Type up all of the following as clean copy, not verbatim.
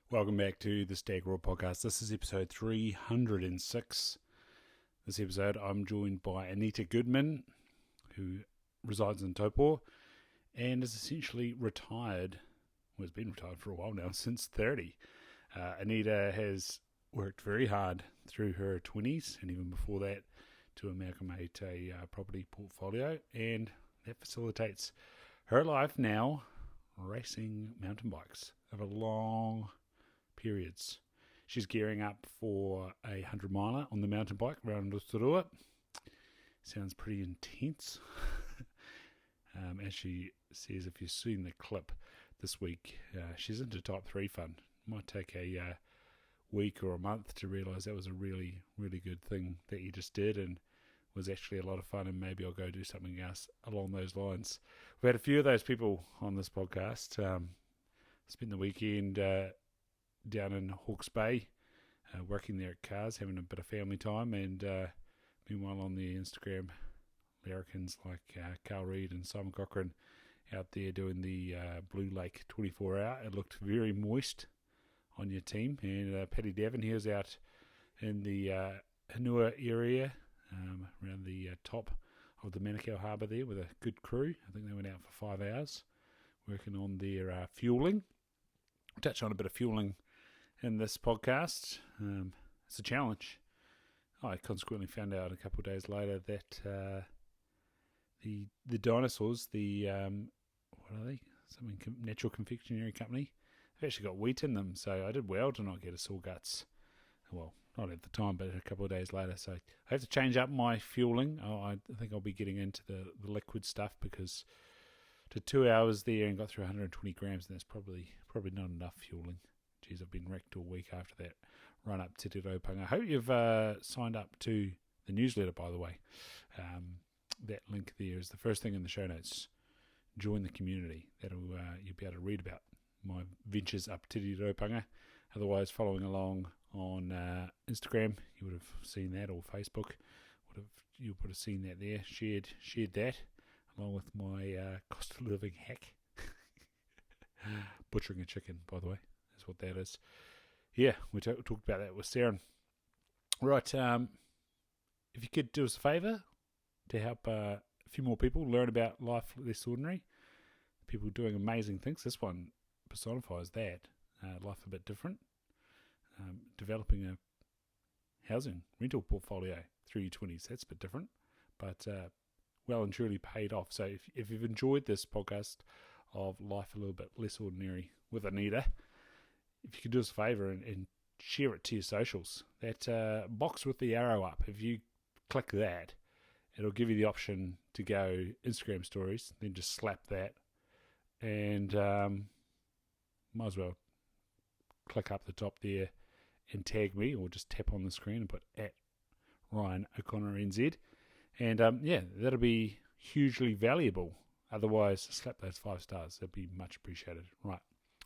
Welcome back to the Stag Raw podcast. This is episode 306. This episode, I'm joined by Anita Goodman, who resides in Taupō and is essentially retired. Well, has been retired for a while now, since 30. Anita has worked very hard through her 20s and even before that to amalgamate a property portfolio, and that facilitates her life now racing mountain bikes over long periods. She's gearing up for a 100-miler on the mountain bike around Rotorua. Sounds pretty intense. As she says, if you've seen the clip this week, she's into Type 3 fun. Might take a week or a month to realise that was a really, really good thing that you just did and was actually a lot of fun, and maybe I'll go do something else along those lines. We've had a few of those people on this podcast. Spent the weekend down in Hawke's Bay, working there at Cars, having a bit of family time, and meanwhile on the Instagram, Americans like Carl Reed and Simon Cochran out there doing the Blue Lake 24-hour. It looked very moist on your team, and Paddy Davin, he was out in the Hanua area, around the top of the Manukau Harbour there with a good crew. I think they went out for 5 hours working on their fuelling. We'll touch on a bit of fuelling in this podcast. It's a challenge. I consequently found out a couple of days later that the dinosaurs, the what are they? Something natural confectionery company. They've actually got wheat in them, so I did well to not get a sore guts. Well, not at the time, but a couple of days later. So I have to change up my fueling. I think I'll be getting into the liquid stuff, because to 2 hours there and got through 120 grams, and that's probably not enough fueling. Geez, I've been wrecked all week after that run up to Te Raupanga. I hope you've signed up to the newsletter, by the way. That link there is the first thing in the show notes. Join the community. That'll you'll be able to read about my ventures up to Te Raupanga. Otherwise, following along on Instagram, you would have seen that, or Facebook. You would have seen that there. Shared that along with my cost of living hack. Butchering a chicken, by the way. That's what that is. Yeah, we talked about that with Saren. Right, if you could do us a favour to help a few more people learn about life less ordinary, people doing amazing things. This one personifies that. Life a bit different. Developing a housing rental portfolio through your 20s. That's a bit different, but well and truly paid off. So if you've enjoyed this podcast of Life a Little Bit Less Ordinary with Anita, if you could do us a favour and share it to your socials, that box with the arrow up, if you click that, it'll give you the option to go Instagram stories, then just slap that, and might as well click up the top there and tag me, or just tap on the screen and put at Ryan O'Connor NZ, and yeah, that'll be hugely valuable. Otherwise, slap those 5 stars. That'd be much appreciated. Right,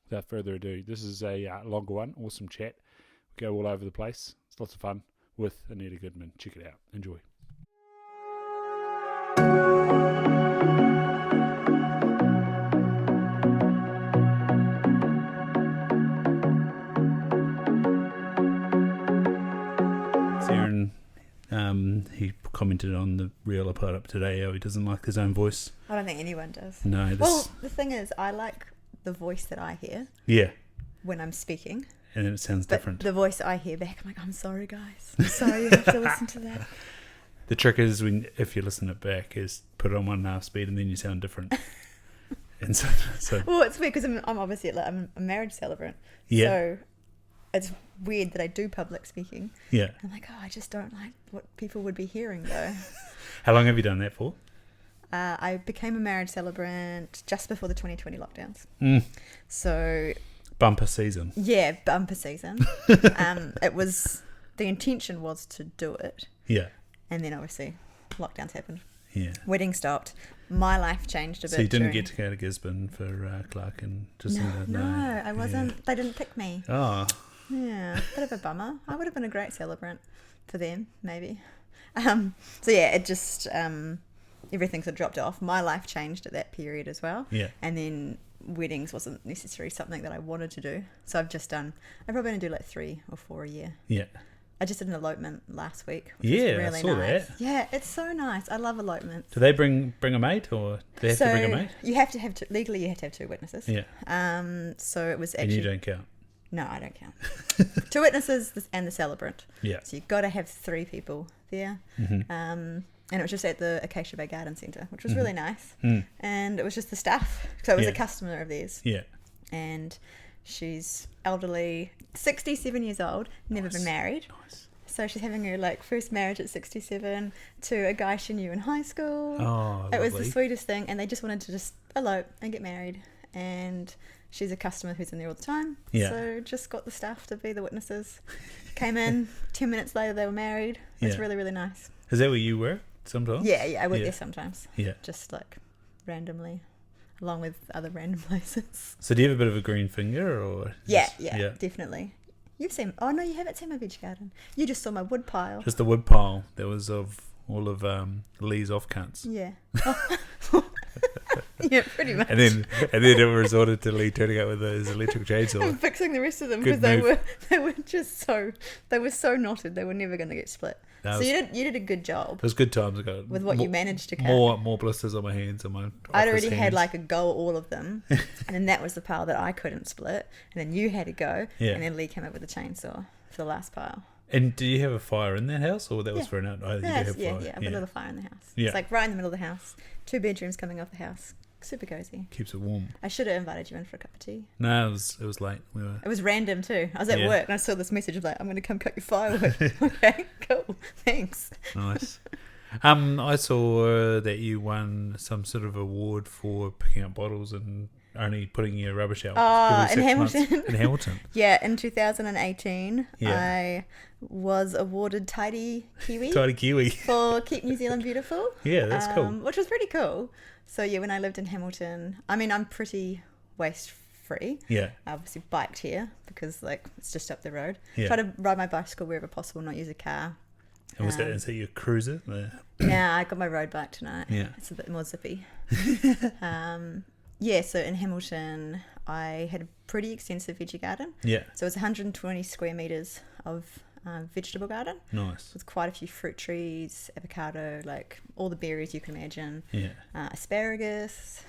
without further ado, this is a longer one. Awesome chat. We go all over the place. It's lots of fun with Anita Goodman. Check it out. Enjoy. He commented on the reel I put up today how he doesn't like his own voice. I don't think anyone does. No. Well, the thing is, I like the voice that I hear. Yeah. When I'm speaking. And then it sounds different. The voice I hear back, I'm like, I'm sorry, guys. I'm sorry you have to listen to that. The trick is, if you listen it back, is put it on 1.5 speed and then you sound different. And so well, it's weird because I'm obviously I'm a marriage celebrant. Yeah. So it's weird that I do public speaking. Yeah. I'm like, I just don't like what people would be hearing, though. How long have you done that for? I became a marriage celebrant just before the 2020 lockdowns. So bumper season. Yeah, bumper season. It was, the intention was to do it. Yeah. And then obviously lockdowns happened. Yeah. Wedding stopped. My life changed a bit. So you didn't get to go to Gisborne for Clark and just No, I wasn't. Yeah. They didn't pick me. Oh. Yeah, bit of a bummer. I would have been a great celebrant for them, maybe. So yeah, it just everything sort of dropped off. My life changed at that period as well. Yeah. And then weddings wasn't necessarily something that I wanted to do. So I'm probably going to do like 3 or 4 a year. Yeah. I just did an elopement last week. Which Yeah, was really I saw nice. that. Yeah, it's so nice. I love elopements. Do they bring a mate, or do they have to bring a mate? You have to have legally you have to have 2 witnesses. Yeah. So it was actually. And you don't count. No, I don't count. 2 witnesses and the celebrant. Yeah. So you've got to have 3 people there. Mm-hmm. And it was just at the Acacia Bay Garden Centre, which was really nice. Mm. And it was just the staff. So it was Yeah. a customer of theirs. Yeah. And she's elderly, 67 years old, never been married. Nice. So she's having her like first marriage at 67 to a guy she knew in high school. Oh, it was lovely. the sweetest thing, and they just wanted to just elope and get married. And she's a customer who's in there all the time. Yeah. So just got the staff to be the witnesses. Came in, 10 minutes later they were married. It was Yeah. really, really nice. Is that where you were sometimes? Yeah, I went Yeah. there sometimes. Yeah. Just like randomly, along with other random places. So do you have a bit of a green finger, or? Yeah, just- definitely. You've seen... Oh, no, you haven't seen my veg garden. You just saw my wood pile. Just the wood pile that was of all of Lee's offcunts. Yeah. Yeah, pretty much. And then it resorted to Lee turning up with his electric chainsaw. I'm fixing the rest of them Good because move. they were just so... They were so knotted. They were never going to get split. No, So it you did a good job was good times ago. with what you managed to cut. More blisters on my hands and my I'd office already had hands. like a go at all of them, and then that was the pile that I couldn't split, and then you had to go, Yeah. and then Lee came up with a chainsaw for the last pile. And do you have a fire in that house, or that was Yeah. for an out? Oh, you do Yeah, have yeah, fire. I have a little fire in the house. Yeah. It's like right in the middle of the house. 2 bedrooms coming off the house. Super cozy. Keeps it warm. I should have invited you in for a cup of tea. No, it was late. We were. It was random too. I was at Yeah. work and I saw this message of like, I'm going to come cut your firewood. Okay, cool. Thanks. Nice. I saw that you won some sort of award for picking up bottles and only putting your rubbish out. In every 6 months. Hamilton. In Hamilton. Yeah, in 2018, Yeah. I was awarded Tidy Kiwi Tidy Kiwi. for Keep New Zealand Beautiful. Yeah, that's cool. Which was pretty cool. So yeah, when I lived in Hamilton, I mean, I'm pretty waste free. Yeah. I obviously biked here because like it's just up the road. Yeah. Try to ride my bicycle wherever possible, not use a car. And was that, is that your cruiser? Yeah, I got my road bike tonight. Yeah. It's a bit more zippy. Yeah, so in Hamilton, I had a pretty extensive veggie garden. Yeah. So it's 120 square metres of vegetable garden Nice. with quite a few fruit trees, avocado, like all the berries you can imagine, Yeah. asparagus,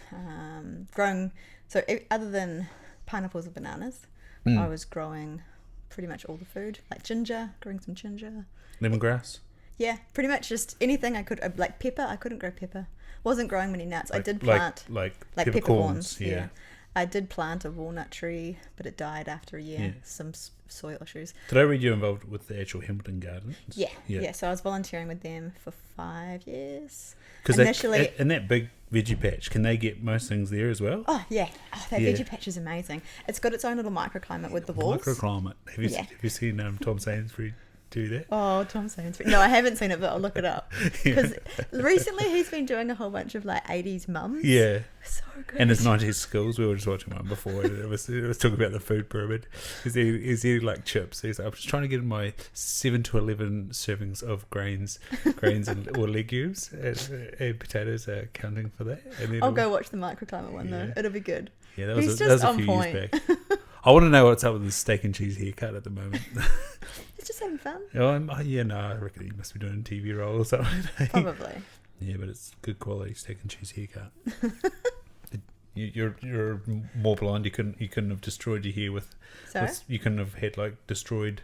growing. So other than pineapples and bananas, Mm. I was growing pretty much all the food, like ginger, growing some ginger. Lemongrass. Yeah, pretty much just anything I could, like pepper. I couldn't grow pepper. Wasn't growing many nuts. I did plant like peppercorns. Yeah. I did plant a walnut tree, but it died after a year. Yeah. Some soil issues. Did I read you involved with the actual Hamilton Gardens? Yeah. So I was volunteering with them for 5 years. Because Initially- in that big veggie patch, can they get most things there as well? Oh yeah, that Yeah. veggie patch is amazing. It's got its own little microclimate with the walls. Microclimate. Have Yeah. you seen Tom Sainsbury do that? Oh, Tom Sainsbury. No, I haven't seen it, but I'll look it up. Because recently he's been doing a whole bunch of like 80s mums. Yeah. So good. And his 90s schools, we were just watching one before, and it was talking about the food pyramid. He's eating like chips. He's like, I'm just trying to get my 7 to 11 servings of grains or legumes, and potatoes are counting for that. And then I'll go watch the microclimate one though. Yeah. It'll be good. Yeah, that He's was, just a on few point. years back. I want to know what's up with his steak and cheese haircut at the moment. It's just having fun. I reckon he must be doing a TV role or something. Probably. Yeah, but it's good quality steak and cheese haircut. You're more blind. You couldn't have destroyed your hair with. Sorry? You couldn't have had like destroyed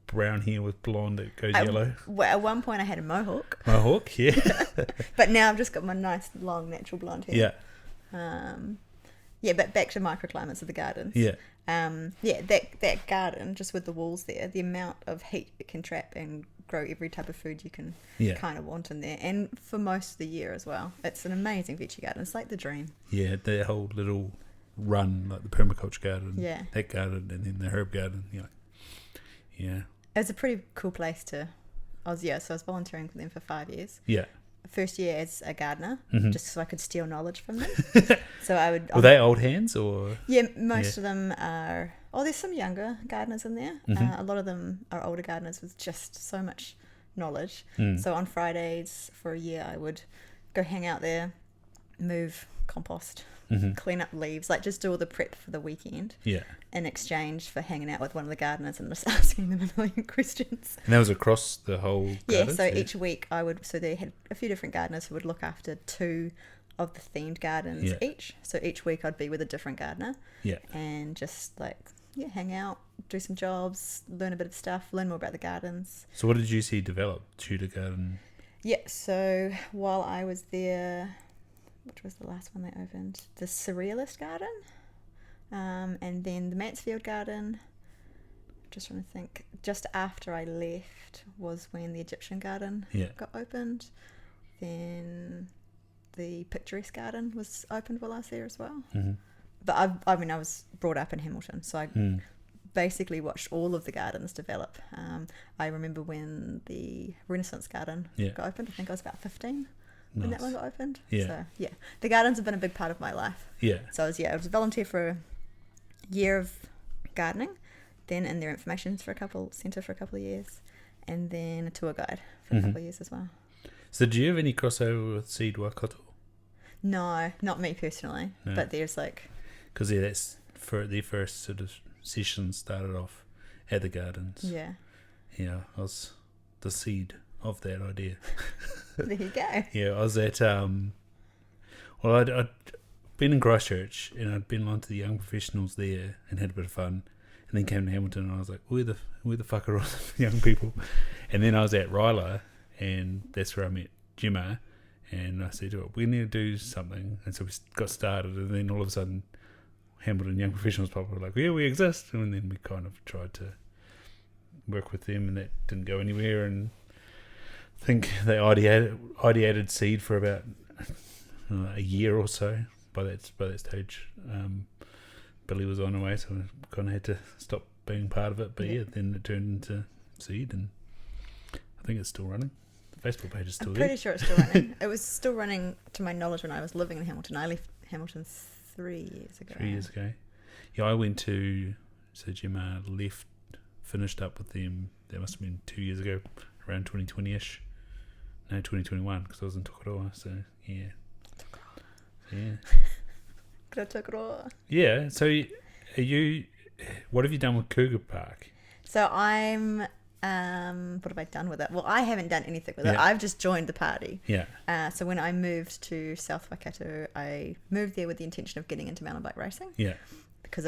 brown hair with blonde that goes yellow. Well, at one point I had a mohawk, Mohawk, yeah, but now I've just got my nice long natural blonde hair. yeah, Yeah, but back to microclimates of the gardens. yeah, That garden, just with the walls there, the amount of heat it can trap and grow every type of food you can yeah. kind of want in there, and for most of the year as well. It's an amazing veggie garden. It's like the dream. Yeah, the whole little run, like the permaculture garden, Yeah. that garden, and then the herb garden. Yeah, It was a pretty cool place to. So I was volunteering for them for 5 years. yeah. First year as a gardener, Mhm. just so I could steal knowledge from them. So I would. Were they old hands or? Yeah, most of them are. Oh, there's some younger gardeners in there. Mhm. A lot of them are older gardeners with just so much knowledge. Mm. So on Fridays for a year, I would go hang out there, move compost, Mm-hmm. clean up leaves, like just do all the prep for the weekend Yeah. in exchange for hanging out with one of the gardeners and just asking them a million questions. And that was across the whole garden? Yeah, so each week so they had a few different gardeners who would look after 2 of the themed gardens each. So each week I'd be with a different gardener. Yeah. And just like, hang out, do some jobs, learn a bit of stuff, learn more about the gardens. So what did you see develop? Tudor garden? Yeah, so while I was there, which was the last one they opened? The Surrealist Garden, and then the Mansfield Garden. Just trying to think. Just after I left was when the Egyptian Garden got opened. Then the Picturesque Garden was opened while I was there as well. Mm-hmm. But I was brought up in Hamilton, so I basically watched all of the gardens develop. I remember when the Renaissance Garden got opened. I think I was about 15 when that one got opened. Yeah. So, the gardens have been a big part of my life. Yeah. So I was a volunteer for a year of gardening, then in their information centre for a couple of years, and then a tour guide for a couple of years as well. So do you have any crossover with Seed Waikato? No, not me personally, but there's like... Because that's for their first sort of session started off at the gardens. Yeah. Yeah, I was the seed of that idea. There you go. Yeah, I was at I'd been in Christchurch and I'd been on to the young professionals there and had a bit of fun, and then came to Hamilton and I was like, where the fuck are all the young people? And then I was at Ryla, and that's where I met Gemma, and I said to her, we need to do something, and so we got started, and then all of a sudden Hamilton Young Professionals Pub were like, yeah, we exist, and then we kind of tried to work with them, and that didn't go anywhere, and I think they ideated Seed for about a year or so. By that stage, Billy was on her way, so I kind of had to stop being part of it. But then it turned into Seed, and I think it's still running. The Facebook page is still there. I'm pretty sure it's still running. It was still running, to my knowledge, when I was living in Hamilton. I left Hamilton 3 years ago. 3 years ago. Yeah, I went to... So Gemma left, finished up with them, that must have been 2 years ago, around 2020-ish. No, 2021, because I was in Tokoroa, so yeah. Yeah. Yeah, so what have you done with Cougar Park? So I'm... what have I done with it? Well, I haven't done anything with it. I've just joined the party. Yeah. So when I moved to South Waikato, I moved there with the intention of getting into mountain bike racing. Yeah. Because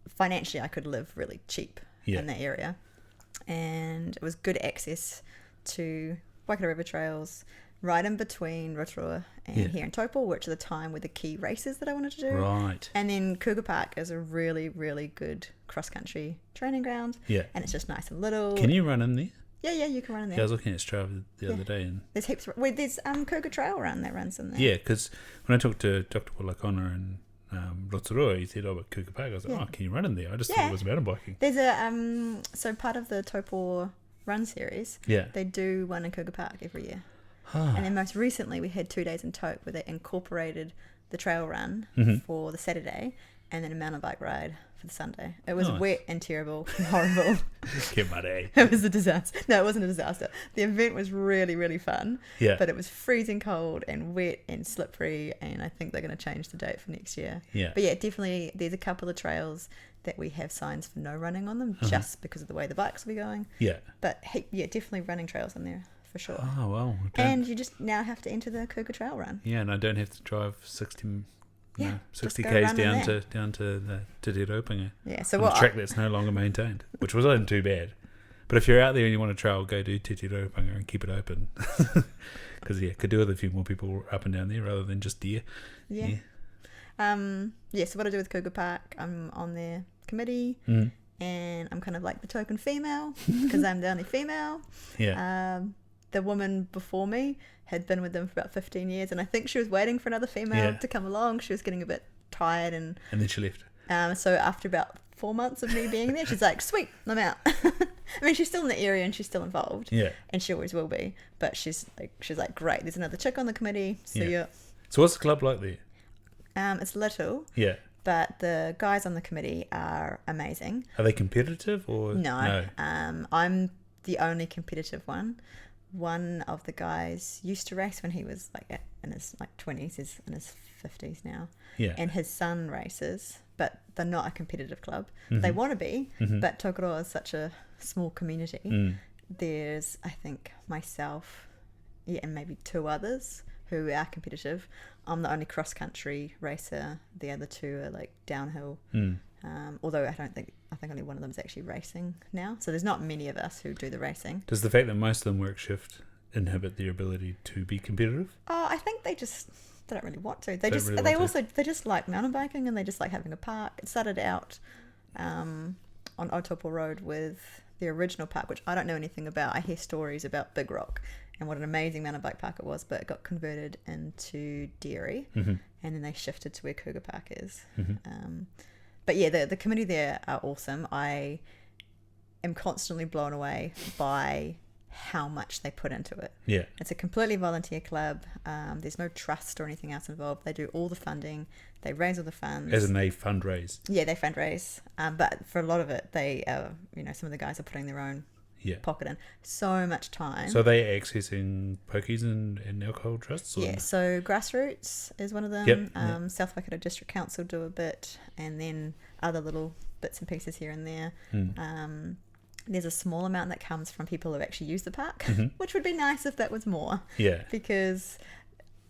financially I could live really cheap in that area. And it was good access to Waikato River trails, right in between Rotorua and here in Taupō, which are the time were the key races that I wanted to do. Right. And then Cougar Park is a really, really good cross-country training ground. Yeah. And it's just nice and little. Can you run in there? Yeah, you can run in there. Yeah, I was looking at Strava the other day. And there's heaps. There's Cougar Trail Run that runs in there. Yeah, because when I talked to Dr. Walakona and Rotorua, he said, but Cougar Park. I was like, can you run in there? I just thought it was mountain biking. There's a so part of the Taupō Run series, they do one in Cougar Park every year. And then most recently we had 2 days in Taupo where they incorporated the trail run for the Saturday and then a mountain bike ride for the Sunday. It was wet and terrible and horrible. It was a disaster. No, it wasn't a disaster. The event was really, really fun. Yeah. But it was freezing cold and wet and slippery, and I think they're going to change the date for next year. Yeah. But yeah, definitely there's a couple of trails that we have signs for no running on them just because of the way the bikes will be going. Yeah. But definitely running trails in there. For sure. Oh, well. And you just now have to enter the Cougar Trail Run. Yeah, and I don't have to drive 60 k's down to the Te Ropinga. Yeah, so on a track that's no longer maintained, which wasn't too bad. But if you're out there and you want to trail, go do Te Ropinga and keep it open. Because, could do with a few more people up and down there rather than just deer. Yeah. So what I do with Cougar Park, I'm on their committee. And I'm kind of like the token female because I'm the only female. Yeah. The woman before me had been with them for about 15 years, and I think she was waiting for another female to come along. She was getting a bit tired, and then she left. So after about 4 months of me being there, she's like, "Sweet, I'm out." I mean, she's still in the area and she's still involved. Yeah. And she always will be. But she's like, "Great, there's another chick on the committee." So So what's the club like there? It's little. Yeah. But the guys on the committee are amazing. Are they competitive or no? I'm the only competitive one, one of the guys used to race when he was like in his like 20s. He's in his 50s now. Yeah. And his son races, but they're not a competitive club. They want to be, but Tokoroa is such a small community. There's, I think, myself, and maybe 2 others who are competitive. I'm the only cross-country racer. The other 2 are like downhill. Although I think only one of them is actually racing now. So there's not many of us who do the racing. Does the fact that most of them work shift inhibit their ability to be competitive? Oh, I think they don't really want to. They just like mountain biking, and they just like having a park. It started out on Taupō Road with the original park, which I don't know anything about. I hear stories about Big Rock and what an amazing mountain bike park it was, but it got converted into dairy, and then they shifted to where Cougar Park is. But yeah, the committee there are awesome. I am constantly blown away by how much they put into it. Yeah. It's a completely volunteer club. There's no trust or anything else involved. They do all the funding. They raise all the funds. As in they fundraise. Yeah, they fundraise. But for a lot of it, they, some of the guys are putting their own pocket in. So much time. So are they accessing pokies and alcohol trusts? Or? Yeah, so Grassroots is one of them. Yep. South Waikato District Council do a bit, and then other little bits and pieces here and there. There's a small amount that comes from people who actually use the park, which would be nice if that was more. Yeah. Because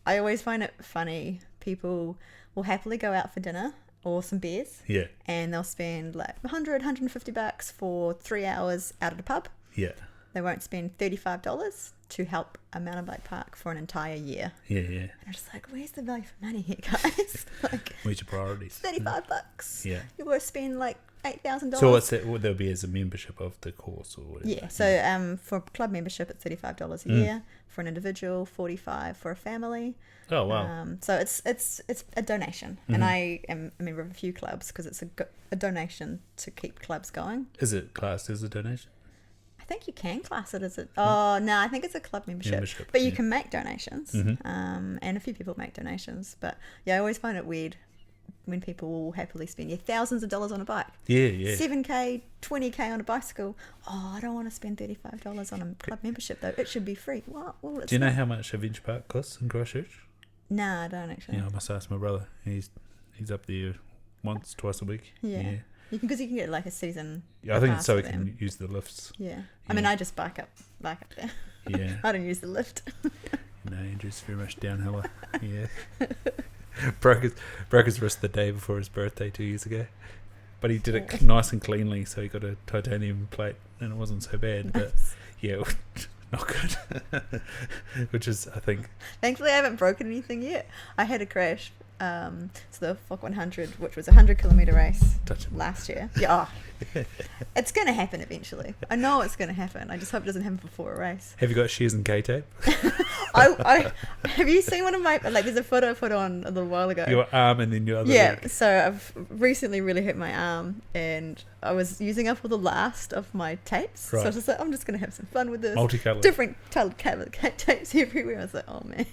I always find it funny. People will happily go out for dinner or some beers. Yeah. And they'll spend like $150 for 3 hours out at a pub. Yeah. They won't spend $35 to help a mountain bike park for an entire year. Yeah, yeah. And I'm just like, where's the value for money here, guys? Like, where's your priorities? $35. Yeah. You're worth spending like $8,000. So what's that? What there'll be as a membership of the course or whatever? Yeah. So for club membership, it's $35 a year. For an individual, $45 for a family. Oh wow. So it's a donation, and I am a member of a few clubs because it's a donation to keep clubs going. Is it classed as a donation? I think you can class it as I think it's a club membership. But you can make donations, and a few people make donations. But yeah, I always find it weird when people will happily spend thousands of dollars on a bike. Yeah, yeah. $7,000, $20,000 on a bicycle. Oh, I don't want to spend $35 on a club membership though. It should be free. What? Well, do you know how much Adventure Park costs in Christchurch? Nah, I don't actually. Yeah, I must ask my brother. He's up there twice a week. Yeah. Because you can get like a season. Yeah, I think it's so we can use the lifts. Yeah. I mean, I just bike up there. Yeah. I don't use the lift. No, Andrew's very much downhiller. Yeah. broke his wrist the day before his birthday 2 years ago, but he did it nice and cleanly, so he got a titanium plate, and it wasn't so bad. But yeah, not good. Which is, I think. Thankfully, I haven't broken anything yet. I had a crash. So the FOC 100, which was a 100-kilometer race last year. Yeah, it's going to happen eventually. I know it's going to happen. I just hope it doesn't happen before a race. Have you got shears and K-tape? I have you seen one of my, like, there's a photo I put on a little while ago. Your arm and then your other leg. So I've recently really hurt my arm, and I was using up all the last of my tapes. Right. So I was just like, I'm just going to have some fun with this. Multicolored. Different coloured tapes everywhere. I was like, oh man.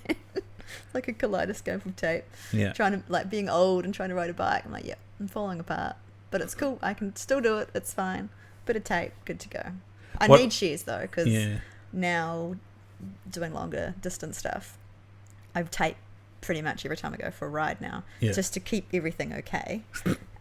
It's like a kaleidoscope of tape. Yeah. Trying to, like, being old and trying to ride a bike. I'm like, yep, I'm falling apart. But it's cool. I can still do it. It's fine. Bit of tape, good to go. I need shears though, because now doing longer distance stuff, I've taped pretty much every time I go for a ride now, just to keep everything okay.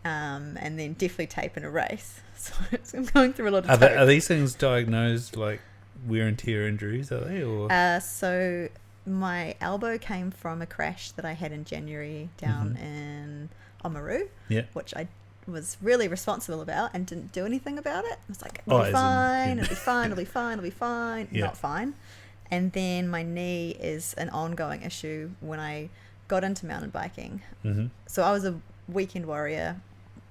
And then definitely tape in a race. So I'm going through a lot of tape. Are these things diagnosed like wear and tear injuries? Are they? Or so. My elbow came from a crash that I had in January down in Oamaru, which I was really responsible about and didn't do anything about it. I was like, it'll be fine, it'll be fine, it'll be fine, it'll be fine. Not fine. And then my knee is an ongoing issue when I got into mountain biking. So I was a weekend warrior.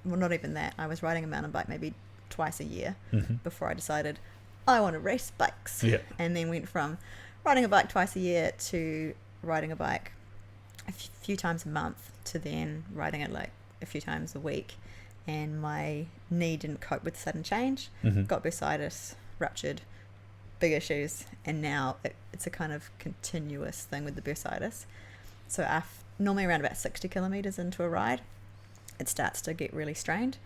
Well, not even that. I was riding a mountain bike maybe twice a year before I decided I want to race bikes. And then went from riding a bike twice a year to riding a bike a few times a month to then riding it like a few times a week. And my knee didn't cope with sudden change, got bursitis, ruptured, big issues, and now it's a kind of continuous thing with the bursitis. So normally around about 60 kilometres into a ride, it starts to get really strained.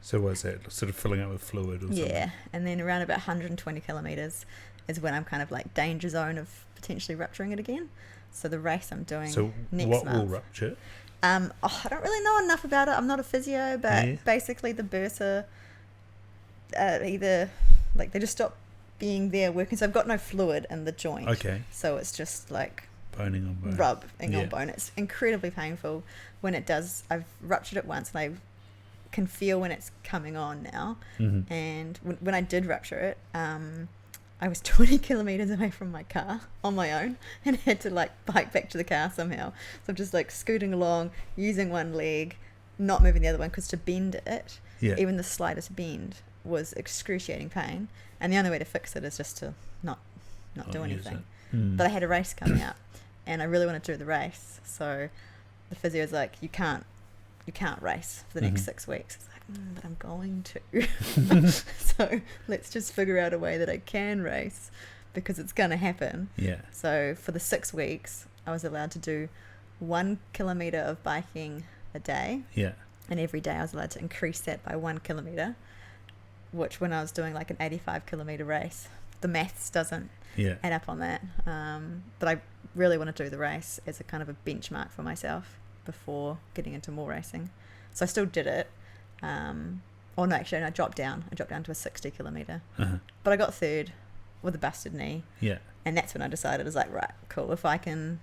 So was that sort of filling up with fluid or something? Yeah, and then around about 120 kilometres is when I'm kind of like danger zone of potentially rupturing it again. So the race I'm doing next month. So what will rupture? I don't really know enough about it. I'm not a physio, but basically the bursa either like they just stop being there working. So I've got no fluid in the joint. Okay. So it's just like boning on bone. Rubbing on bone. It's incredibly painful when it does. I've ruptured it once and I can feel when it's coming on now. Mm-hmm. And when I did rupture it, I was 20 kilometres away from my car on my own and had to like bike back to the car somehow. So I'm just like scooting along, using one leg, not moving the other one, because to bend it, even the slightest bend, was excruciating pain. And the only way to fix it is just to not do anything. But I had a race coming up and I really wanted to do the race. So the physio was like, you can't race for the next 6 weeks. It's like, but I'm going to. So let's just figure out a way that I can race because it's going to happen. Yeah. So for the 6 weeks, I was allowed to do 1 kilometre of biking a day. Yeah. And every day I was allowed to increase that by 1 kilometre, which when I was doing like an 85 kilometre race, the maths doesn't add up on that. But I really want to do the race as a kind of a benchmark for myself before getting into more racing. So I still did it. I dropped down to a 60 kilometre. But I got third with a busted knee. Yeah. And that's when I decided, I was like, right, cool, if I can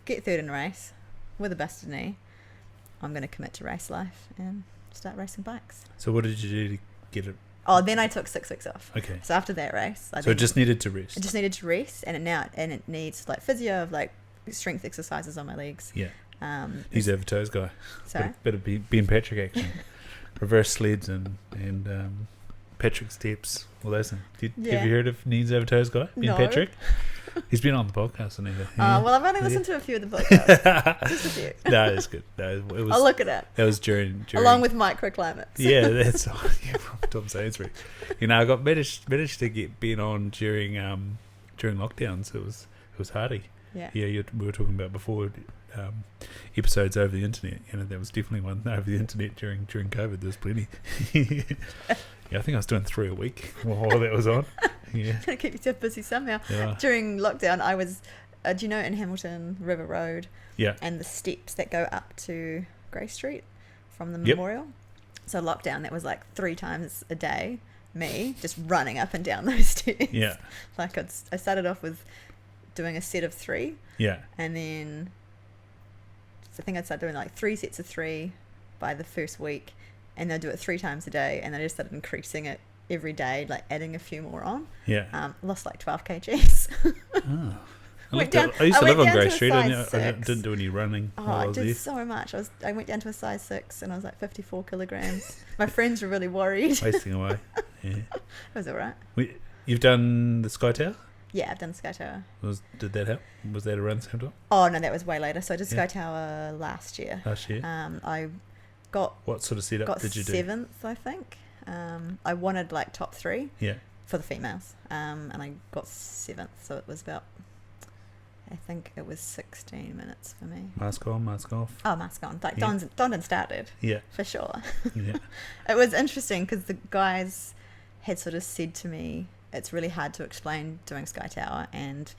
get third in a race with a busted knee, I'm going to commit to race life and start racing bikes. So what did you do to get it? Oh, then I took 6 weeks off. Okay. So after that race, it just needed to rest. It just needed to rest, and it needs like physio of like strength exercises on my legs. Yeah. He's over toes guy. Sorry. Bit of Ben Patrick action, reverse sleds and Patrick steps. All those things. Have you heard of knees over toes guy? Ben Patrick. He's been on the podcast, Anita. Well, I've only listened to a few of the podcasts. Just a few. No, it's good. No, it was, I'll look it up. That was during along with microclimates. Yeah, that's from Tom Sainsbury. I got managed to get Ben on during lockdowns. It was hardy. Yeah. Yeah, we were talking about before episodes over the internet. There was definitely one over the internet during COVID. There was plenty. Yeah, I think I was doing 3 a week while that was on. Yeah. Keep yourself busy somehow. Yeah. During lockdown, I was, do you know, in Hamilton River Road? Yeah. And the steps that go up to Grey Street from the memorial. So lockdown, that was like 3 times a day, me just running up and down those stairs. Yeah. Like I started off with doing a set of 3. Yeah. And then I think I'd start doing like 3 sets of 3 by the first week. And I'd do it 3 times a day. And then I just started increasing it every day, like adding a few more on. Yeah. Lost like 12 kgs. Oh. I used to live on Grey Street. I didn't do any running. I did so much. I went down to a size 6 and I was like 54 kilograms. My friends were really worried. Wasting away. Yeah. It was all right. You've done the Sky Tower? Yeah, I've done the Sky Tower. Did that help? Was that around the same time? Oh, no, that was way later. So I did Sky Tower last year. I got... What sort of setup did you do? 7th, I think. I wanted like top 3 for the females. And I got 7th. So it was about... I think it was 16 minutes for me. Mask on, mask off. Oh, mask on. Like Don started. Yeah. For sure. Yeah. It was interesting because the guys had sort of said to me, it's really hard to explain doing Sky Tower and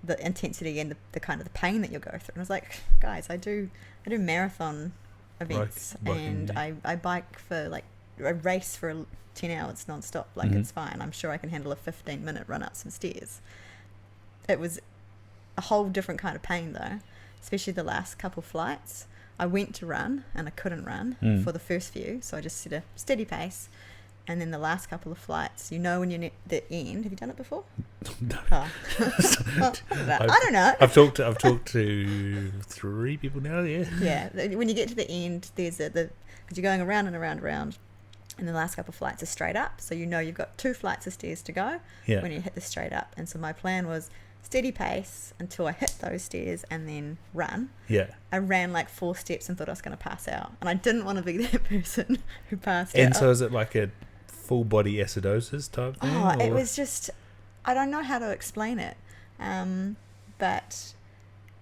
the intensity and the kind of the pain that you'll go through. And I was like, guys, I do marathon events and I bike for like a race for 10 hours non-stop. Like it's fine. I'm sure I can handle a 15-minute run up some stairs. It was a whole different kind of pain though, especially the last couple flights. I went to run and I couldn't run for the first few, so I just set a steady pace. And then the last couple of flights, when you're near the end. Have you done it before? No. Oh. I don't know. I've talked to 3 people now. Yeah. Yeah. When you get to the end, there's because you're going around and around and around, and the last couple of flights are straight up. So you've got 2 flights of stairs to go when you hit the straight up. And so my plan was steady pace until I hit those stairs and then run. Yeah. I ran like 4 steps and thought I was going to pass out, and I didn't want to be that person who passed out. And so is it like a full body acidosis type thing? Oh, it was just, I don't know how to explain it, but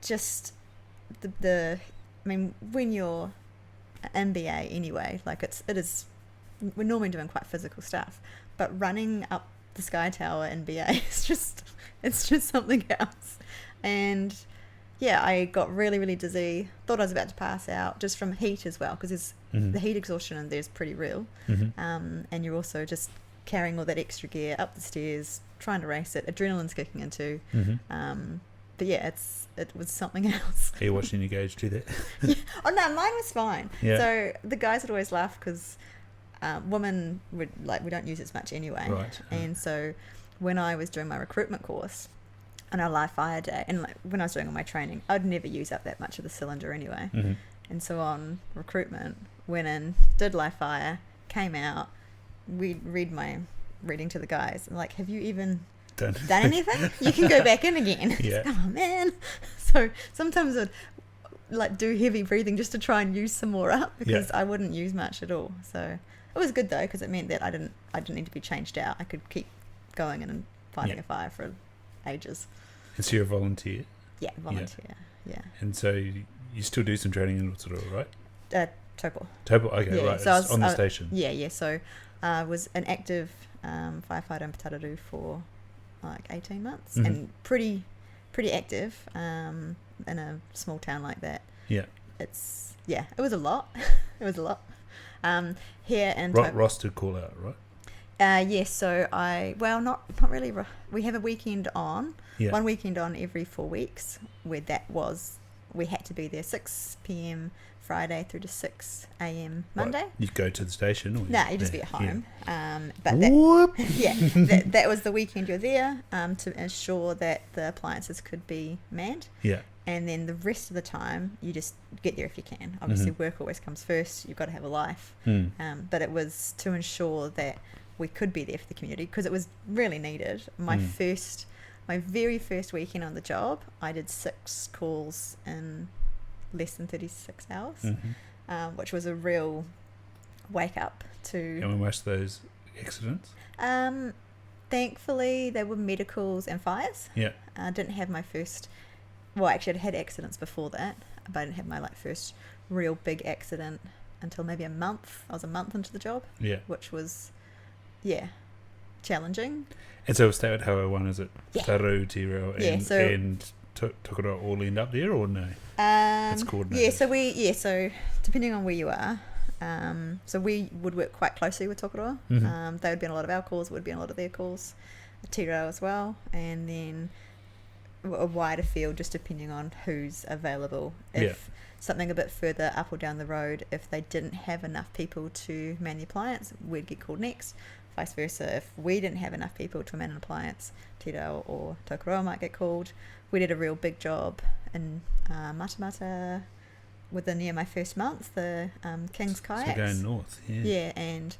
just I mean, when you're MBA anyway. Like it is, we're normally doing quite physical stuff, but running up the Sky Tower NBA it's just something else. And yeah, I got really, really dizzy. Thought I was about to pass out just from heat as well, because the heat exhaustion in there is pretty real. And you're also just carrying all that extra gear up the stairs, trying to race it. Adrenaline's kicking in too. But yeah, it was something else. Are you watching your gauge do that? Yeah. Oh no, mine was fine. Yeah. So the guys would always laugh because women would we don't use it as much anyway. Right. And so when I was doing my recruitment course on our live fire day, and like when I was doing all my training, I'd never use up that much of the cylinder anyway. And so on recruitment, went in, did live fire, came out, we read my reading to the guys, and like, have you even done anything? You can go back in again. Yeah. Oh man. So sometimes I'd like do heavy breathing just to try and use some more up, because I wouldn't use much at all. So it was good though, because it meant that I didn't need to be changed out. I could keep going in and fighting a fire for ages. And so you're a volunteer? Yeah, volunteer. Yeah. And so you still do some training in Rotorua, right? Taupō. Taupō, okay, Yeah, right. so It's on the station. Yeah. So I was an active firefighter in Patararu for like 18 months, and pretty active in a small town like that. Yeah. It was a lot. It was a lot. Here in roster call out, right? Yes, so not really. We have a weekend on, one weekend on every 4 weeks, where we had to be there 6 p.m. Friday through to 6 a.m. Monday. Right. You go to the station? Or you just be at home. Yeah. But that was the weekend you're there to ensure that the appliances could be manned. Yeah. And then the rest of the time, you just get there if you can. Obviously, work always comes first. You've got to have a life. But it was to ensure that we could be there for the community, because it was really needed. My very first weekend on the job, I did 6 calls in less than 36 hours, which was a real wake up to. And were most of those accidents? Thankfully, they were medicals and fires. Yeah. I didn't have my first. Well, actually, I'd had accidents before that, but I didn't have my first real big accident until maybe a month. I was a month into the job. Yeah. Which was, challenging. And so State Highway 1, is it? Yeah. Taru, Tiro, and Tokoro all end up there, or no? It's coordinated. So depending on where you are, so we would work quite closely with Tokoro. They would be on a lot of our calls, would be on a lot of their calls, Tiro as well, and then a wider field just depending on who's available. If something a bit further up or down the road, if they didn't have enough people to man the appliance, we'd get called next. Vice versa, if we didn't have enough people to man an appliance, Tiro or Tokoro might get called. We did a real big job in Matamata within my first month, the King's Kayaks. So going north, and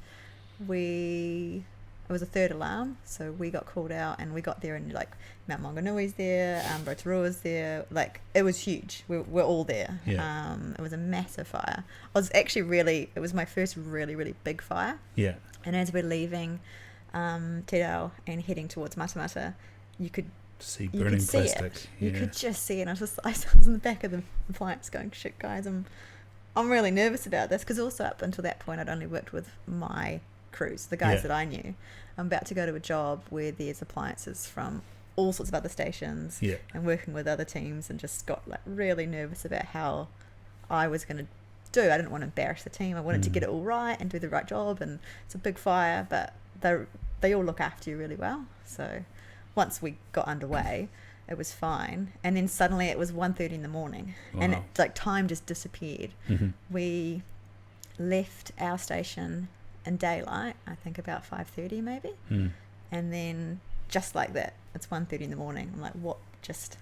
it was a third alarm, so we got called out, and we got there, and like Mount Mauganui's there, Rotorua's there, like it was huge. We're all there. It was a massive fire. It was my first really, really big fire. Yeah. And as we're leaving Te Rao and heading towards Matamata, you could see burning plastic. You could just see it. I was in the back of the appliance going, shit guys, I'm really nervous about this, because also up until that point I'd only worked with my crews, the guys that I knew. I'm about to go to a job where there's appliances from all sorts of other stations, and working with other teams, and just got like really nervous about how I was going to do. I didn't want to embarrass the team. I wanted to get it all right and do the right job, and it's a big fire, but they all look after you really well. So once we got underway, it was fine, and then suddenly it was 1:30 in the morning. Wow. And time just disappeared. We left our station in daylight, I think about 5:30 maybe, and then just like that, it's 1:30 in the morning. I'm like, what just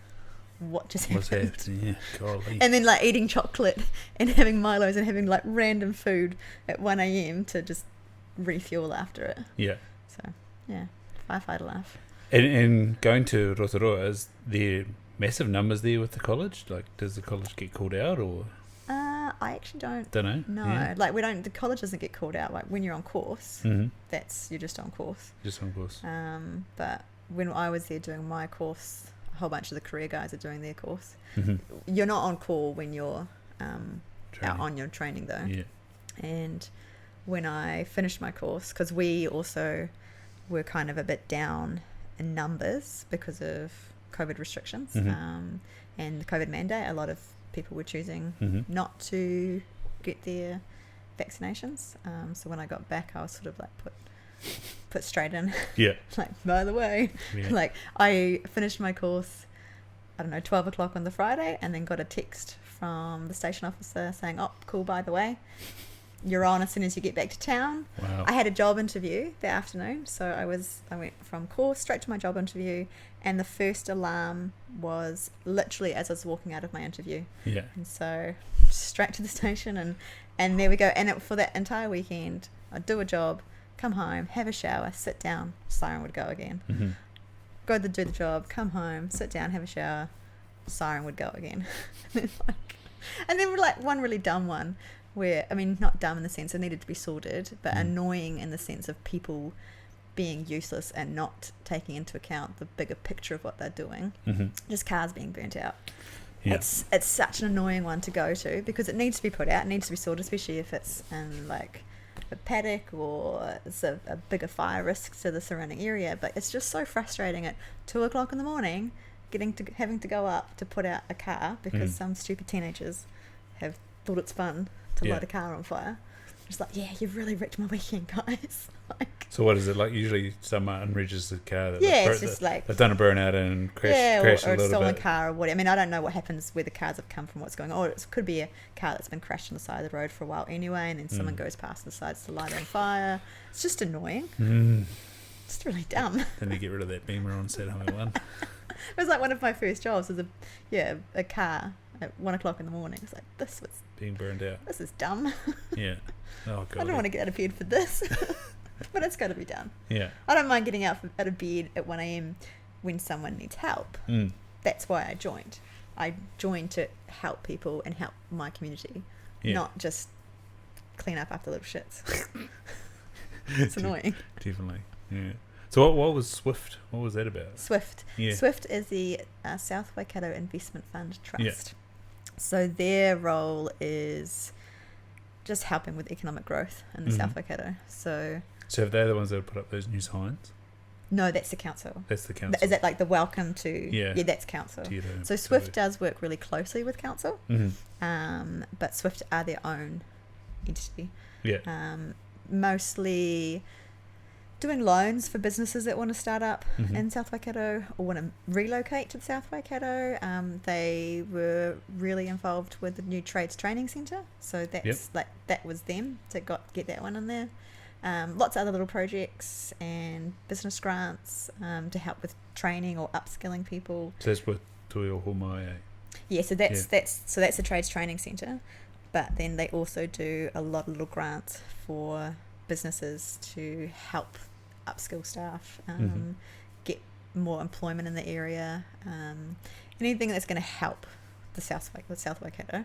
happened? Yeah, golly. And then like eating chocolate and having Milos and having like random food at 1 a.m. to just refuel after it. Yeah. So firefighter life. And going to Rotorua, is there massive numbers there with the college? Like, does the college get called out, or? I actually don't know. No, we don't. The college doesn't get called out. Like when you're on course, you're just on course. Just on course. But when I was there doing my course, a whole bunch of the career guys are doing their course. You're not on call when you're out on your training though. And when I finished my course, because we also were kind of a bit down in numbers because of COVID restrictions and the COVID mandate, a lot of people were choosing not to get their vaccinations. So when I got back, I was sort of like put straight in. Yeah. Like, by the way, like I finished my course, I don't know, 12 o'clock on the Friday, and then got a text from the station officer saying, oh, cool, by the way, you're on as soon as you get back to town. Wow. I had a job interview that afternoon, so I went from course straight to my job interview, and the first alarm was literally as I was walking out of my interview. Yeah. And so straight to the station, and there we go. And for that entire weekend, I'd do a job, come home, have a shower, sit down, siren would go again. Go to do the job, come home, sit down, have a shower, siren would go again. And then like one really dumb one where, I mean, not dumb in the sense it needed to be sorted, but annoying in the sense of people being useless and not taking into account the bigger picture of what they're doing. Just cars being burnt out. Yeah. It's such an annoying one to go to because it needs to be put out, it needs to be sorted, especially if it's in like a paddock or it's a bigger fire risk to the surrounding area. But it's just so frustrating at 2 o'clock in the morning having to go up to put out a car because some stupid teenagers have thought it's fun to light a car on fire. It's like, yeah, you've really wrecked my weekend, guys. Like, so what is it like? Usually some unregistered car that it's just like they've done a burnout and crashed or a little a stolen bit. car or whatever. I mean, I don't know what happens where the cars have come from, what's going on. Or it could be a car that's been crashed on the side of the road for a while anyway, and then someone goes past and decides to light it on fire. It's just annoying. It's really dumb. Then you get rid of that Beamer on set Highway 1. It was like one of my first jobs was a car at 1 o'clock in the morning. It's like, this was being burned out. This is dumb. Yeah. Oh god. I don't want to get out of bed for this. But it's got to be done. Yeah. I don't mind getting out of bed at 1 a.m. when someone needs help. That's why I joined. I joined to help people and help my community, not just clean up after little shits. It's annoying. Definitely. Yeah. So what was Swift? What was that about? Swift. Yeah. Swift is the South Waikato Investment Fund Trust. Yeah. So their role is just helping with economic growth in the South Waikato. So if they're the ones that put up those new signs? No, that's the council. That's the council. Is that like the welcome to... Yeah, that's council. So Swift does work really closely with council, but Swift are their own entity. Yeah. Mostly doing loans for businesses that want to start up in South Waikato or want to relocate to the South Waikato. They were really involved with the new trades training centre, so that's that was them to get that one in there. Lots of other little projects and business grants to help with training or upskilling people. So that's with Toi Homai. Yeah, so that's the trades training centre, but then they also do a lot of little grants for businesses to help upskill staff, get more employment in the area, anything that's going to help the South Waikato.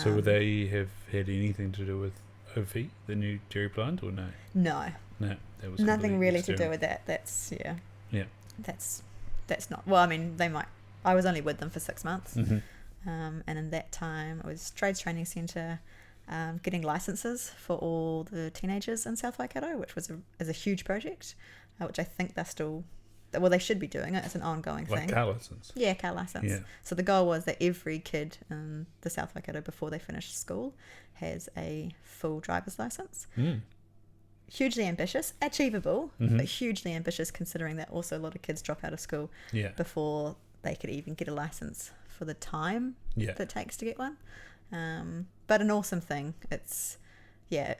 So would they have had anything to do with OV, the new dairy plant, or no? No, that was nothing really external. to do with that. That's that's not. Well, I mean, they might. I was only with them for 6 months, and in that time, I was trades training centre. Getting licenses for all the teenagers in South Waikato, which is a huge project, which I think they're still, well, they should be doing it. It's an ongoing thing. Like car license? Yeah, car license. Yeah. So the goal was that every kid in the South Waikato before they finish school has a full driver's license. Hugely ambitious, achievable, but hugely ambitious considering that also a lot of kids drop out of school before they could even get a license for the time that it takes to get one. But an awesome thing. It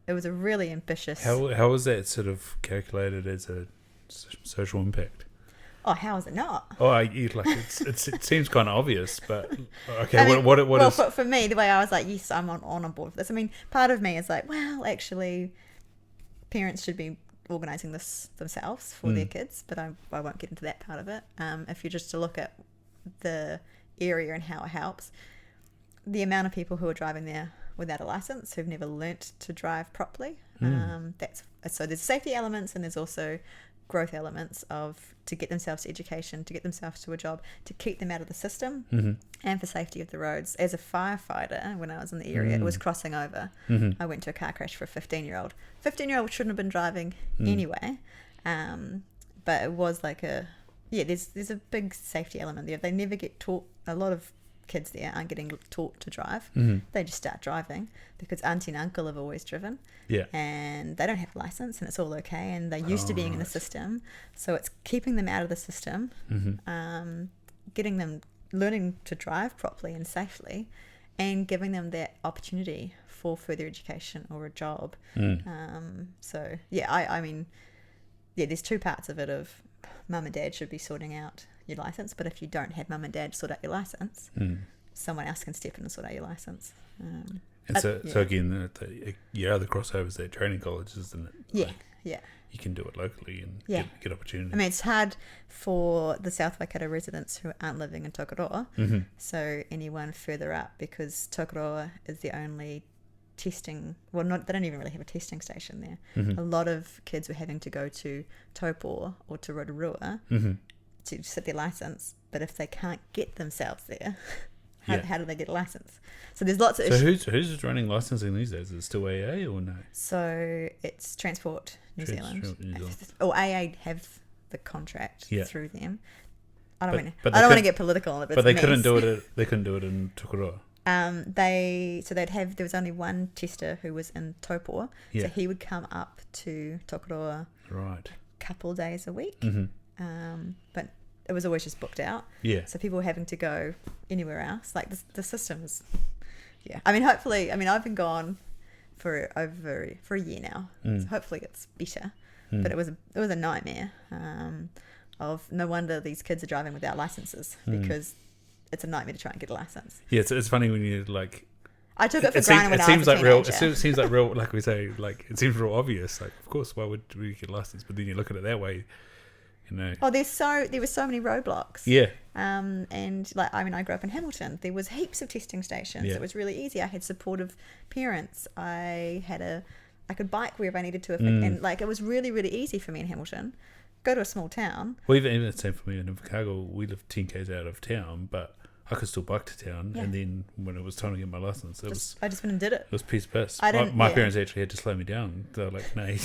was a really ambitious... How was that sort of calculated as a social impact? Oh, how is it not? Oh, it seems kind of obvious, but okay. I mean, what is... For me, the way I was like, yes, I'm on board with this. I mean, part of me is like, well, actually, parents should be organising this themselves for their kids, but I won't get into that part of it. If you're just to look at the area and how it helps, the amount of people who are driving there without a license who've never learnt to drive properly, so there's safety elements and there's also growth elements of to get themselves to education, to get themselves to a job, to keep them out of the system, and for safety of the roads. As a firefighter, when I was in the area, it was crossing over. I went to a car crash for a 15-year-old. 15-year-old shouldn't have been driving anyway, but it was like there's a big safety element there. They never get taught. A lot of kids there aren't getting taught to drive. They just start driving because auntie and uncle have always driven, and they don't have a license, and it's all okay, and they're used to being in the system, so it's keeping them out of the system, getting them learning to drive properly and safely, and giving them that opportunity for further education or a job. So I mean there's two parts of it. Of mum and dad should be sorting out your license, but if you don't have mum and dad sort out your license, someone else can step in and sort out your license. So again, the crossovers there, training colleges, isn't it? You can do it locally and get opportunity. I mean, it's hard for the South Waikato residents who aren't living in Tokoroa, so anyone further up, because Tokoroa is the only testing, they don't even really have a testing station there. A lot of kids were having to go to Taupō or to Rotorua to sit their license, but if they can't get themselves there, how do they get a license? So there's lots of issues. So who's running licensing these days? Is it still AA or no? So it's Transport New Zealand. Or AA have the contract through them. I don't want to get political on it, but they couldn't do it. They couldn't do it in Tokoroa. There was only one tester who was in Taupō, so he would come up to Tokoroa a couple days a week, but it was always just booked out. So people were having to go anywhere else. Like the system is, I mean, hopefully, I've been gone for a year now, so hopefully it's better. But it was a nightmare. Of no wonder these kids are driving without licenses, because it's a nightmare to try and get a license. It's funny when you like. I took it for granted when I was a teenager. It seems like real, like we say, like it seems real obvious. Like, of course, why would we get a license? But then you look at it that way, you know. Oh, there were so many roadblocks. And like, I grew up in Hamilton. There was heaps of testing stations. It was really easy. I had supportive parents. I could bike wherever I needed to, and like it was really, really easy for me in Hamilton. Go to a small town. Well, even the same for me in Invercargill. We lived 10 k's out of town, but I could still bike to town. And then when it was time to get my license, I just went and did it. It was piece of piss. My parents actually had to slow me down. They were like, "No,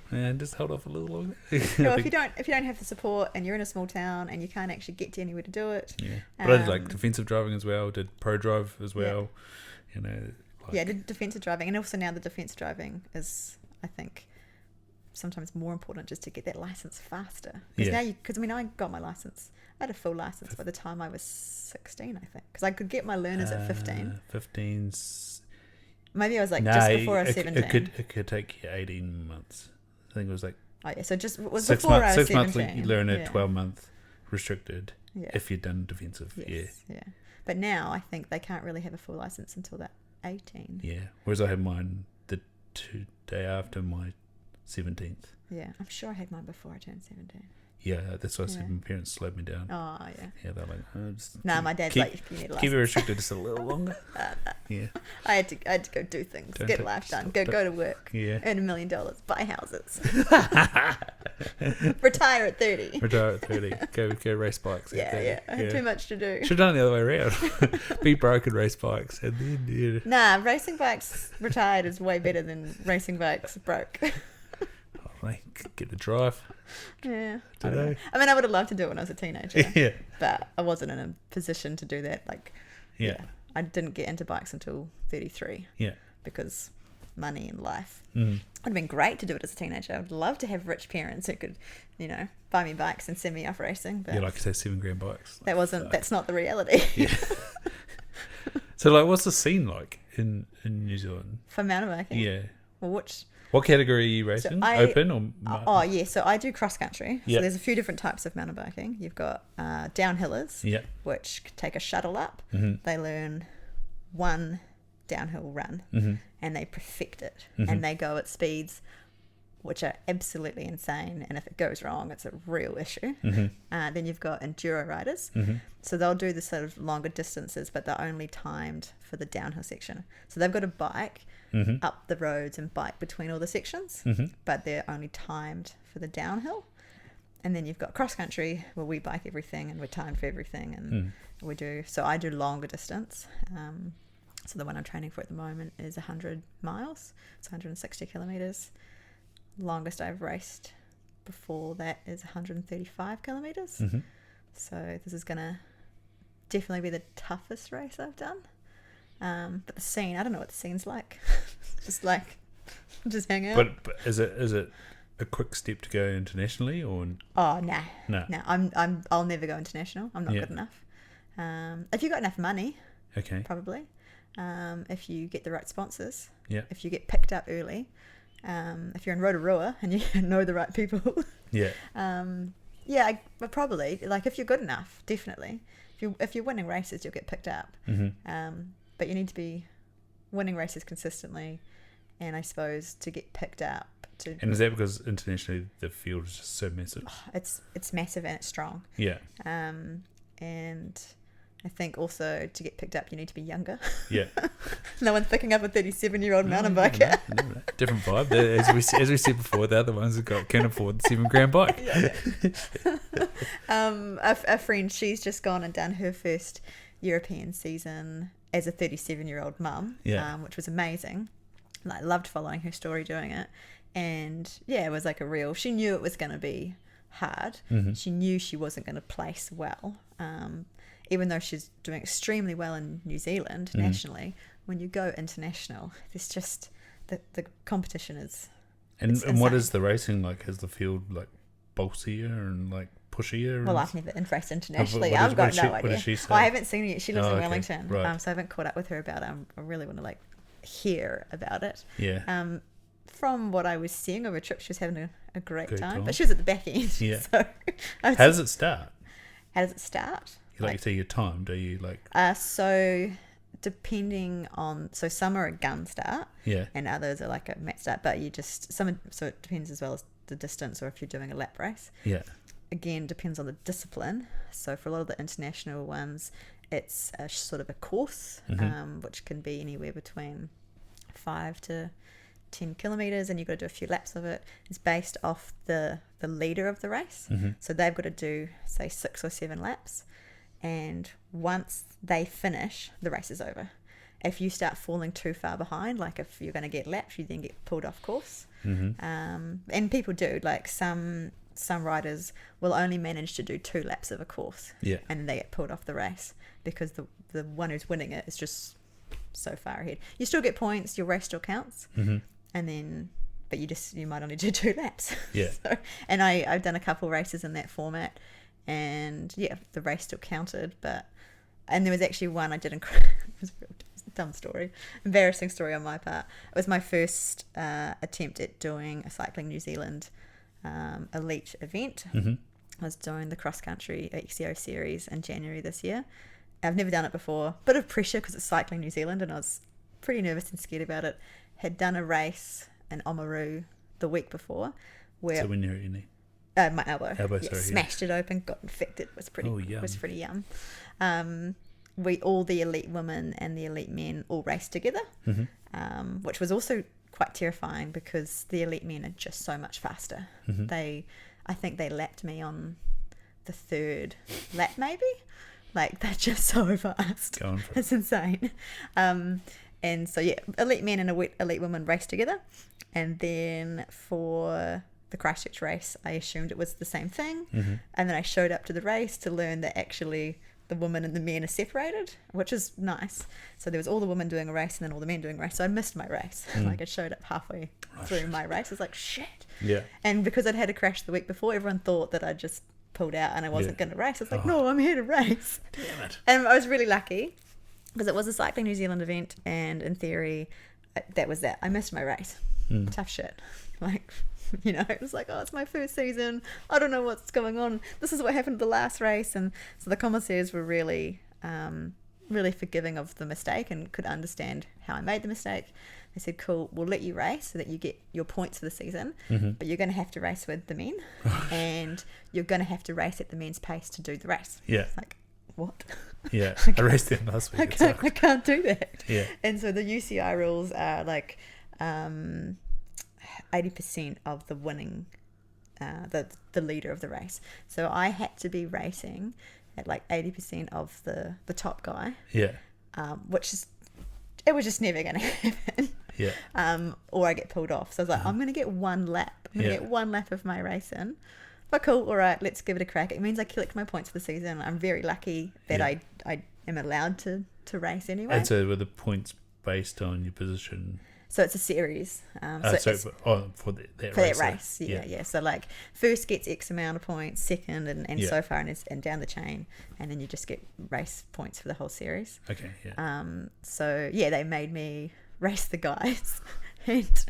man, just hold off a little longer." Well, if you don't have the support and you're in a small town and you can't actually get to anywhere to do it. But I did like defensive driving as well. Did pro drive as well. You know. I did defensive driving, and also now the defensive driving is, I think, sometimes more important just to get that license faster. Because I got my license. I had a full license by the time I was 16, I think, because I could get my learners at 15. 15's. Maybe I was like just before I was 17. It could take you 18 months. I think it was like. So just it was before I was 17. 6 months you learn it, 12-month restricted if you're done defensive. Yes. But now I think they can't really have a full license until they're 18. Whereas I had mine the day after my 17th. I'm sure I had mine before I turned 17. That's why I said my parents slowed me down. They're like, my dad's like, you need a license. Keep it restricted just a little longer. I had to go do things, get life done, go to work, earn $1 million, buy houses, retire at 30. Go race bikes. I had too much to do. Should have done it the other way around. Be broke and race bikes, and then racing bikes retired is way better than racing bikes broke. Get the drive. I would have loved to do it when I was a teenager. But I wasn't in a position to do that. I didn't get into bikes until 33. Because money and life. It would have been great to do it as a teenager. I would love to have rich parents who could, buy me bikes and send me off racing. But like I say, $7,000 bikes. That's not the reality. So, like, what's the scene like in New Zealand for mountain biking? Well, what category are you racing? So open or? So I do cross country. So there's a few different types of mountain biking. You've got downhillers, which take a shuttle up. They learn one downhill run and they perfect it, and they go at speeds which are absolutely insane, and if it goes wrong it's a real issue. Then you've got enduro riders, so they'll do the sort of longer distances, but they're only timed for the downhill section. So they've got to bike up the roads and bike between all the sections, but they're only timed for the downhill. And then you've got cross country where we bike everything and we're timed for everything, and we do. So I do longer distance. So the one I'm training for at the moment is 100 miles. It's 160 kilometers. Longest I've raced before that is 135 kilometers. So this is gonna definitely be the toughest race I've done. But the scene, I don't know what the scene's like. just hang out. But is it a quick step to go internationally, or? Oh, no. I'll never go international. I'm not good enough. If you got enough money, okay, probably. If you get the right sponsors, if you get picked up early, if you're in Rotorua and you know the right people, but probably, like, if you're good enough, definitely. If you're winning races, you'll get picked up. But you need to be winning races consistently, and I suppose to get picked up. And is that because internationally the field is just so massive? It's massive and it's strong. Yeah. And I think also to get picked up you need to be younger. Yeah. No one's picking up a 37-year-old mountain biker. No. Different vibe. As we said before, they're the ones who can afford the $7,000 bike. A friend, she's just gone and done her first European season as a 37-year-old mum, which was amazing. I loved following her story doing it. And it was like she knew it was going to be hard. She knew she wasn't going to place well. Even though she's doing extremely well in New Zealand nationally, when you go international, there's just the competition is. And what is the racing like? Is the field like bossier and like pushier? Well, I've never raced internationally. I've got no idea. What does she say? Well, I haven't seen it yet. She lives in Wellington, right. So I haven't caught up with her about it. I really want to hear about it. Yeah. From what I was seeing over a trip, she was having a great time, but she was at the back end. Yeah. So how does it start? You say your time, do you so depending on, some are a gun start, and others are like a mat start, but so it depends as well as the distance, or if you're doing a lap race. Again, depends on the discipline. So for a lot of the international ones, it's a sort of a course, which can be anywhere between 5 to 10 kilometers, and you've got to do a few laps of it. It's based off the leader of the race. So they've got to do, say, 6 or 7 laps, and once they finish, the race is over. If you start falling too far behind, like if you're going to get lapped, you then get pulled off course. And people do, like some riders will only manage to do 2 laps of a course, and then they get pulled off the race because the one who's winning it is just so far ahead. You still get points, your race still counts, and then but you might only do 2 laps. And I've done a couple races in that format, and the race still counted, and there was actually one I did it was a real dumb story, embarrassing story on my part. It was my first attempt at doing a Cycling New Zealand elite event. I was doing the cross country XCO series in January this year. I've never done it before. Bit of pressure because it's Cycling New Zealand, and I was pretty nervous and scared about it. Had done a race in Oamaru the week before, where so when you're in my elbow smashed it open, got infected. Was pretty yum. All the elite women and the elite men all raced together, which was also quite terrifying because the elite men are just so much faster. I think they lapped me on the 3rd lap, maybe. Like, they're just so fast. It's insane. And so elite men and elite women raced together, and then for the Christchurch race I assumed it was the same thing, and then I showed up to the race to learn that actually the women and the men are separated, which is nice. So there was all the women doing a race and then all the men doing a race, so I missed my race. Like, I showed up halfway through my race. I was like, shit. And because I'd had a crash the week before, everyone thought that I just pulled out and I wasn't going to race. I was like, no, I'm here to race. Damn it. And I was really lucky because it was a Cycling New Zealand event, and in theory that was that. I missed my race. Tough shit. Like, it was like, it's my first season, I don't know what's going on, this is what happened at the last race. And so the commissaires were really forgiving of the mistake and could understand how I made the mistake. They said, cool, we'll let you race so that you get your points for the season, but you're going to have to race with the men and you're going to have to race at the men's pace to do the race. It's like, what? I raced them last week. I can't do that. And so the UCI rules are like 80% of the winning the leader of the race. So I had to be racing at like 80% of the top guy. Yeah. Which is, it was just never going to happen. Yeah. Or I get pulled off. So I was like, I'm going to get one lap. I'm going to get one lap of my race in. But cool, all right, let's give it a crack. It means I collect my points for the season. I'm very lucky that I am allowed to race anyway. And so were the points based on your position? So it's a series. For that race. Yeah. So like first gets X amount of points, second and so far and down the chain, and then you just get race points for the whole series. Okay. Yeah. So yeah, they made me race the guys, and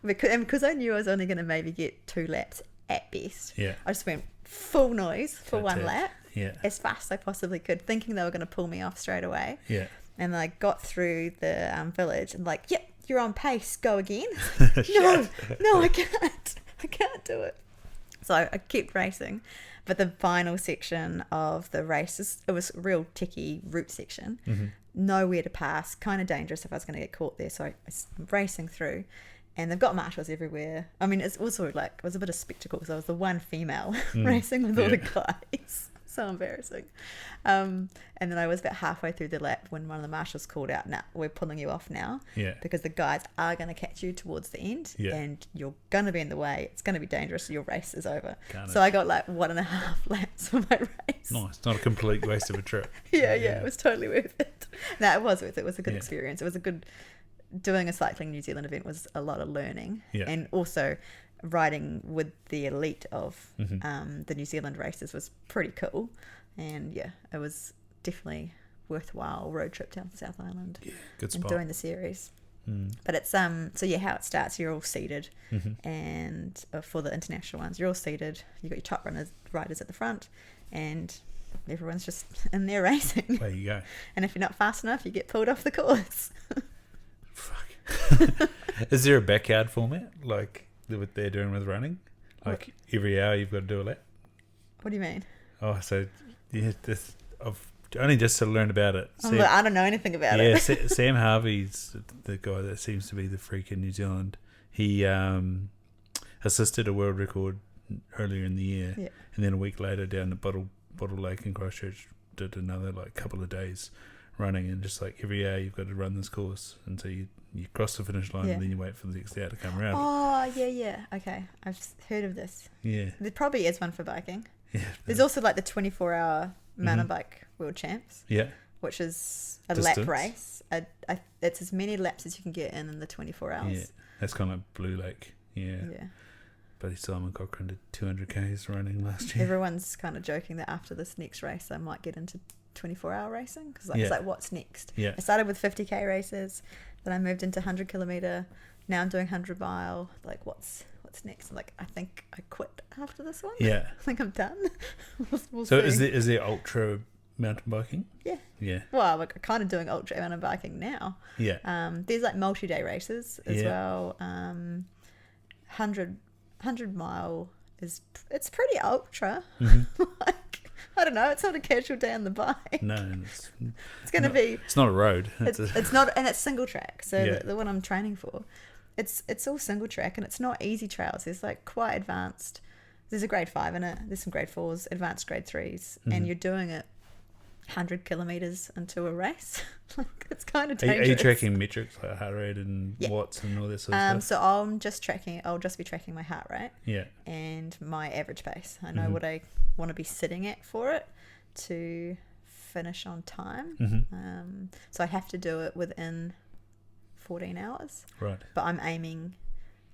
because I knew I was only going to maybe get 2 laps at best. Yeah. I just went full noise for one lap. Yeah. As fast as I possibly could, thinking they were going to pull me off straight away. Yeah. And I got through the village and like, yep, you're on pace, go again. no, I can't do it. So I kept racing. But the final section of the race, it was a real techie route section. Mm-hmm. Nowhere to pass, kind of dangerous if I was going to get caught there. So I'm racing through. And they've got marshals everywhere. I mean, it's also like, it was a bit of spectacle because I was the one female racing with all the guys. So embarrassing. And then I was about halfway through the lap when one of the marshals called out, "Nah, we're pulling you off now." Yeah. Because the guys are going to catch you towards the end, and you're going to be in the way. It's going to be dangerous. Your race is over. So I got like 1.5 laps for my race. Nice. Not a complete waste of a trip. Yeah. It was totally worth it. No, it was worth it. It was a good experience. It was a good... Doing a Cycling New Zealand event was a lot of learning. Yeah. And also... riding with the elite of the New Zealand races was pretty cool, and it was definitely worthwhile road trip down to South Island. Good spot. And doing the series. But it's so how it starts, you're all seated, and for the international ones you're all seated, you've got your top riders at the front, and everyone's just in there racing. There you go. And if you're not fast enough, you get pulled off the course. Fuck. Is there a backyard format like what they're doing with running? Like every hour you've got to do a lap? What do you mean? Oh, so I've only just to learn about it. I don't know anything about it. Yeah, Sam Harvey's the guy that seems to be the freak in New Zealand. He assisted a world record earlier in the year, and then a week later down at Bottle Lake in Christchurch did another like couple of days running, and just like every hour you've got to run this course until you cross the finish line, and then you wait for the next hour to come around. Oh, yeah. Okay. I've heard of this. Yeah. There probably is one for biking. Yeah. There's also like the 24-hour mountain bike world champs. Yeah. Which is a lap race. It's as many laps as you can get in the 24 hours. Yeah. That's kind of like Blue Lake. Yeah. Yeah. Buddy Simon Cochrane did 200Ks running last year. Everyone's kind of joking that after this next race I might get into 24-hour racing, because it's like, what's next? Yeah. I started with 50k races, then I moved into 100 kilometer. Now I'm doing 100 mile. Like, what's next? Like, I think I quit after this one. Yeah. I think I'm done. we'll so see. is there ultra mountain biking? Yeah. Yeah. Well, we're kind of doing ultra mountain biking now. Yeah. There's like multi-day races as well. 100 mile it's pretty ultra. Like, I don't know. It's not a casual day on the bike. No, it's going to be. It's not a road. It's not, and it's single track. So the one I'm training for, it's all single track, and it's not easy trails. There's like quite advanced. There's a grade 5 in it. There's some grade 4s, advanced grade 3s, and you're doing it 100 kilometers into a race. Like, it's kind of dangerous. Are you tracking metrics like heart rate and watts and all that sort of stuff? So I'll just be tracking my heart rate. Yeah. And my average pace. I know what I want to be sitting at for it to finish on time. So I have to do it within 14 hours. Right. But I'm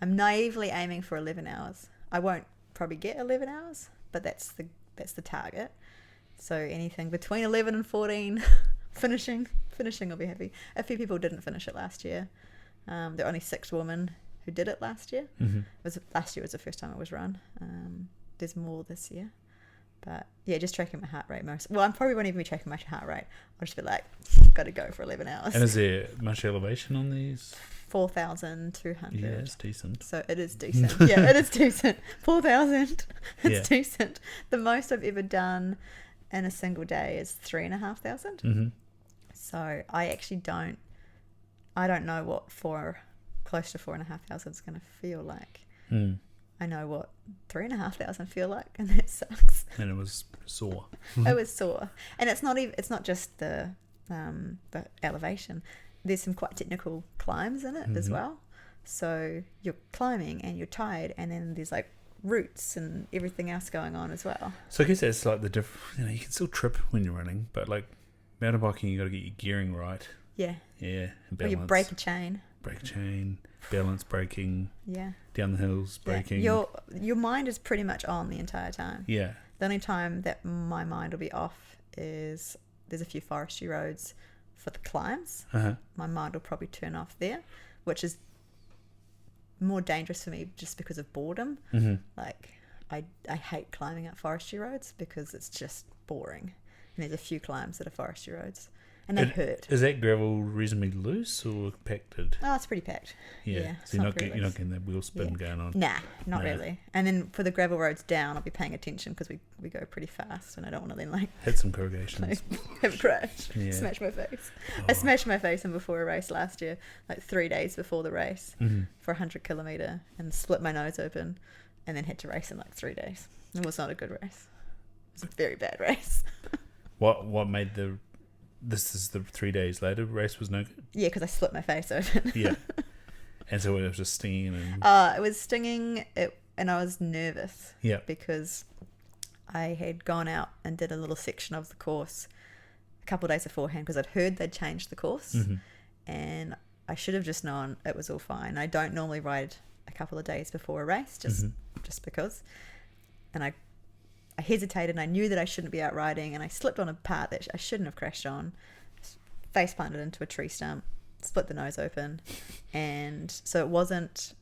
naively aiming for 11 hours. I won't probably get 11 hours, but that's the target. So anything between 11 and 14, finishing, I'll be happy. A few people didn't finish it last year. There were only 6 women who did it last year. Last year was the first time it was run. There's more this year. But yeah, just tracking my heart rate most. Well, I probably won't even be tracking my heart rate. I'll just be like, got to go for 11 hours. And is there much elevation on these? 4,200. Yeah, it's decent. So it is decent. Yeah, it is decent. 4,000. It's decent. The most I've ever done in a single day is 3,500. So I actually don't know what close to 4,500 is going to feel like. I know what 3,500 feel like, and that sucks. And it was sore. It was sore, and it's not just the elevation. There's some quite technical climbs in it as well. So you're climbing and you're tired, and then there's like roots and everything else going on as well. So I guess that's like the difference. You can still trip when you're running, but like mountain biking, you got to get your gearing right. Yeah. Yeah. Or you break a chain. Balance breaking. Yeah. Down the hills, braking. Yeah. Your mind is pretty much on the entire time. Yeah. The only time that my mind will be off is there's a few forestry roads for the climbs. My mind will probably turn off there, which is more dangerous for me just because of boredom. Like I hate climbing up forestry roads because it's just boring. And there's a few climbs that are forestry roads, and they hurt. Is that gravel reasonably loose or packed? Oh, it's pretty packed. Yeah, so you're not getting that wheel spin going on. Nah, not really. And then for the gravel roads down, I'll be paying attention because we go pretty fast, and I don't want to then like hit some corrugations, have a crash, smash my face. I smashed my face in before a race last year, like 3 days before the race, for 100 kilometre, and split my nose open, and then had to race in like 3 days. It was not a good race. It was a very bad race. What made this is the 3 days later race was no good? Yeah, because I split my face open. Yeah. And so it was just stinging and... it was stinging, and I was nervous. Yeah. Because I had gone out and did a little section of the course a couple of days beforehand because I'd heard they'd changed the course. And I should have just known it was all fine. I don't normally ride a couple of days before a race just because. And I hesitated, and I knew that I shouldn't be out riding, and I slipped on a part that I shouldn't have crashed on, face planted into a tree stump, split the nose open, and so it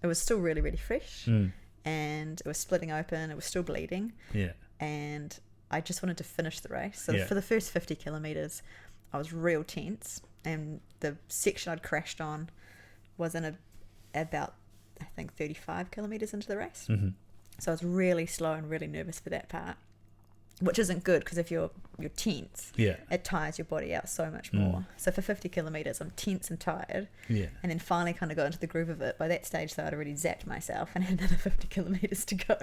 was still really, really fresh, and it was splitting open, it was still bleeding, and I just wanted to finish the race. So for the first 50 kilometres I was real tense, and the section I'd crashed on was in about I think 35 kilometres into the race. So I was really slow and really nervous for that part, which isn't good because if you're tense, it tires your body out so much more. So for 50 kilometres, I'm tense and tired. And then finally kind of got into the groove of it. By that stage, though, I'd already zapped myself and had another 50 kilometres to go.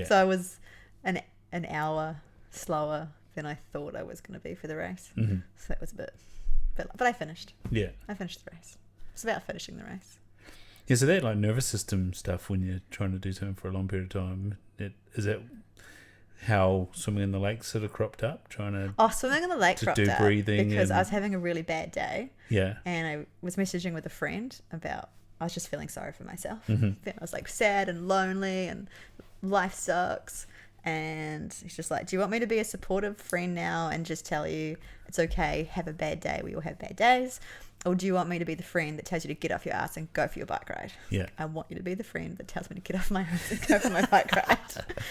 So I was an hour slower than I thought I was going to be for the race. So that was a bit... But I finished. I finished the race. It's about finishing the race. Yeah, so that like nervous system stuff when you're trying to do something for a long period of time, is that how swimming in the lake sort of cropped up? Swimming in the lake cropped up breathing because I was having a really bad day. Yeah. And I was messaging with a friend I was just feeling sorry for myself. I was like sad and lonely and life sucks. And he's just like, do you want me to be a supportive friend now and just tell you it's okay, have a bad day, we all have bad days? Or do you want me to be the friend that tells you to get off your ass and go for your bike ride? Yeah. I want you to be the friend that tells me to get off my ass and go for my bike ride.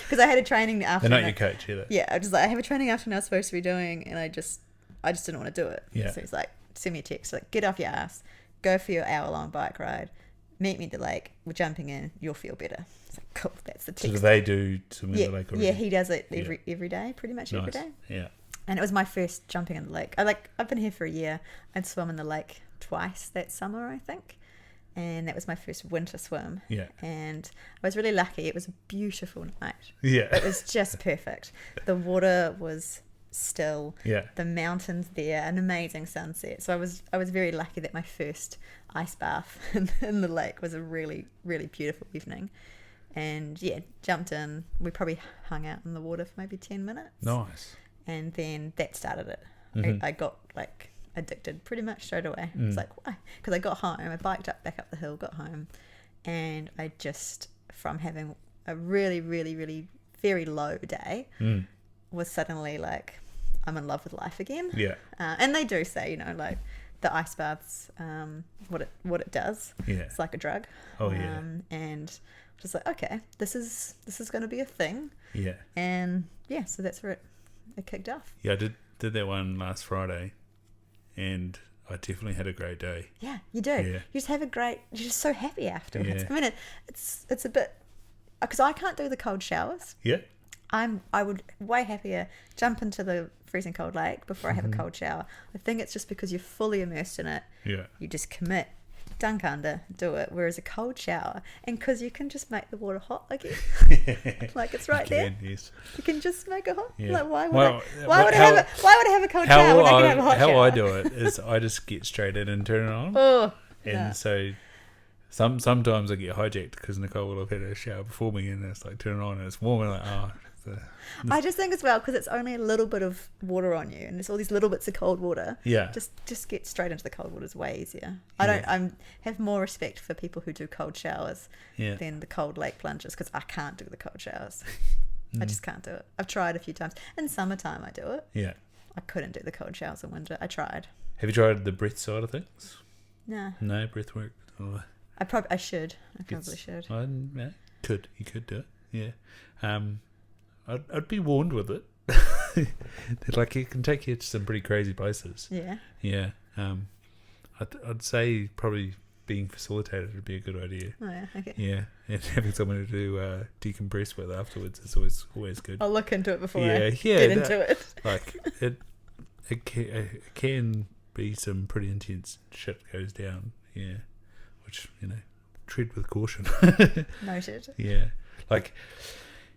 Because I had a training afternoon. They're not your coach either. Yeah, I have a training afternoon I was supposed to be doing, and I just didn't want to do it. Yeah. So he's like, send me a text, like, get off your ass, go for your hour-long bike ride, meet me at the lake, we're jumping in, you'll feel better. It's like, cool, that's the text. So do they do swimming in the lake already? Yeah, he does it every day, pretty much every day. Yeah. And it was my first jumping in the lake. I've been here for a year. I'd swum in the lake twice that summer, I think. And that was my first winter swim. Yeah. And I was really lucky. It was a beautiful night. Yeah. It was just perfect. The water was still. Yeah. The mountains there, an amazing sunset. So I was very lucky that my first ice bath in the lake was a really, really beautiful evening. And jumped in. We probably hung out in the water for maybe 10 minutes. Nice. And then that started it. I got like addicted pretty much straight away. It's like, why? Because I got home, I biked back up the hill, got home, and I just, from having a really, really, really very low day, was suddenly like, I'm in love with life again. Yeah. And they do say, like the ice baths, what it does. Yeah. It's like a drug. Oh yeah. And just like, okay, this is going to be a thing. Yeah. And so that's where it kicked off. Yeah, I did that one last Friday, and I definitely had a great day. Yeah, you do. Yeah. You're just so happy afterwards. Yeah. I mean, it's a bit, because I can't do the cold showers. Yeah. I would way happier jump into the freezing cold lake before I have a cold shower. I think it's just because you're fully immersed in it. Yeah. You just commit, dunk under, do it. Whereas a cold shower, and because you can just make the water hot again, like it's right there. Yes. You can just make it hot. Yeah. Like why would I have a cold shower when I can have a hot shower? How I do it is I just get straight in and turn it on. Oh, and so sometimes I get hijacked because Nicole will have had a shower before me, and it's like turn it on and it's warm, and like I just think as well, because it's only a little bit of water on you and there's all these little bits of cold water. Yeah. Just get straight into the cold water is way easier. I have more respect for people who do cold showers than the cold lake plunges, because I can't do the cold showers. I just can't do it. I've tried a few times. In summertime I do it. Yeah. I couldn't do the cold showers in winter. I tried. Have you tried the breath side of things? No. No breath work? Oh. I should. I probably should. You could do it. Yeah. I'd be warned with it. Like it can take you to some pretty crazy places. Yeah. Yeah. I'd say probably being facilitated would be a good idea. Oh yeah. Okay. Yeah, and having someone to do decompress with afterwards is always good. I'll look into it before I get into it. Like it can be some pretty intense shit goes down. Yeah, which tread with caution. Noted. Yeah, like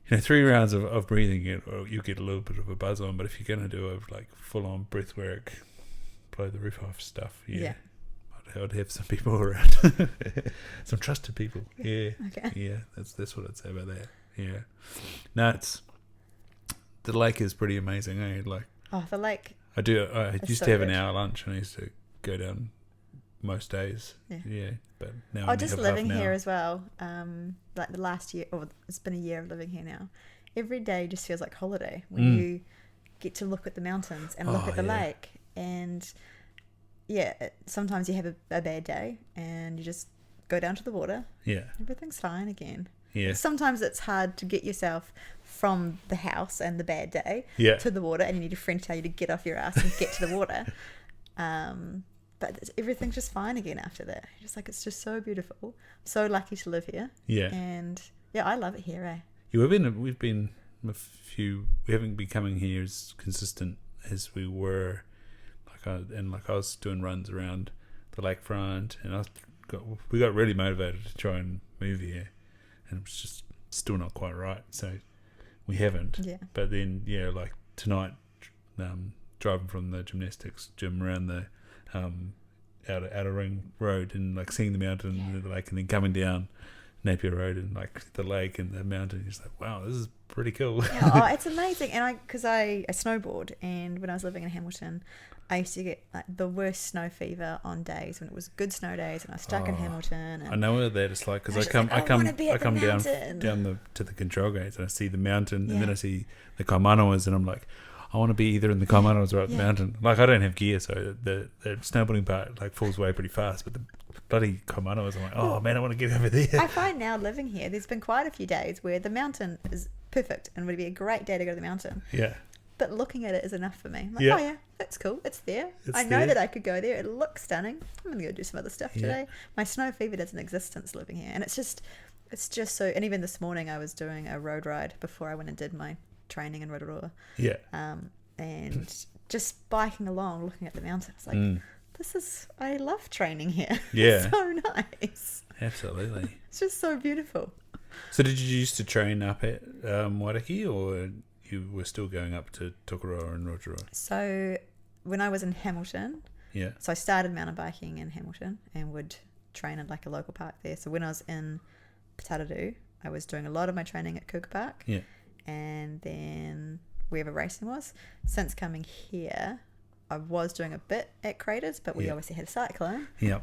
3 rounds of breathing, you get a little bit of a buzz on. But if you're going to do a like full on breath work, blow the roof off stuff, I'd have some people around, some trusted people. Yeah, okay. Yeah, that's what I'd say about that. Yeah, no, the lake is pretty amazing. Like the lake. I used to have an hour lunch, and I used to go down most days. Yeah, but now I'm just living here as well. Like the last year, or it's been a year of living here now. Every day just feels like holiday when you get to look at the mountains and look at the lake. And sometimes you have a bad day and you just go down to the water. Yeah, everything's fine again. Yeah. Sometimes it's hard to get yourself from the house and the bad day to the water, and you need a friend to tell you to get off your ass and get to the water. But everything's just fine again after that. Just like, it's just so beautiful. So lucky to live here. Yeah. And I love it here, eh? Yeah, we've been we haven't been coming here as consistent as we were. I was doing runs around the lakefront, and we got really motivated to try and move here, and it was just still not quite right. So we haven't. Yeah. But then like tonight, driving from the gymnastics gym around the outer ring road, and like seeing the mountain and the lake, and then coming down Napier Road and like the lake and the mountain, you're just like, wow, this is pretty cool. It's amazing. And because I snowboard, and when I was living in Hamilton, I used to get like the worst snow fever on days when it was good snow days, and I was stuck in Hamilton. And I know what that it's like, because I come down to the control gates, and I see the mountain, and then I see the Kaimanawas, and I'm like, I want to be either in the Kaimanawas or at the mountain. Like, I don't have gear, so the snowboarding part like falls away pretty fast, but the bloody Kaimanawas, I'm like, oh man, I want to get over there. I find now living here, there's been quite a few days where the mountain is perfect and would be a great day to go to the mountain. Yeah. But looking at it is enough for me. I'm like, oh yeah, that's cool. It's there. I know that I could go there. It looks stunning. I'm going to go do some other stuff today. My snow fever doesn't exist since living here. And it's just so, and even this morning I was doing a road ride before I went and did my training in Rotorua. Yeah. And just biking along, looking at the mountains, like, I love training here. Yeah. It's so nice. Absolutely. It's just so beautiful. So did you used to train up at Wairaki, or you were still going up to Tokoroa and Rotorua? So when I was in Hamilton, so I started mountain biking in Hamilton and would train at like a local park there. So when I was in Putaruru, I was doing a lot of my training at Kuka Park. Yeah. And then wherever racing was. Since coming here, I was doing a bit at Craters, but we obviously had a cyclone. Yeah.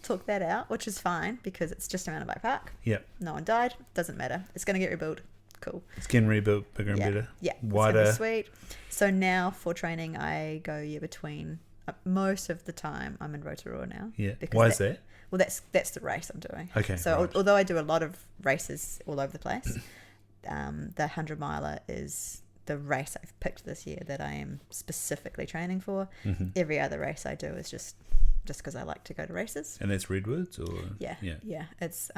Took that out, which is fine because it's just a mountain bike park. Yeah. No one died. Doesn't matter. It's going to get rebuilt. Cool. It's getting rebuilt, bigger and better. Yeah. Wider. It's gonna be sweet. So now for training, I go between. Most of the time, I'm in Rotorua now. Yeah. Why is that? Well, that's the race I'm doing. Okay. So although I do a lot of races all over the place, the 100 miler is the race I've picked this year that I am specifically training for. Mm-hmm. Every other race I do is just because I like to go to races. And that's redwoods, or yeah. It's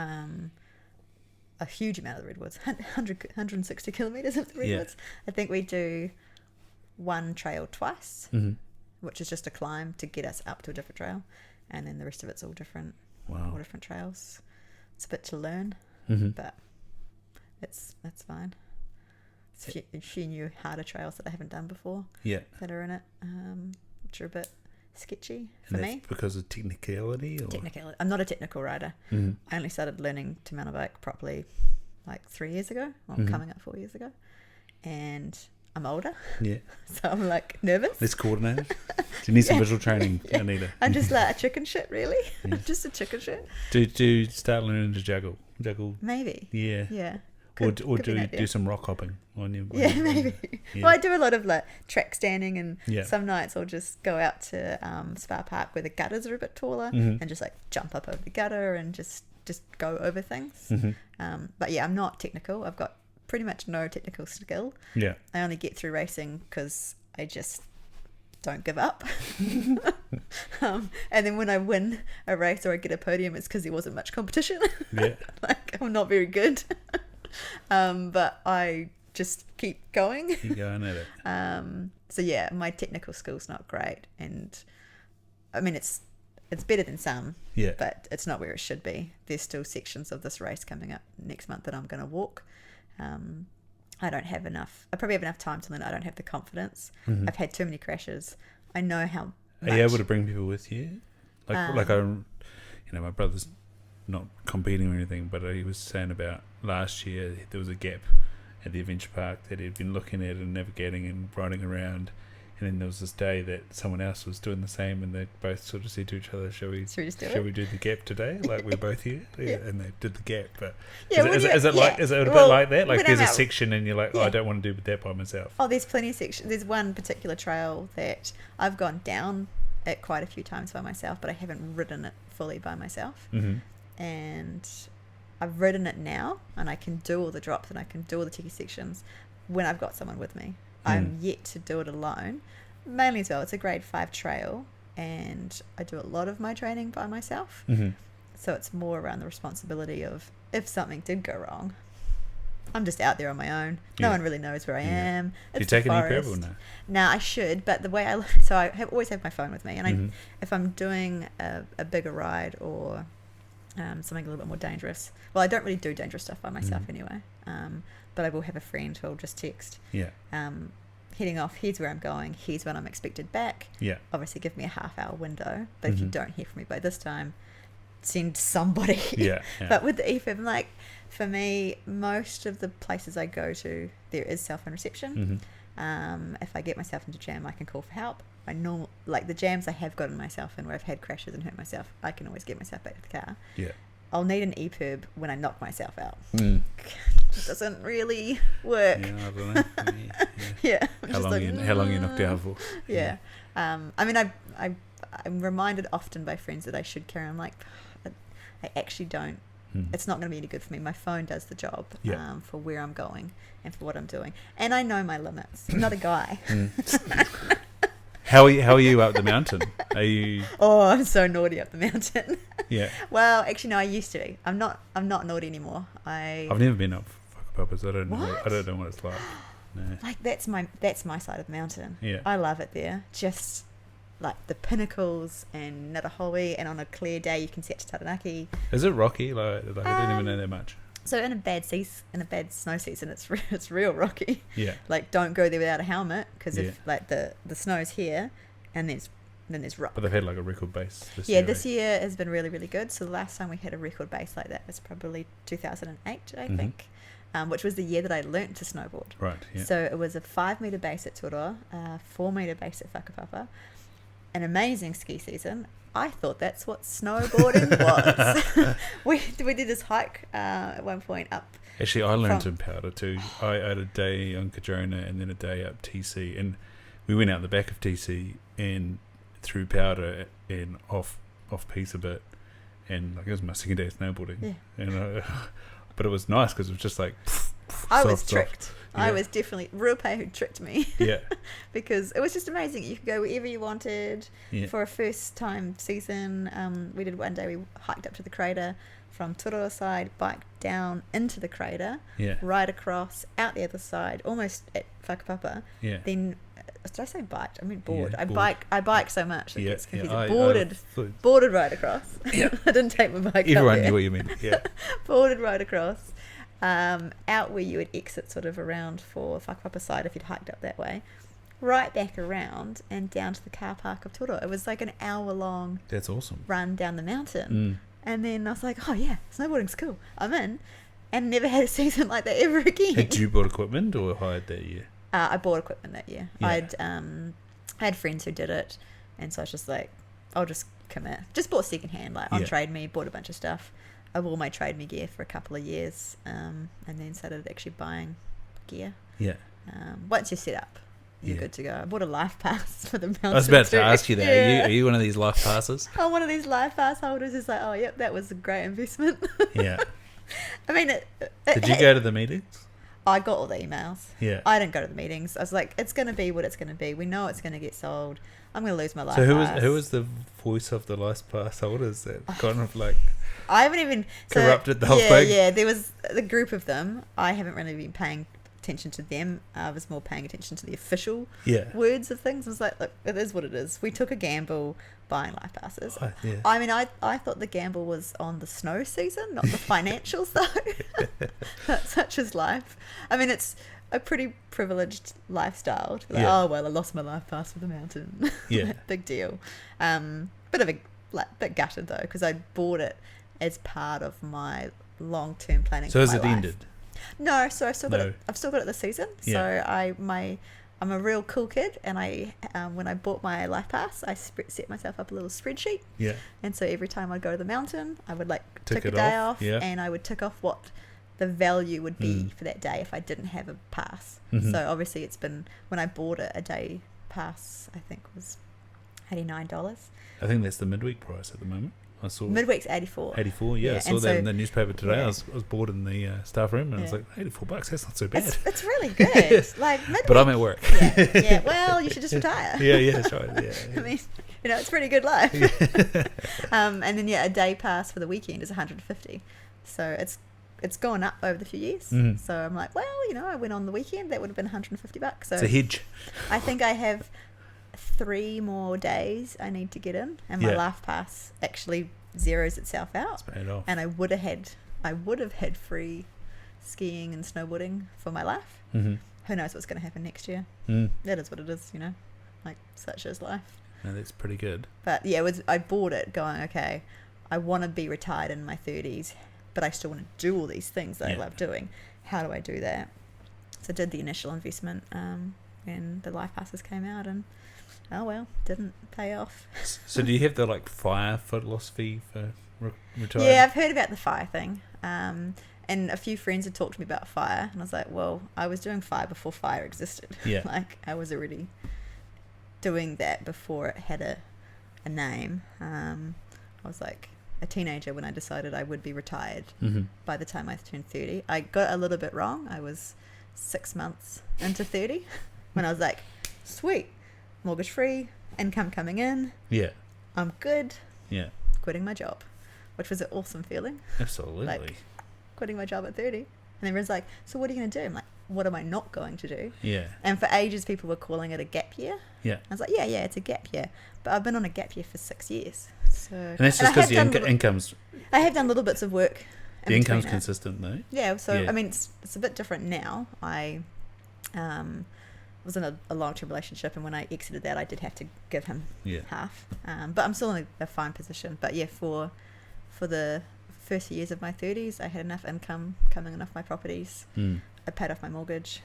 a huge amount of the redwoods, 160 kilometers of the redwoods. I think we do one trail twice, which is just a climb to get us up to a different trail, and then the rest of it's all different all different trails. It's a bit to learn, but it's fine. It's a few new harder trails that I haven't done before. Yeah, that are in it, which are a bit sketchy for me. Because of technicality. Technicality. I'm not a technical rider. I only started learning to mountain bike properly like 3 years ago. Well, coming up 4 years ago, and I'm older. Yeah. So I'm like nervous. Less coordinated. Do you need some visual training, Anita? I'm just like a chicken shit, really. Yeah. Just a chicken shit. Do you start learning to juggle? Maybe. Yeah. Yeah. Or do you do some rock hopping on your? Maybe. Yeah. Well, I do a lot of like track standing, and some nights I'll just go out to Spa Park where the gutters are a bit taller and just like jump up over the gutter and just go over things. But yeah, I'm not technical. I've got pretty much no technical skill. Yeah. I only get through racing because I just don't give up. And then when I win a race or I get a podium, it's because there wasn't much competition. Yeah. Like, I'm not very good. But I just keep going. Keep going at it. So yeah, my technical skill's not great, and I mean it's better than some. Yeah. But it's not where it should be. There's still sections of this race coming up next month that I'm going to walk. I don't have enough. I probably have enough time to learn. I don't have the confidence. I've had too many crashes. I know how much. Are you able to bring people with you? My brother's not competing or anything, but he was saying about last year there was a gap at the adventure park that he'd been looking at and navigating and riding around, and then there was this day that someone else was doing the same, and they both sort of said to each other, shall we do the gap today, like we're both here? And they did the gap. But is it a bit like that, like there's a section and you're like, I don't want to do that by myself? There's plenty of sections. There's one particular trail that I've gone down it quite a few times by myself, but I haven't ridden it fully by myself. And I've ridden it now, and I can do all the drops and I can do all the tricky sections when I've got someone with me. I'm yet to do it alone, mainly as well. It's a grade 5 trail, and I do a lot of my training by myself. So it's more around the responsibility of if something did go wrong, I'm just out there on my own. No one really knows where I am. Do you take any prep or no? No, I should, but the way I always have my phone with me, and if I'm doing a bigger ride or something a little bit more dangerous. Well, I don't really do dangerous stuff by myself anyway. But I will have a friend who will just text. Yeah. Heading off, here's where I'm going, here's when I'm expected back. Yeah. Obviously give me a half-hour window, but if you don't hear from me by this time, send somebody. Yeah. But with the EFIB, like, for me, most of the places I go to, there is cell phone reception. If I get myself into jam, I can call for help. Like the jams I have gotten myself in where I've had crashes and hurt myself, I can always get myself back to the car. Yeah. I'll need an EPIRB when I knock myself out. It doesn't really work. Yeah, I don't know. Yeah. How long are you knocked out for? Yeah. I mean, I'm reminded often by friends that I should carry. I'm like, I actually don't. It's not going to be any good for me. My phone does the job for where I'm going and for what I'm doing. And I know my limits. I'm not a guy. How are you up the mountain? Are you? Oh, I'm so naughty up the mountain. Yeah. Well, actually, no. I used to be. I'm not naughty anymore. I've never been up Whakapapas. I don't know what it's like. No. Like that's my side of the mountain. Yeah. I love it there. Just like the pinnacles and Ngarahoe, and on a clear day you can see it to Taranaki. Is it rocky? Like I didn't even know that much. So in a bad snow season, it's real rocky. Yeah. Like don't go there without a helmet, because if like the snow's here, and then there's rock. But they've had like a record base this year. Yeah, this year has been really, really good. So the last time we had a record base like that was probably 2008, I think, which was the year that I learnt to snowboard. Right. Yeah. So it was a 5 metre base at Toroa, 4 metre base at Whakapapa, an amazing ski season. I thought that's what snowboarding was. we did this hike at one point up. Actually, I learned in Powder too. I had a day on Kadrona and then a day up TC, and we went out the back of TC and through Powder and off piste a bit, and like it was my second day of snowboarding. Yeah. And but it was nice because it was just like. I was tricked. Yeah. I was definitely Rupe who tricked me. Yeah. Because it was just amazing. You could go wherever you wanted for a first time season. We did one day, we hiked up to the crater from Toroa side, biked down into the crater, right across, out the other side, almost at Whakapapa. Yeah. Then Did I say biked? I mean board. Yeah, I bike so much. Yeah, boarded right across. Yeah. I didn't take my bike. Everyone knew what you meant. Yeah. Boarded right across. Out where you would exit sort of around for Whakapapa side if you'd hiked up that way. Right back around and down to the car park of Toro. It was like an hour-long That's awesome. run down the mountain. And then I was like, oh yeah, snowboarding's cool. I'm in. And never had a season like that ever again. Had you bought equipment or hired that year? I bought equipment that year. Yeah. I had friends who did it, and so I was just like, I'll just commit. Just bought secondhand, like on Trade Me, bought a bunch of stuff. I wore my Trade Me gear for a couple of years, and then started actually buying gear. Yeah. Once you're set up, you're good to go. I bought a life pass for the mountain. I was about to ask you that. Yeah. Are you one of these life passes? Oh, one of these life pass holders is like, oh, yep, that was a great investment. Yeah. I mean, Did you go to the meetings? I got all the emails. Yeah. I didn't go to the meetings. I was like, it's going to be what it's going to be. We know it's going to get sold. I'm going to lose my life So pass. who was the voice of the life pass holders that kind of like I haven't even corrupted the whole thing? Yeah, there was the group of them. I haven't really been paying attention to them. I was more paying attention to the official words of things. I was like, look, it is what it is. We took a gamble buying life passes. Oh, yeah. I mean, I thought the gamble was on the snow season, not the financials though. But such is life. I mean, it's a pretty privileged lifestyle to be like, oh well, I lost my life pass for the mountain. Yeah. Big deal. Bit gutted though, because I bought it as part of my long-term planning. So has it ended? No, so I've still got it this season. Yeah. So I'm a real cool kid, and I when I bought my life pass, I set myself up a little spreadsheet. Yeah. And so every time I'd go to the mountain, I would like tick a it day off, off, and I would tick off what the value would be for that day if I didn't have a pass. So obviously it's been, when I bought it, a day pass I think was $89. I think that's the midweek price at the moment. I saw midweek's 84. 84, yeah. I saw that in the newspaper today. Yeah. I was bored in the staff room, and I was like, $84, that's not so bad. It's really good. Like midweek. But I'm at work. Yeah. Well, you should just retire. Yeah, that's right. Yeah. I mean, it's a pretty good life. And then a day pass for the weekend is $150. So it's gone up over the few years. So I'm like, well, I went on the weekend, that would have been $150. So it's a hedge. I think I have 3 more days I need to get in, and my life pass actually zeroes itself out. It's paid off. And I would have had free skiing and snowboarding for my life. Who knows what's going to happen next year? That is what it is, like such is life. No, that's pretty good. But I bought it going, okay, I want to be retired in my 30s, but I still want to do all these things that I love doing. How do I do that? So I did the initial investment, and the life passes came out, and oh well, didn't pay off. So do you have the FIRE philosophy for retiring? Yeah, I've heard about the FIRE thing. And a few friends had talked to me about FIRE, and I was like, well, I was doing FIRE before FIRE existed. Yeah. Like I was already doing that before it had a name. I was like a teenager when I decided I would be retired by the time I turned 30. I got a little bit wrong. I was 6 months into 30 when I was like, sweet, mortgage free, income coming in. Yeah. I'm good. Yeah. Quitting my job, which was an awesome feeling. Absolutely. Like quitting my job at 30. And everyone's like, so what are you going to do? I'm like, what am I not going to do? Yeah. And for ages, people were calling it a gap year. Yeah. I was like, yeah, it's a gap year. But I've been on a gap year for 6 years. So, and that's just because the income's... I have done little bits of work. The income's consistent, though. Yeah. So, I mean, it's a bit different now. I was in a long-term relationship, and when I exited that, I did have to give him half. But I'm still in a fine position. But yeah, for the first years of my 30s, I had enough income coming in off my properties. I paid off my mortgage.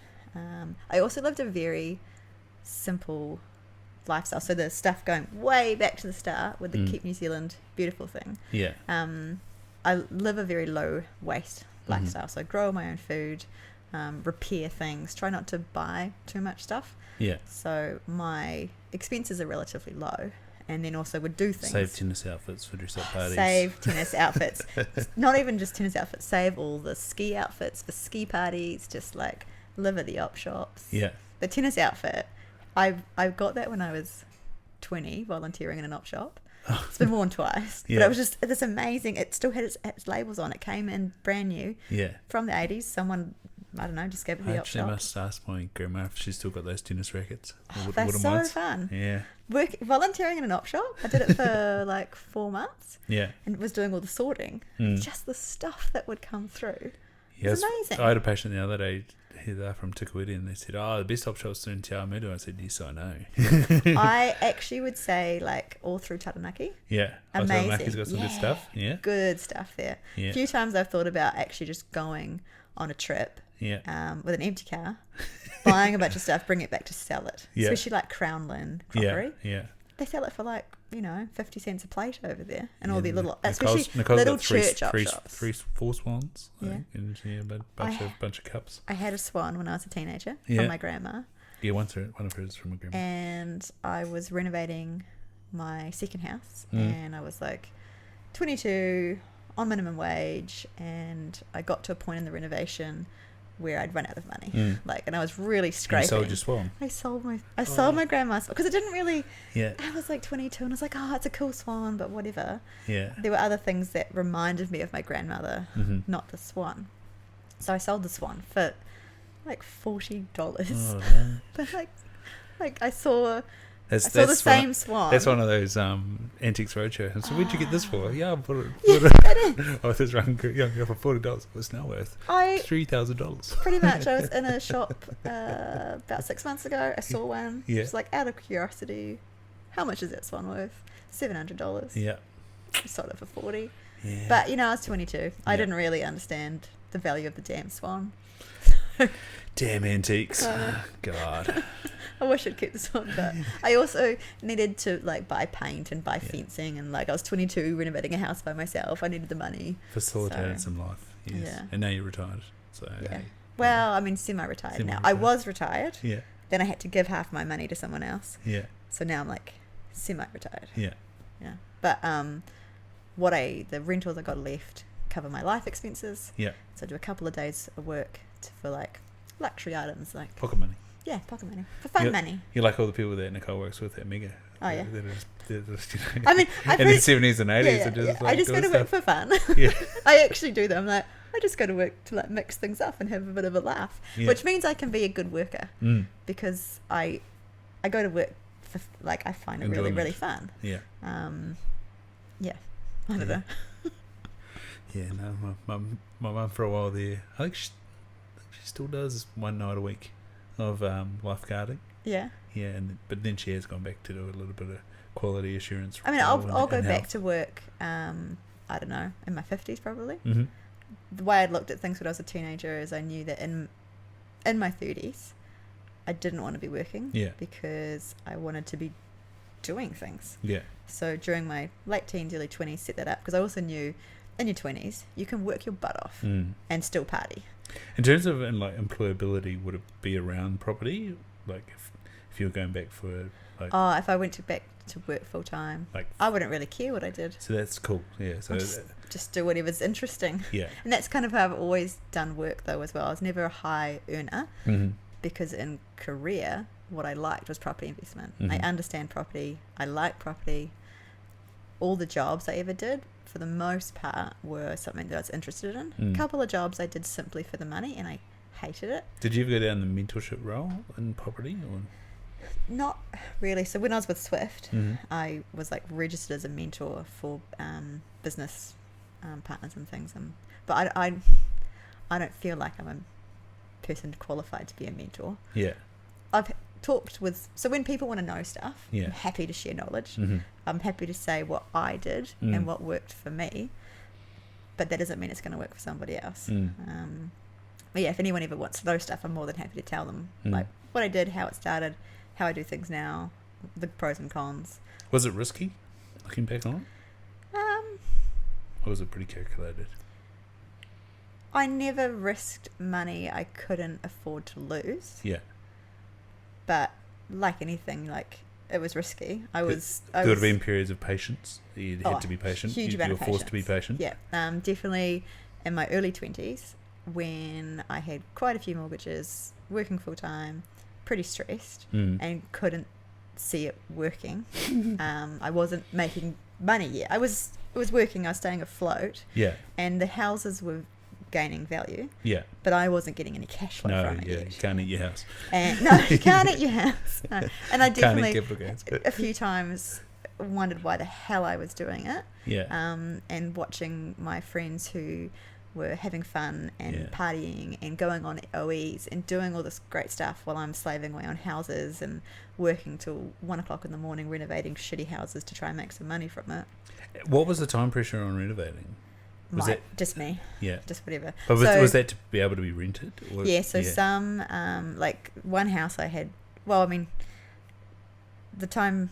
I also lived a very simple lifestyle. So the stuff going way back to the start with the Keep New Zealand Beautiful thing. Yeah. I live a very low waste lifestyle. So I grow my own food, repair things, try not to buy too much stuff. Yeah. So my expenses are relatively low. And then also would do things. Save tennis outfits for dress-up parties. Save tennis outfits. Not even just tennis outfits. Save all the ski outfits for ski parties. Just like live at the op shops. Yeah. The tennis outfit, I got that when I was 20, volunteering in an op shop. It's been worn twice. Yeah. But it was just this amazing. It still had its labels on. It came in brand new. Yeah. From the 80s. Someone I don't know, just gave it the I option. actually must ask my grandma if she's still got those tennis rackets. They're so fun. Yeah. Volunteering in an op shop. I did it for like 4 months. Yeah. And was doing all the sorting. Just the stuff that would come through. Yes. It's amazing. I had a patient the other day. They're from Tikawiti, and they said, the best op shop's in Te Awamutu. I said, yes, I know. I actually would say, like, all through Taranaki. Yeah. Amazing. Taranaki's got some good stuff. Yeah. Good stuff there. Yeah. A few times I've thought about actually just going on a trip with an empty car, buying a bunch of stuff, bring it back to sell it. Yeah. Especially like Crownland crockery. Yeah. They sell it for like, 50 cents a plate over there. And all the little, Nicole's especially little church op shops. 4 swans. Yeah. And a bunch of cups. I had a swan when I was a teenager Yeah. from my grandma. Yeah, one of hers from my grandma. And I was renovating my second house. And I was like 22, on minimum wage. And I got to a point in the renovation where I'd run out of money, and I was really scraping. You sold your swan? I sold my grandma's swan because I didn't really. Yeah. I was like 22, and I was like, it's a cool swan, but whatever. Yeah. There were other things that reminded me of my grandmother, not the swan. So I sold the swan for like $40. Oh, But like I saw. That's the same swan. That's one of those Antiques Roadshow. So where'd you get this for? Yeah, I bought it. I was young girl for $40. It's now worth $3,000. Pretty much. I was in a shop about 6 months ago. I saw one. Yeah. Just like out of curiosity, how much is that swan worth? $700. Yeah. I sold it for $40. Yeah. But I was 22. I didn't really understand the value of the damn swan. Damn antiques. God. I wish I'd kept this on, but I also needed to like buy paint and buy fencing, and like I was 22 renovating a house by myself. I needed the money. Facilitated some life. Yes. Yeah. And now you're retired. So yeah. Well, I mean semi-retired now. I was retired. Yeah. Then I had to give half my money to someone else. Yeah. So now I'm like semi-retired. Yeah. Yeah. But the rentals I got left cover my life expenses. Yeah. So I do a couple of days of work for like luxury items, like pocket money. Yeah, pocket money. For fun money. You're like all the people that Nicole works with at Mega. Oh, yeah. They're just, I mean, in the 70s and 80s. I just go to work for fun. Yeah. I actually do that. I'm like, I just go to work to like mix things up and have a bit of a laugh, which means I can be a good worker because I go to work for, like, I find it really, really fun. Yeah. Yeah. I don't know. Yeah, no, my mum for a while there, I think she still does one night a week of lifeguarding. Yeah. Yeah, but then she has gone back to do a little bit of quality assurance. I mean, I'll go back to work, I don't know, in my 50s probably. Mm-hmm. The way I'd looked at things when I was a teenager is I knew that in my 30s, I didn't want to be working because I wanted to be doing things. Yeah. So during my late teens, early 20s, set that up because I also knew in your 20s, you can work your butt off and still party. In terms of like employability, would it be around property? Like if you were going back for like... Oh, if I went back to work full time, like, I wouldn't really care what I did. So that's cool. Yeah. So just do whatever's interesting. Yeah. And that's kind of how I've always done work though as well. I was never a high earner because in career, what I liked was property investment. I understand property. I like property. All the jobs I ever did, for the most part, were something that I was interested in. A couple of jobs I did simply for the money, and I hated it. Did you ever go down the mentorship role in property? Or? Not really. So when I was with Swift, I was like registered as a mentor for business partners and things. But I don't feel like I'm a person qualified to be a mentor. Yeah. I've talked with, so when people want to know stuff, I'm happy to share knowledge. I'm happy to say what I did and what worked for me, but that doesn't mean it's going to work for somebody else. But yeah, if anyone ever wants to know stuff, I'm more than happy to tell them like what I did, how it started, how I do things now, the pros and cons. Was it risky looking back on it? Or was it pretty calculated? I never risked money I couldn't afford to lose. Yeah. But like anything, like it was risky. There would have been periods of patience. You had to be patient. You were forced to be patient. Yeah, definitely in my early 20s when I had quite a few mortgages, working full time, pretty stressed, and couldn't see it working. I wasn't making money yet. I was working. I was staying afloat. Yeah. And the houses were gaining value. Yeah. But I wasn't getting any cash flow from it yet. You can't eat your house. And no, you can't eat your house. No. And I definitely but a few times wondered why the hell I was doing it. Yeah. And watching my friends who were having fun and partying and going on OEs and doing all this great stuff while I'm slaving away on houses and working till 1 o'clock in the morning renovating shitty houses to try and make some money from it. What was the time pressure on renovating? Just me. Yeah. Just whatever. But was that to be able to be rented? Or, some, like one house I had, well, I mean, the time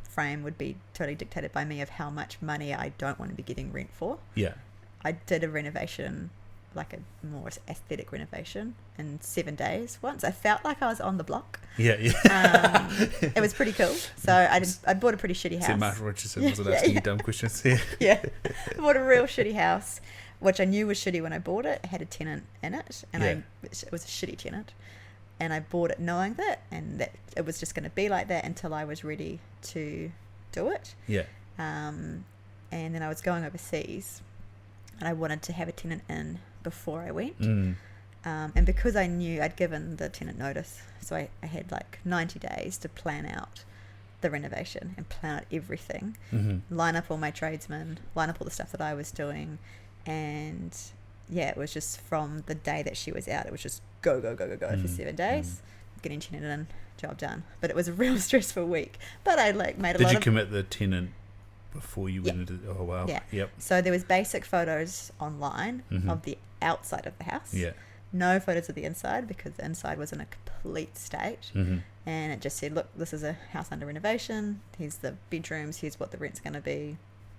frame would be totally dictated by me of how much money I don't want to be getting rent for. Yeah. I did a renovation, like a more aesthetic renovation, in 7 days once. I felt like I was on the block. Yeah. It was pretty cool. So I bought a pretty shitty house. So Martin Richardson wasn't asking you dumb questions here. Yeah. I bought a real shitty house, which I knew was shitty when I bought it. It had a tenant in it, and it was a shitty tenant. And I bought it knowing that, and that it was just going to be like that until I was ready to do it. Yeah. And then I was going overseas, and I wanted to have a tenant in before I went. And because I knew I'd given the tenant notice, so I had like 90 days to plan out the renovation and plan out everything, line up all my tradesmen, line up all the stuff that I was doing, and it was just from the day that she was out, it was just go for 7 days, getting tenant in, job done. But it was a real stressful week. But I made a lot of... Did you commit the tenant before you went into... Oh, wow. Yeah. Yep. So there was basic photos online of the outside of the house. Yeah. No photos of the inside because the inside was in a complete state. And it just said, look, this is a house under renovation. Here's the bedrooms. Here's what the rent's going to be.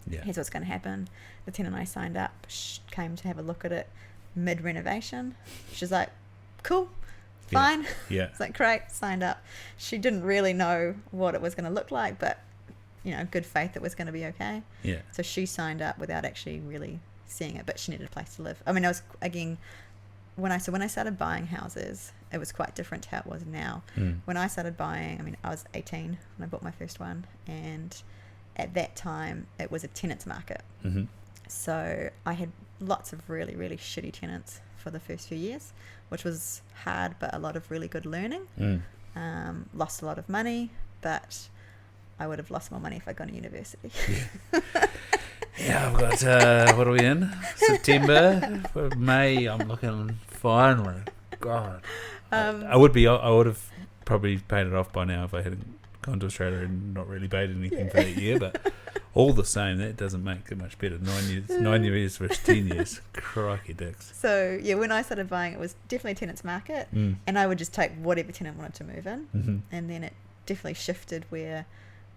Yeah. Here's what's going to happen. The tenant and I signed up, came to have a look at it mid-renovation. She's like, cool, fine. Yeah. It's like, great, signed up. She didn't really know what it was going to look like, but, good faith it was going to be okay. Yeah. So she signed up without actually really seeing it, but she needed a place to live. I mean, I was, again, when I started buying houses, it was quite different to how it was now. When I started buying, I was 18 when I bought my first one, and at that time it was a tenants market. So I had lots of really, really shitty tenants for the first few years, which was hard, but a lot of really good learning. Lost a lot of money, but I would have lost more money if I'd gone to university. Yeah, I've got, what are we in? September? May, I'm looking finally. God. I would have probably paid it off by now if I hadn't gone to Australia and not really paid anything for that year, but all the same, that doesn't make it much better. 9 years versus 10 years. Crikey dicks. So, when I started buying, it was definitely a tenant's market, and I would just take whatever tenant wanted to move in, and then it definitely shifted where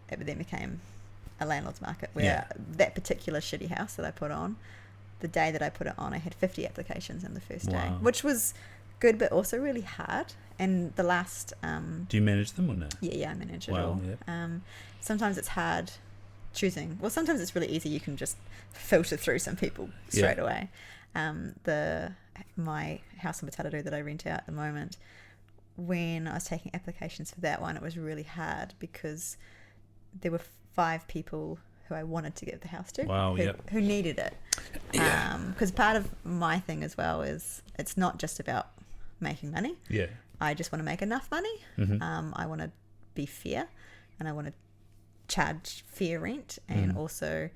it then became a landlord's market, where that particular shitty house that I put on, the day that I put it on, I had 50 applications in the first day, which was good, but also really hard. And the last... Do you manage them or no? Yeah, I manage it all. Yeah. Sometimes it's hard choosing. Well, sometimes it's really easy. You can just filter through some people straight away. My house in Waikato that I rent out at the moment, when I was taking applications for that one, it was really hard because there were 5 people who I wanted to give the house to, who needed it. Because part of my thing as well is it's not just about making money. Yeah. I just want to make enough money. I want to be fair, and I want to charge fair rent. And also,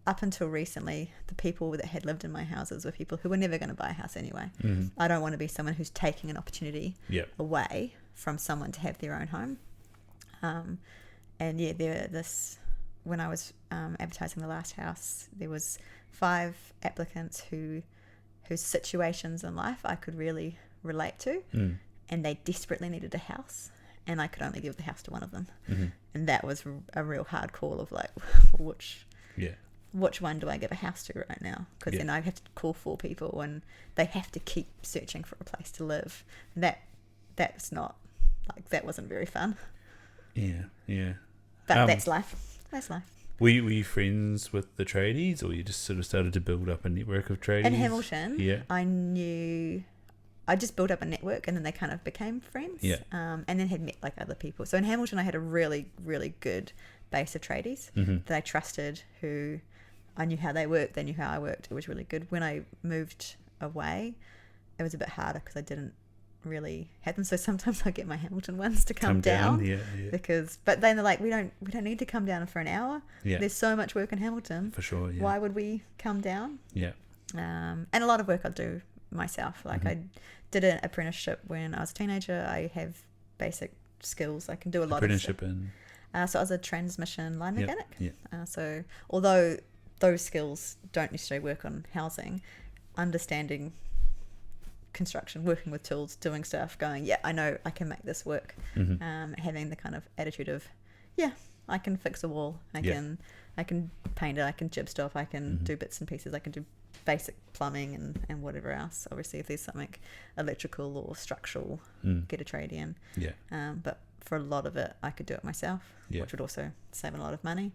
up until recently, the people that had lived in my houses were people who were never going to buy a house anyway. I don't want to be someone who's taking an opportunity away from someone to have their own home. When I was advertising the last house, there was 5 applicants whose situations in life I could really relate to, and they desperately needed a house, and I could only give the house to one of them. And that was a real hard call of like, which one do I give a house to right now? Because then I have to call 4 people, and they have to keep searching for a place to live. That's not, like, that wasn't very fun. Yeah. But that's life. That's life. Were you friends with the tradies, or you just sort of started to build up a network of tradies? In Hamilton, I just built up a network, and then they kind of became friends. And then had met like other people. So in Hamilton, I had a really, really good base of tradies that I trusted, who I knew how they worked, they knew how I worked. It was really good. When I moved away, it was a bit harder because I didn't really have them. So sometimes I get my Hamilton ones to come down. Yeah. But then they're like, we don't need to come down for an hour. Yeah. There's so much work in Hamilton. For sure, yeah. Why would we come down? Yeah. And a lot of work I do myself. Like I did an apprenticeship when I was a teenager. I have basic skills. I can do a lot of stuff. So I was a transmission line mechanic. So although those skills don't necessarily work on housing, understanding construction, working with tools, doing stuff, going, I know I can make this work. Having the kind of attitude of, I can fix a wall. I can paint it. I can jib stuff. I can do bits and pieces. I can do basic plumbing and whatever else. Obviously, if there's something electrical or structural, get a trade in. But for a lot of it, I could do it myself, which would also save a lot of money.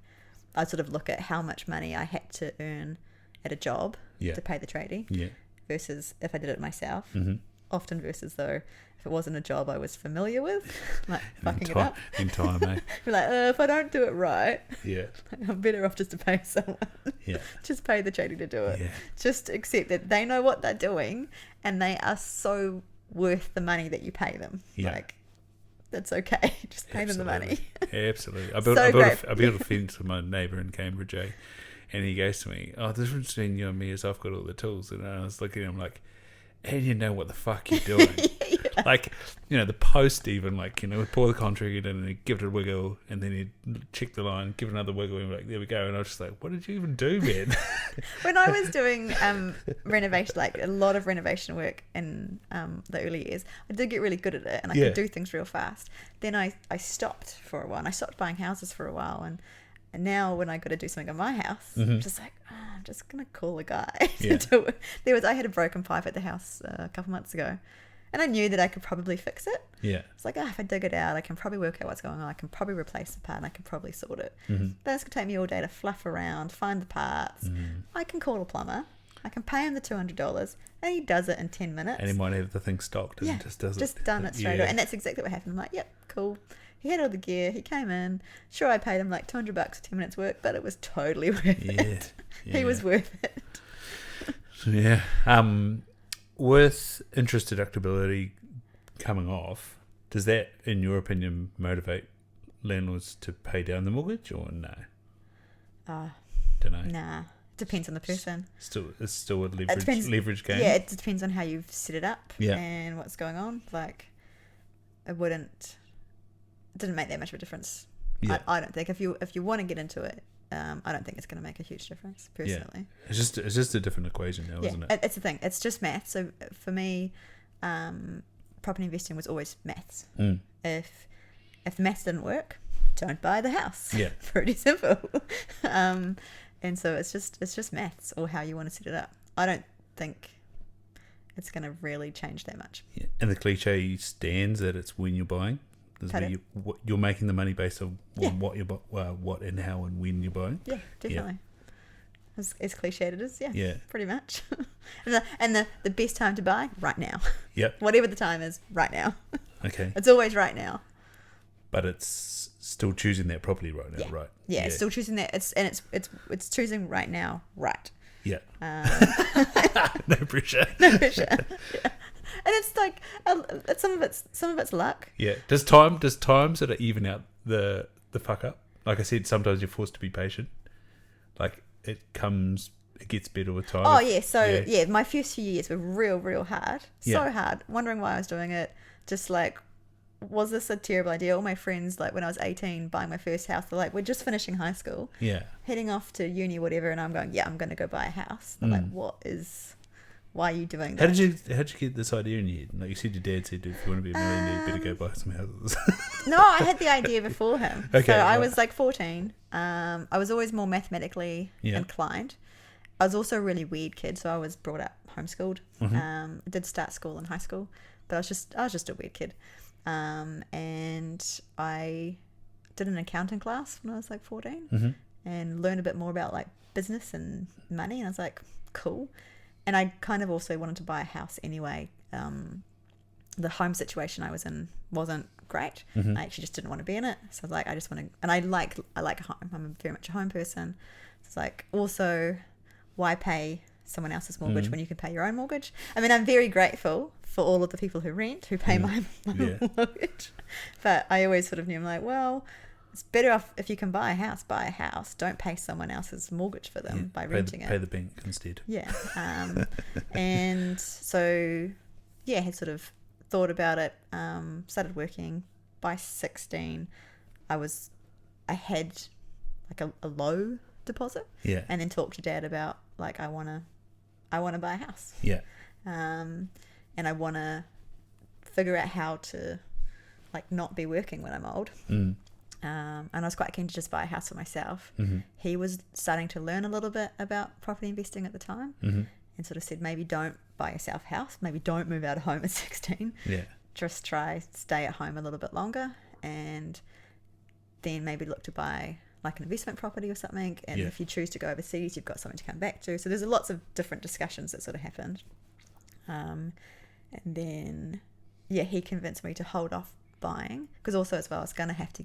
I'd sort of look at how much money I had to earn at a job to pay the tradie versus if I did it myself. Often versus though, if it wasn't a job I was familiar with, like fucking it up. In time, eh? Be like, if I don't do it right, I'm better off just to pay someone. Just pay the tradie to do it. Just accept that they know what they're doing and they are so worth the money that you pay them. Like, that's okay. Just pay them the money. Absolutely. I built a fence with my neighbour in Cambridge, and he goes to me, the difference between you and me is I've got all the tools. And I was looking at him like, and you know what the fuck you're doing. Like, the post even, like, pour the concrete in and give it a wiggle, and then he'd check the line, give it another wiggle, and like, there we go. And I was just like, what did you even do, man? When I was doing renovation, like a lot of renovation work in the early years, I did get really good at it, and I could do things real fast. Then I stopped for a while, and I stopped buying houses for a while, and now when I got to do something at my house, I'm just like, I'm just gonna call a guy to do it. I had a broken pipe at the house a couple months ago, and I knew that I could probably fix it. It's like, if I dig it out, I can probably work out what's going on. I can probably replace the part, and I can probably sort it. Then it's gonna take me all day to fluff around, find the parts. I can call a plumber. I can pay him the $200, and he does it in 10 minutes. And he might have the thing stocked and just does it. Just done it straight away. And that's exactly what happened. I'm like, yep, cool. He had all the gear. He came in. Sure, I paid him like $200 for 10 minutes work, but it was totally worth it. He was worth it. With interest deductibility coming off, does that, in your opinion, motivate landlords to pay down the mortgage or no? Don't know. Nah. Depends on the person. It's still a leverage game. Yeah, it depends on how you've set it up and what's going on. Like, it didn't make that much of a difference. I don't think if you want to get into it, I don't think it's going to make a huge difference personally. It's just a different equation now, isn't it? It's the thing. It's just math. So for me, property investing was always maths. If the maths didn't work, don't buy the house. Pretty simple. And so it's just maths or how you want to set it up. I don't think it's going to really change that much. And the cliche stands that it's when you're buying. You're making the money based on what and how and when you're buying. Yeah, definitely. As cliched it is, pretty much. and the best time to buy, right now. Whatever the time is, right now. Okay. It's always right now. But it's still choosing that properly right now, right? Yeah, it's still choosing that. It's choosing right now, right? Yeah. No pressure. And it's like some of it's luck. Yeah. Does time sort of even out the fuck up? Like I said, sometimes you're forced to be patient. Like it gets better with time. Oh yeah. So my first few years were real hard. So hard. Wondering why I was doing it. Just like, was this a terrible idea? All my friends, like when I was 18, buying my first house, they're like, we're just finishing high school. Heading off to uni, whatever, and I'm going, I'm going to go buy a house. They're like, why are you doing that? How did you get this idea in your head? Like you said, your dad said, if you want to be a millionaire, you better go buy some houses. No, I had the idea before him. Okay, so I was like 14. I was always more mathematically inclined. I was also a really weird kid, so I was brought up homeschooled. I did start school in high school, but I was just a weird kid. And I did an accounting class when I was like 14 and learned a bit more about like business and money, and I was like, cool. And I kind of also wanted to buy a house anyway. The home situation I was in wasn't great. I actually just didn't want to be in it. So I was like, I just want to, and I like a home. I'm very much a home person. So it's like, also, why pay someone else's mortgage when you can pay your own mortgage. I mean, I'm very grateful for all of the people who rent, who pay my mortgage. But I always sort of knew, I'm like, well, it's better off if you can buy a house. Don't pay someone else's mortgage for them by renting it. Pay the bank instead. Yeah. And so, yeah, had sort of thought about it, started working. By 16, I had like a low deposit. Yeah. And then talked to Dad about, like, I want to buy a house. Yeah. And I want to figure out how to, like, not be working when I'm old. And I was quite keen to just buy a house for myself. He was starting to learn a little bit about property investing at the time, and sort of said, maybe don't buy yourself a house, maybe don't move out of home at 16. Yeah. Just stay at home a little bit longer, and then maybe look to buy like an investment property or something. And if you choose to go overseas, you've got something to come back to. So there's lots of different discussions that sort of happened. And then, he convinced me to hold off buying, because also as well, I was going to have to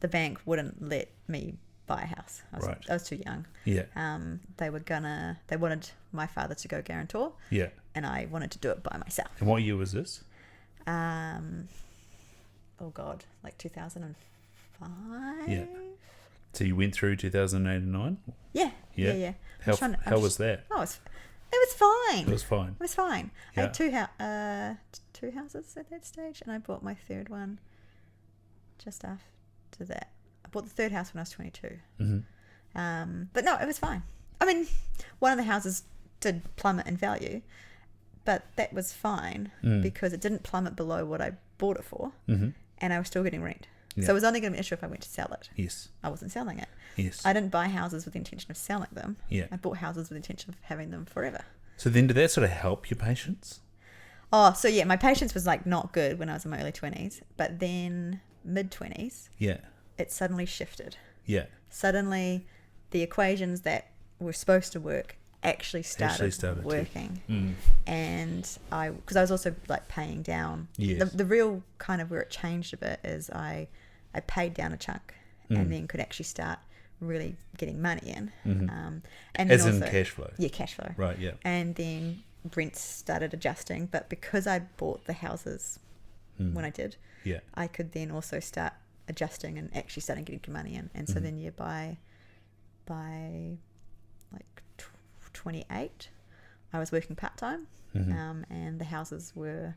the bank wouldn't let me buy a house. I was too young. Yeah. They wanted my father to go guarantor. Yeah. And I wanted to do it by myself. And what year was this? Like 2005. Yeah. So you went through 2008 and 9? Yeah. How was that? Oh, it was fine. It was fine. It was fine. I had two houses at that stage, and I bought my third one just after that. I bought the third house when I was 22. But no, it was fine. I mean, one of the houses did plummet in value, but that was fine because it didn't plummet below what I bought it for, and I was still getting rent. So it was only going to be an issue if I went to sell it. Yes. I wasn't selling it. Yes. I didn't buy houses with the intention of selling them. Yeah. I bought houses with the intention of having them forever. So then did that sort of help your patience? Oh, so yeah, my patience was like not good when I was in my early 20s, but then mid-20s, it suddenly shifted. Yeah. Suddenly the equations that were supposed to work actually started working. And because I was also like paying down. Yes. The real kind of where it changed a bit is I paid down a chunk and then could actually start really getting money in. And as in cash flow. Yeah, cash flow. Right, yeah. And then rents started adjusting, but because I'd bought the houses when I did, I could then also start adjusting and actually starting getting money in. And so then by like 28, I was working part-time, and the houses were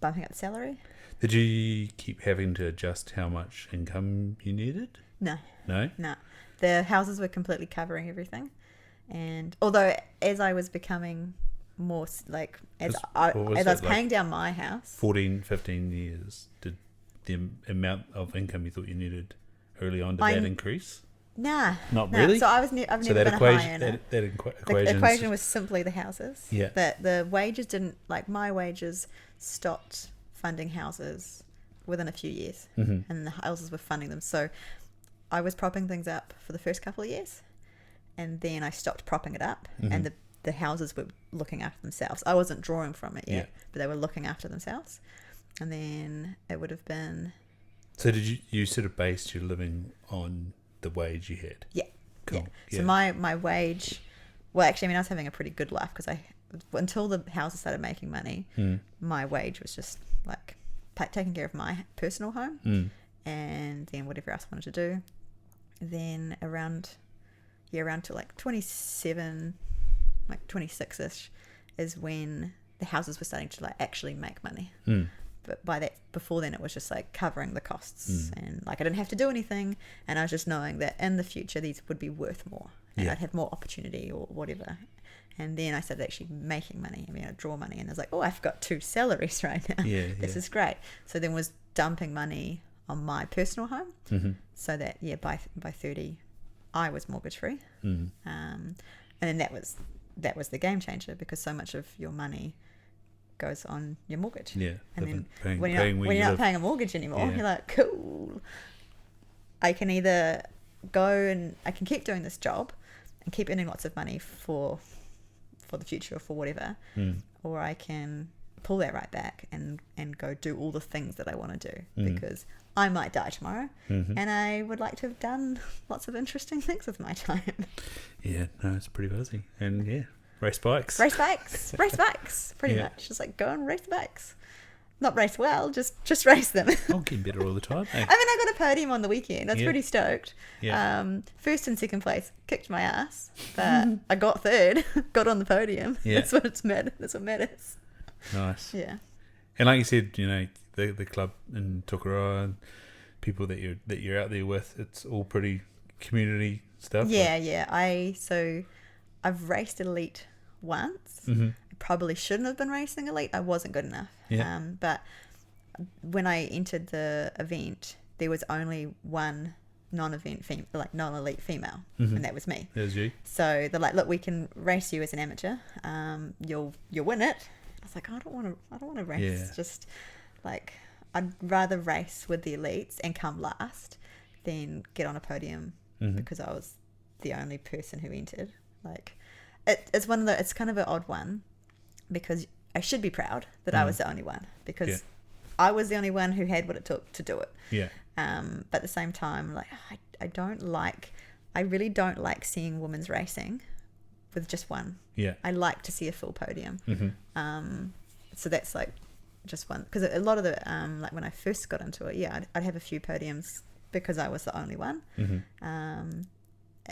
bumping up the salary. Did you keep having to adjust how much income you needed? No. No? No. The houses were completely covering everything. And although as I was becoming more, like, as I was paying down my house. 14, 15 years, did the amount of income you thought you needed early on, did that increase? Nah. Not really? So I've never been a high earner. The equation was simply the houses. Yeah. The wages didn't, like, my wages stopped funding houses within a few years, and the houses were funding them. So I was propping things up for the first couple of years, and then I stopped propping it up, and the houses were looking after themselves. I wasn't drawing from it yet, but they were looking after themselves. And then it would have been... So did you sort of based your living on the wage you had? Yeah. Cool. Yeah. So my wage... Well, actually, I mean, I was having a pretty good life because until the houses started making money, my wage was just like taking care of my personal home and then whatever else I wanted to do. Then around to like 27, like 26-ish is when the houses were starting to like actually make money. But before then it was just like covering the costs, and like I didn't have to do anything, and I was just knowing that in the future these would be worth more, and I'd have more opportunity or whatever. And then I started actually making money. I mean, I'd draw money, and I was like, oh, I've got 2 salaries right now. This is great. So then was dumping money on my personal home, so that by 30 I was mortgage free, and then that was the game changer, because so much of your money goes on your mortgage. Yeah. And then when you're not paying a mortgage anymore, you're like, cool. I can either go and I can keep doing this job and keep earning lots of money for the future or for whatever, or I can pull that right back and go do all the things that I want to do, because I might die tomorrow, and I would like to have done lots of interesting things with my time. Yeah, no, it's pretty busy, and Race bikes. Pretty much. Just like go and race the bikes. Not race well, just race them. I'm getting better all the time. I mean, I got a podium on the weekend. I was pretty stoked. Yeah. First and second place, kicked my ass, but I got third, got on the podium. Yeah. That's what matters. Nice. Yeah. And like you said, the club in Tokoroa and people that you're out there with, it's all pretty community stuff. Yeah. I've raced elite once. Mm-hmm. I probably shouldn't have been racing elite. I wasn't good enough. Yeah. But when I entered the event, there was only one non-elite female, mm-hmm. and that was me. That was you. So they're like, look, we can race you as an amateur. You'll win it. I was like, I don't want to race. Yeah. Just like, I'd rather race with the elites and come last than get on a podium mm-hmm. because I was the only person who entered. Like, it's kind of an odd one because I should be proud that I was the only one because I was the only one who had what it took to do it. Yeah. But at the same time, like, I really don't like seeing women's racing with just one. Yeah. I like to see a full podium. Mm-hmm. So that's like just one, because a lot of the like when I first got into it, I'd have a few podiums because I was the only one. Mm-hmm.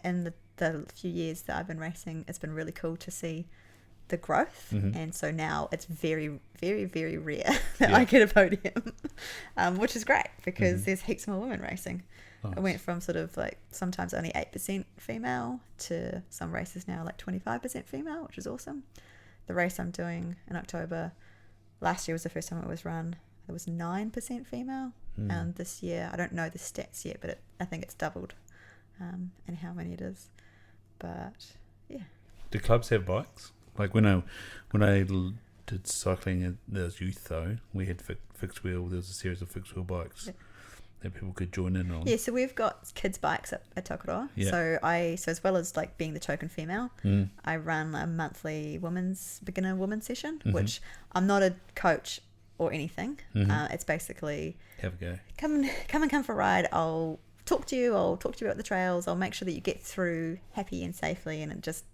And the few years that I've been racing, it's been really cool to see the growth. Mm-hmm. And so now it's very, very, very rare that I get a podium, which is great because mm-hmm. there's heaps more women racing. Nice. I went from sort of like sometimes only 8% female to some races now like 25% female, which is awesome. The race I'm doing in October, last year was the first time it was run. It was 9% female. And this year, I don't know the stats yet, but I think it's doubled and how many it is. But yeah. Do clubs have bikes? Like when I did cycling as youth though, we had fixed wheel. There was a series of fixed wheel bikes that people could join in on. Yeah, so we've got kids' bikes at Tokoroa. Yeah. So as well as like being the token female, I run a monthly beginner women's session, mm-hmm. which I'm not a coach or anything. Mm-hmm. It's basically have a go. Come for a ride. I'll talk to you about the trails. I'll make sure that you get through happy and safely, and it just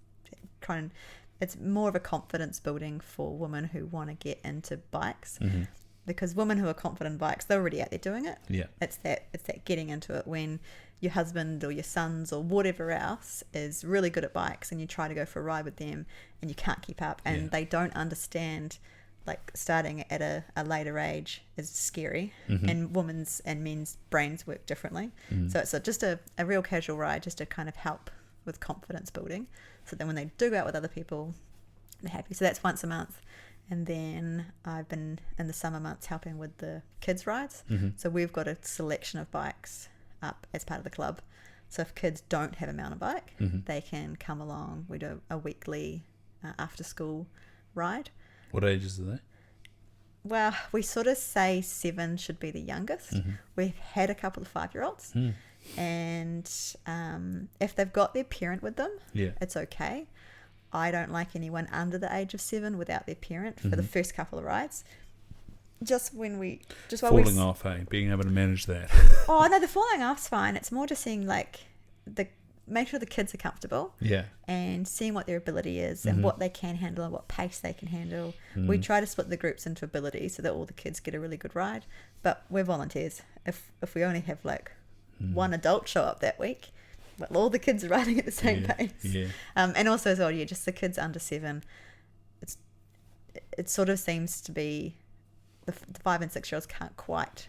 it's more of a confidence building for women who want to get into bikes. Mm-hmm. Because women who are confident in bikes, they're already out there doing it. Yeah. It's that getting into it when your husband or your sons or whatever else is really good at bikes and you try to go for a ride with them and you can't keep up and they don't understand, like, starting at a later age is scary, mm-hmm. and women's and men's brains work differently. Mm-hmm. So it's just a real casual ride just to kind of help with confidence building. So then when they do go out with other people, they're happy. So that's once a month. And then I've been in the summer months helping with the kids' rides. Mm-hmm. So we've got a selection of bikes up as part of the club. So if kids don't have a mountain bike, mm-hmm. they can come along. We do a weekly after-school ride. What ages are they? Well, we sort of say 7 should be the youngest. Mm-hmm. We've had a couple of 5-year-olds. And if they've got their parent with them, it's okay. I don't like anyone under the age of 7 without their parent for the first couple of rides. Falling off, being able to manage that. Oh no, the falling off's fine. It's more just seeing make sure the kids are comfortable. Yeah. And seeing what their ability is and what they can handle and what pace they can handle. We try to split the groups into abilities so that all the kids get a really good ride. But we're volunteers. If we only have one adult show up that week, well, all the kids are riding at the same pace. Yeah. And also as well, just the kids under 7. It sort of seems to be the 5 and 6-year-olds can't quite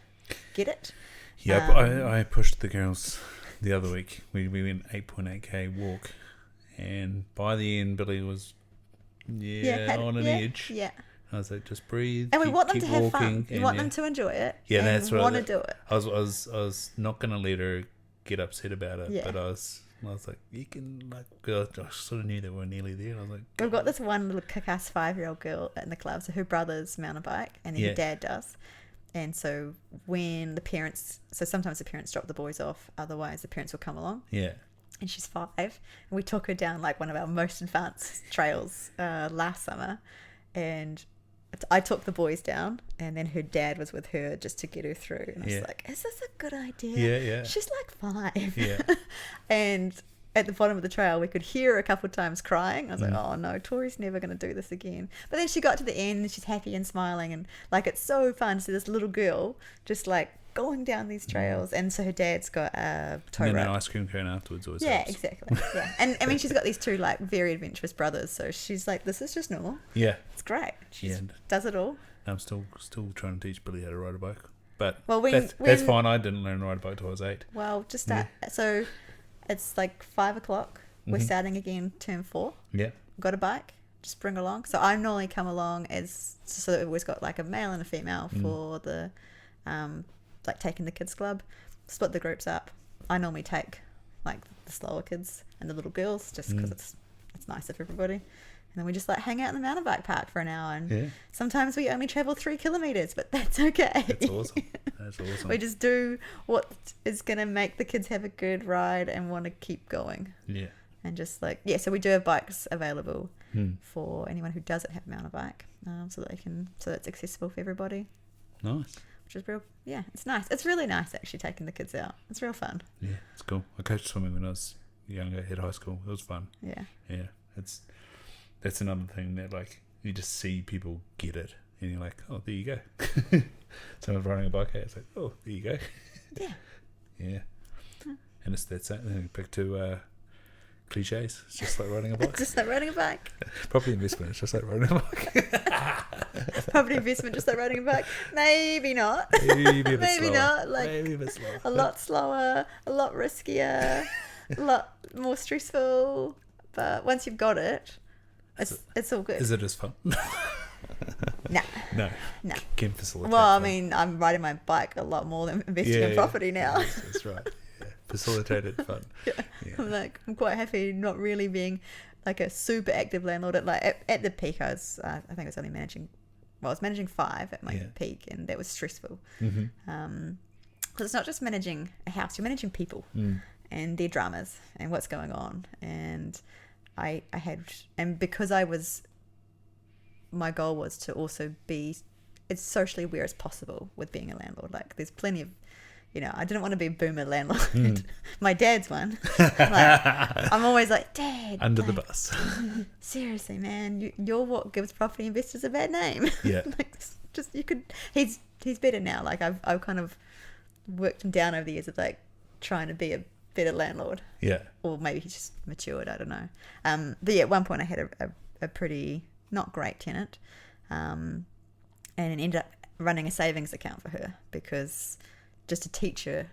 get it. Yeah, I pushed the girls the other week. We went 8.8k walk, and by the end, Billy was on an edge. Yeah. I was like, just breathe. And we want them to have walking, fun. We want them to enjoy it. Yeah, and that's right. Want to do it. I was not going to let her get upset about it, but I was like, you can, I sort of knew that we were nearly there. I was like, we've got this one little kick-ass 5-year-old girl in the club. So her brother's mountain bike, and then her dad does. And so when sometimes the parents drop the boys off, otherwise the parents will come along. Yeah. And she's 5, and we took her down one of our most advanced trails last summer, and I took the boys down, and then her dad was with her just to get her through. And I was like, is this a good idea? Yeah. She's 5. Yeah. And at the bottom of the trail, we could hear her a couple of times crying. I was like, oh no, Tori's never going to do this again. But then she got to the end and she's happy and smiling, and like it's so fun to see this little girl just like going down these trails. And so her dad's got a tow rope. And then an ice cream cone afterwards always helps. Exactly. Yeah. And I mean, she's got these two like very adventurous brothers, so she's like, this is just normal. Yeah. It's great. She does it all. I'm still trying to teach Billy how to ride a bike. But that's fine. I didn't learn to ride a bike until I was 8. Well, just start. Yeah. So it's like 5 o'clock. We're starting again term 4. Yeah. Got a bike. Just bring along. So I normally come along so that we've always got like a male and a female for the like taking the kids club. Split the groups up. I normally take like the slower kids and the little girls just because it's nicer for everybody. And then we just like hang out in the mountain bike park for an hour, and sometimes we only travel 3 kilometers, but that's okay. That's awesome. That's awesome. We just do what is going to make the kids have a good ride and want to keep going. Yeah. And just like, so we do have bikes available for anyone who doesn't have a mountain bike, so it's accessible for everybody. Nice. Which is real, it's nice. It's really nice actually taking the kids out. It's real fun. Yeah, it's cool. I coached swimming when I was younger at high school. It was fun. Yeah. Yeah. That's another thing that like you just see people get it, and you're like, oh, there you go. Someone's riding a bike out. It's like, oh, there you go. Yeah. Yeah. And that's it. Then back to cliches. It's just like riding a bike. Just like riding a bike. Property investment. It's just like riding a bike. Property investment, just like riding a bike. Maybe not. Maybe a bit Maybe slower. not. Like maybe a bit slower. A lot slower. A lot riskier. A lot more stressful. But once you've got it. It's all good. Is it as fun? No. Can facilitate. Well, I mean, I'm riding my bike a lot more than investing in property now. That's right. Yeah. Facilitated fun. Yeah. I'm quite happy not really being like a super active landlord. At the peak, I think I was only managing. Well, I was managing 5 at my peak, and that was stressful. Because it's not just managing a house; you're managing people and their dramas and what's going on. And I had, and because my goal was to also be as socially aware as possible with being a landlord. Like there's plenty of, I didn't want to be a boomer landlord. My dad's one. I'm always like, Dad. Under the bus. Seriously, man, you're what gives property investors a bad name. Yeah. He's better now. Like I've kind of worked him down over the years of like trying to be a better landlord. Yeah. Or maybe he's just matured, I don't know. But at one point I had a pretty not great tenant, and ended up running a savings account for her because just to teach her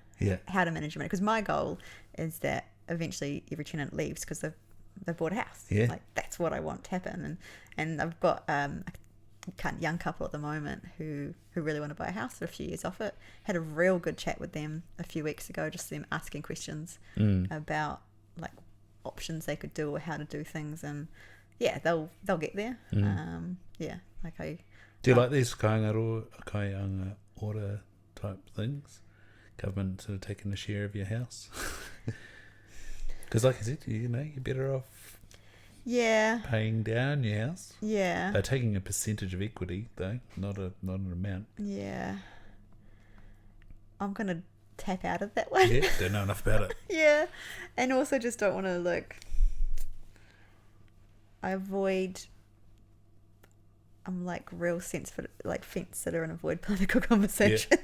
how to manage money. Because my goal is that eventually every tenant leaves because they've bought a house. Yeah. Like that's what I want to happen. And I've got a young couple at the moment who really want to buy a house. They're a few years off it. Had a real good chat with them a few weeks ago, just them asking questions about like options they could do or how to do things, and they'll get there. Do you like these kaianga order type things? Government sort of taking a share of your house? Because like I said, you're better off paying down your house. Yeah. They're taking a percentage of equity though, not an amount. Yeah. I'm gonna tap out of that one. Yeah, don't know enough about it. Yeah. And also just don't want to I'm like real fence sitter and avoid political conversations. Yeah.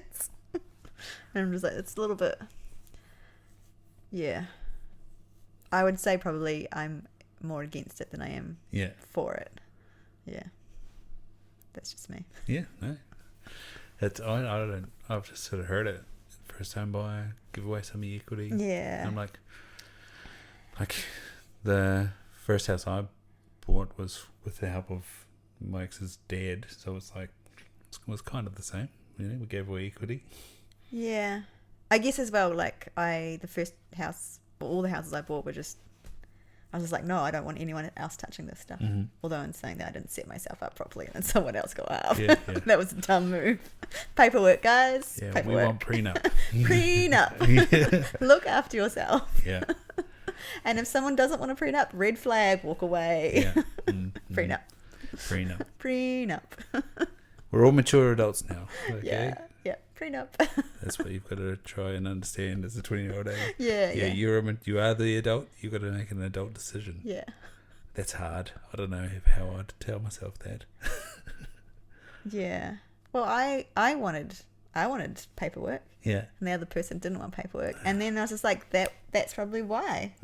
And I'm just like, it's a little bit, I would say probably I'm more against it than I am for it. Yeah. That's just me. Yeah, no. I've just sort of heard it. First time buyer, give away some of your equity. Yeah. And I'm like the first house I bought was with the help of my ex's dad, so it's like it was kind of the same. We gave away equity. Yeah. I guess as well, the first house, all the houses I bought were just, I was just like, no, I don't want anyone else touching this stuff. Mm-hmm. Although in saying that, I didn't set myself up properly and then someone else got up. Yeah. That was a dumb move. Paperwork, guys. Yeah, Paperwork. We want prenup. Prenup. Look after yourself. Yeah. And if someone doesn't want a prenup, red flag, walk away. Yeah. Prenup. Prenup. Prenup. We're all mature adults now. Okay? Yeah. prenup. That's what you've got to try and understand as a 20-year-old. Yeah. You are the adult. You've got to make an adult decision. Yeah. That's hard. I don't know how I'd tell myself that. Yeah. Well, I wanted paperwork. Yeah. And the other person didn't want paperwork. And then I was just like, that's probably why.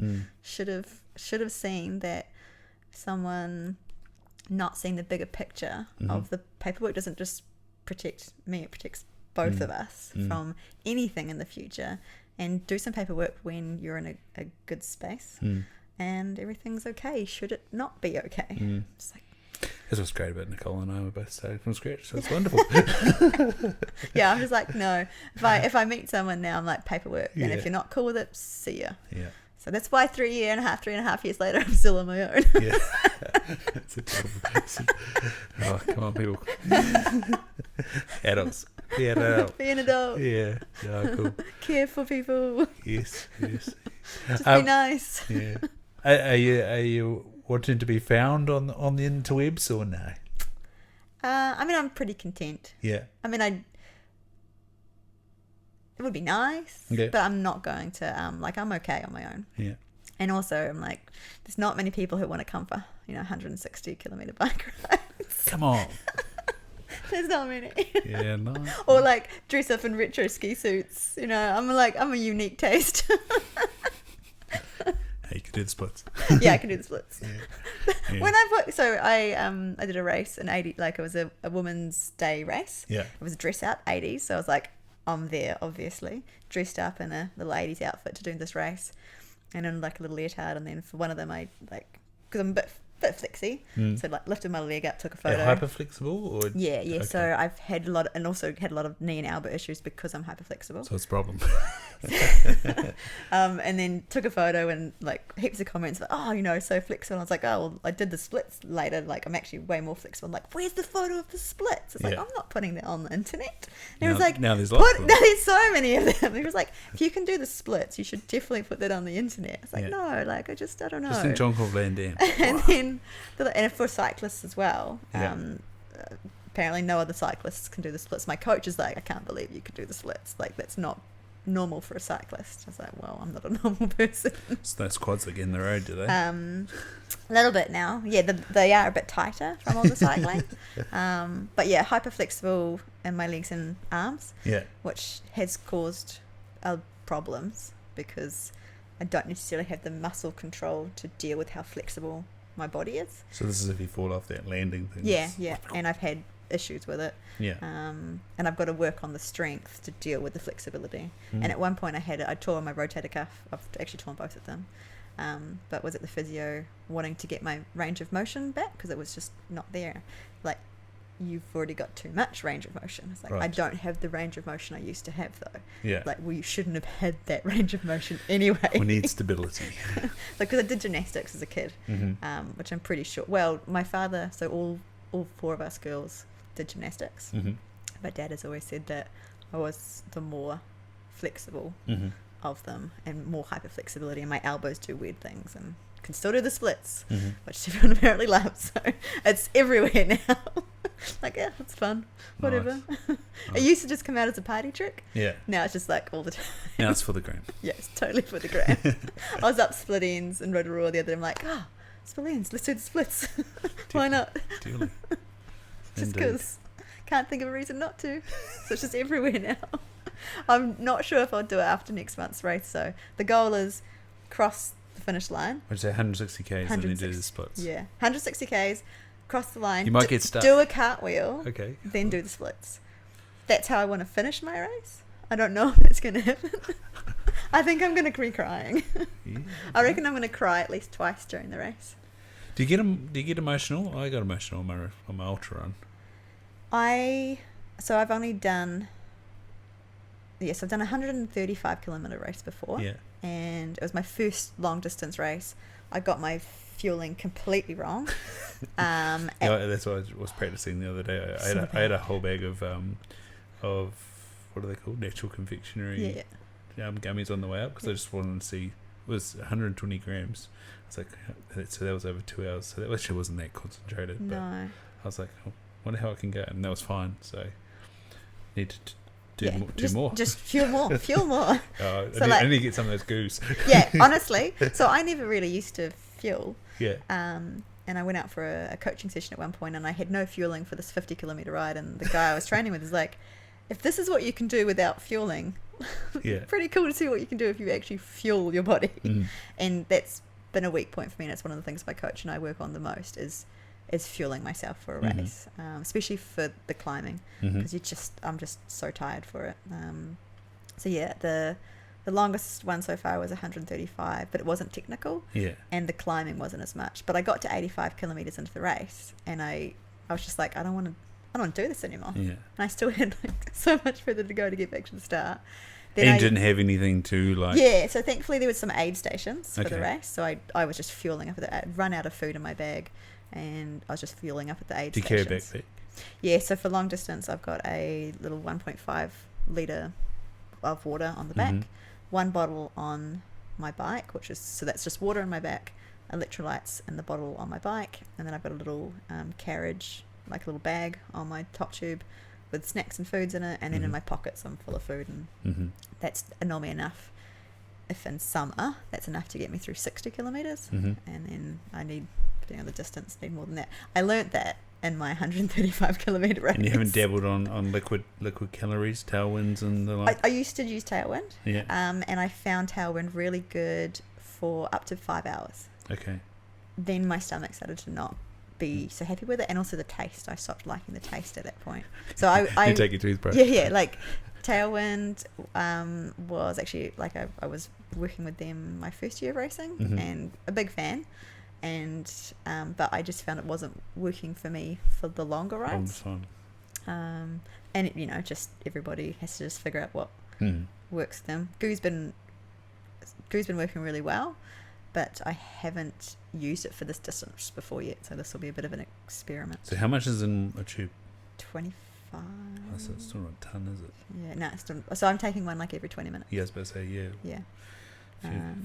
Should have seen that someone not seeing the bigger picture of the paperwork doesn't just protect me, it protects both of us from anything in the future. And do some paperwork when you're in a good space. And everything's okay. Should it not be okay? It's like, that's what's great about Nicole and I. We're both started from scratch, so it's wonderful. Yeah, I'm just like, no. If I meet someone now, I'm like, paperwork. And if you're not cool with it, see ya. Yeah. So that's why 3.5 years later, I'm still on my own. Yeah. It's a terrible. Oh, come on, people. Adults. Be an adult. Be an adult. Yeah. Yeah, cool. Care for people. Yes. Just be nice. Yeah. Are you wanting to be found on the interwebs or no? I mean, I'm pretty content. Yeah. I mean, it would be nice, but I'm not going to, I'm okay on my own. Yeah. And also, I'm like, there's not many people who want to come for, 160 kilometre bike rides. Come on. There's not many. Yeah, no. Or like dress up in retro ski suits. I'm a unique taste. You can do the splits. Yeah, I can do the splits. Yeah. When I did a race in 80, like it was a women's day race. Yeah. It was a dress out 80s, so I was like, I'm there, obviously, dressed up in a little 80s outfit to do this race, and in like a little leotard, and then for one of them, I because I'm a bit flexy, so like lifted my leg up, took a photo. Hyper flexible, or yeah. Okay. So I've had a lot, and also had a lot of knee and elbow issues because I'm hyper flexible. So it's a problem. And then took a photo and like heaps of comments like, oh, so flexible. And I was like, oh, well, I did the splits later. Like I'm actually way more flexible. I'm like, where's the photo of the splits? It's like, I'm not putting that on the internet. And it was like, now there's lots of them. Now there's so many of them. It was like, if you can do the splits, you should definitely put that on the internet. It's like, no, like I don't know. Just in John Van Dam. And then, and for cyclists as well. Apparently no other cyclists can do the splits. My coach is like, I can't believe you could do the splits. Like that's not normal for a cyclist. I was like, well, I'm not a normal person. So those quads that get in the road, do they? A little bit now. Yeah, they are a bit tighter from all the cycling. But yeah, hyper flexible in my legs and arms. Yeah. Which has caused problems because I don't necessarily have the muscle control to deal with how flexible my body is. So this is if you fall off that landing thing. Yeah. And I've had issues with it. Yeah. And I've got to work on the strength to deal with the flexibility. And at one point I tore my rotator cuff. I've actually torn both of them. But was at the physio wanting to get my range of motion back because it was just not there. Like, you've already got too much range of motion. It's like, right. I don't have the range of motion I used to have though. Yeah. Like, well, you shouldn't have had that range of motion anyway. We need stability. Because I did gymnastics as a kid, which I'm pretty sure. Well, my father, so all four of us girls did gymnastics. My dad has always said that I was the more flexible of them and more hyper flexibility, and my elbows do weird things and can still do the splits, which everyone apparently loves. So it's everywhere now. Like, yeah, it's fun. Whatever. Nice. It used to just come out as a party trick. Yeah. Now it's just like all the time. Now it's for the gram. Yeah, it's totally for the gram. I was up split ends in Rotorua the other day. I'm like, split ends, let's do the splits. Why not? Dearly. Just because can't think of a reason not to. So it's just everywhere now. I'm not sure if I'll do it after next month's race. So the goal is cross the finish line. Which is 160 Ks and then do the splits. Yeah, 160 Ks, cross the line. You might get stuck. Do a cartwheel. Okay. Then do the splits. That's how I want to finish my race. I don't know if that's going to happen. I think I'm going to be crying. Yeah, I reckon I'm going to cry at least twice during the race. Do you get emotional? I got emotional on my ultra run. So I've only done. Yes, I've done a 135 kilometre race before. Yeah. And it was my first long distance race. I got my fueling completely wrong. Yeah, that's what I was practicing the other day. I had a whole bag of what are they called? Natural confectionery gummies on the way up because I just wanted to see. It was 120 grams. I was like, so that was over 2 hours. So that actually wasn't that concentrated. No. But I was like, I wonder how I can go, and that was fine. So need to do more. Just fuel more. I need to get some of those goos. Yeah, honestly. So I never really used to fuel. Yeah. And I went out for a coaching session at one point, and I had no fueling for this 50-kilometer ride. And the guy I was training with is like, if this is what you can do without fueling, pretty cool to see what you can do if you actually fuel your body. And that's been a weak point for me. And it's one of the things my coach and I work on the most is fueling myself for a race, especially for the climbing, because I'm just so tired for it. So yeah, the longest one so far was 135, but it wasn't technical. Yeah. And the climbing wasn't as much. But I got to 85 kilometers into the race, and I was just like, I don't want to do this anymore. Yeah. And I still had like so much further to go to get back to the start. Then and didn't have anything to like. Yeah. So thankfully there was some aid stations for the race. So I was just fueling up at I'd run out of food in my bag, and I was just fueling up at the aid stations. Do you carry a backpack? Yeah. So for long distance, I've got a little 1.5 litre of water on the back. One bottle on my bike, that's just water in my back, electrolytes in the bottle on my bike, and then I've got a little carriage, like a little bag on my top tube with snacks and foods in it, and then in my pockets I'm full of food, and that's normally enough. If in summer, that's enough to get me through 60 kilometres, and then I need, depending on the distance, need more than that. I learnt that in my 135 kilometre race. And you haven't dabbled on liquid calories, tailwinds and the like? I used to use Tailwind. Yeah. And I found Tailwind really good for up to 5 hours. Okay. Then my stomach started to not be so happy with it, and also the taste. I stopped liking the taste at that point. So I you take your toothbrush. Yeah, like Tailwind was actually like I was working with them my first year of racing, and a big fan. And but I just found it wasn't working for me for the longer rides. And it, just everybody has to just figure out what works for them. Goo's been working really well, but I haven't used it for this distance before yet, so this will be a bit of an experiment. So how much is in a tube? 25. Oh, so it's still not a ton, is it? Yeah, no, it's still, so I'm taking one like every 20 minutes. Yeah, I was about to say, yeah.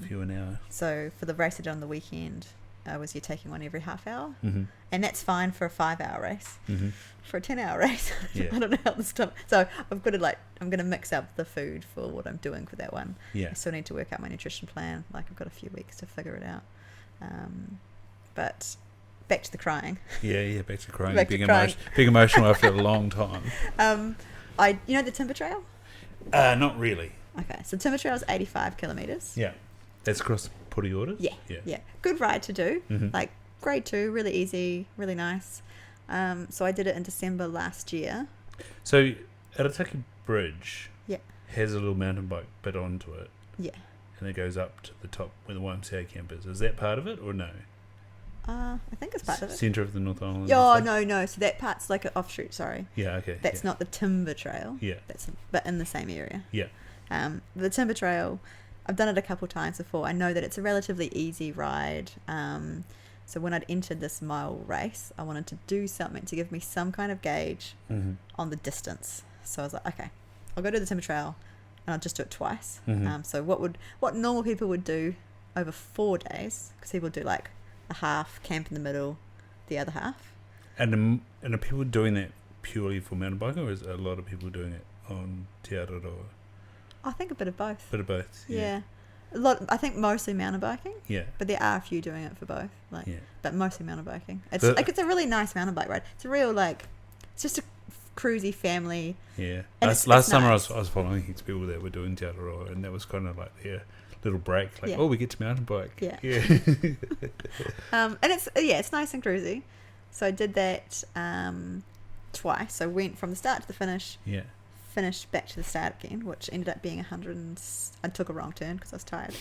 Few an hour. So for the race I did on the weekend, you're taking one every half hour, and that's fine for a 5-hour race. For a 10-hour race, I don't know how the stomach. So I'm gonna mix up the food for what I'm doing for that one. I still need to work out my nutrition plan. Like I've got a few weeks to figure it out. But back to the crying. Yeah, back to crying. Being emotional after a long time. The Timber Trail. Not really. Okay, so Timber Trail is 85 kilometers. Yeah, that's across Puri Orders. Yeah. Good ride to do. Like grade 2, really easy, really nice. So I did it in December last year. So Arataki Bridge has a little mountain bike bit onto it. Yeah. And it goes up to the top where the YMCA camp is. Is that part of it or no? I think it's part of it. Centre of the North Island. Oh, no. So that part's like an offshoot, sorry. Yeah, okay. That's not the Timber Trail. Yeah. But in the same area. Yeah. The Timber Trail, I've done it a couple times before. I know that it's a relatively easy ride. So when I'd entered this mile race, I wanted to do something to give me some kind of gauge on the distance. So I was like, okay, I'll go to the Timber Trail and I'll just do it twice. So what normal people would do over 4 days, because people do like a half, camp in the middle, the other half. And are people doing that purely for mountain biking, or is a lot of people doing it on Te Araroa? I think a bit of both. Yeah. A lot. I think mostly mountain biking. Yeah. But there are a few doing it for both. But mostly mountain biking. It's it's a really nice mountain bike ride. It's a real it's just a cruisy family. Yeah. Last summer I was following heaps of people that were doing Te Araroa, and that was kind of like their little break. We get to mountain bike. Yeah. And it's nice and cruisy. So I did that twice. So I went from the start to the finish. Yeah. Finished back to the start again, which ended up being I took a wrong turn because I was tired.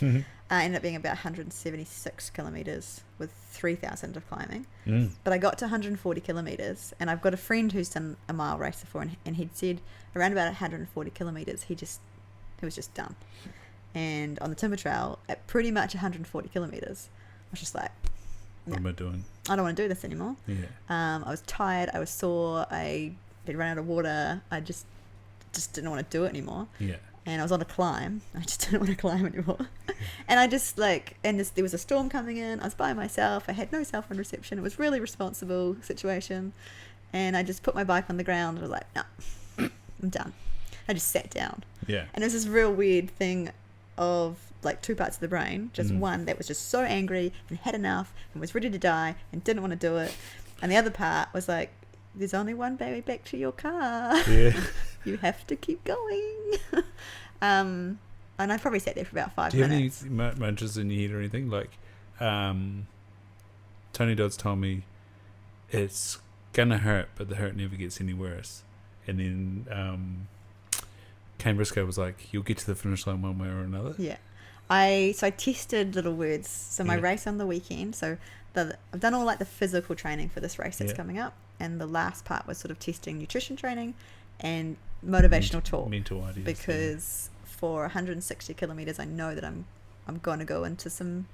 Ended up being about 176 kilometres with 3,000 of climbing. But I got to 140 kilometres, and I've got a friend who's done a mile race before, and he'd said around about 140 kilometres he was just done. And on the Timber Trail at pretty much 140 kilometres I was just like, what am I doing? I don't want to do this anymore. I was tired, I was sore, I had run out of water, I just didn't want to do it anymore. And I was on a climb. I just didn't want to climb anymore. And I just there was a storm coming in. I was by myself. I had no cell phone reception. It was really responsible situation. And I just put my bike on the ground. I was like, no, I'm done. I just sat down. Yeah. And it was this real weird thing of like two parts of the brain. Just one that was just so angry and had enough and was ready to die and didn't want to do it. And the other part was like, there's only one baby back to your car. Yeah. You have to keep going. And I probably sat there for about 5 minutes. Do you have any mantras in your head or anything? Like, Tony Dodds told me it's gonna hurt, but the hurt never gets any worse. And then Kane Briscoe was like, you'll get to the finish line one way or another. Yeah. I tested little words. So my race on the weekend, so I've done all like the physical training for this race that's coming up, and the last part was sort of testing nutrition training and motivational talk. Mental ideas. Because for 160 kilometers, I know that I'm going to go into some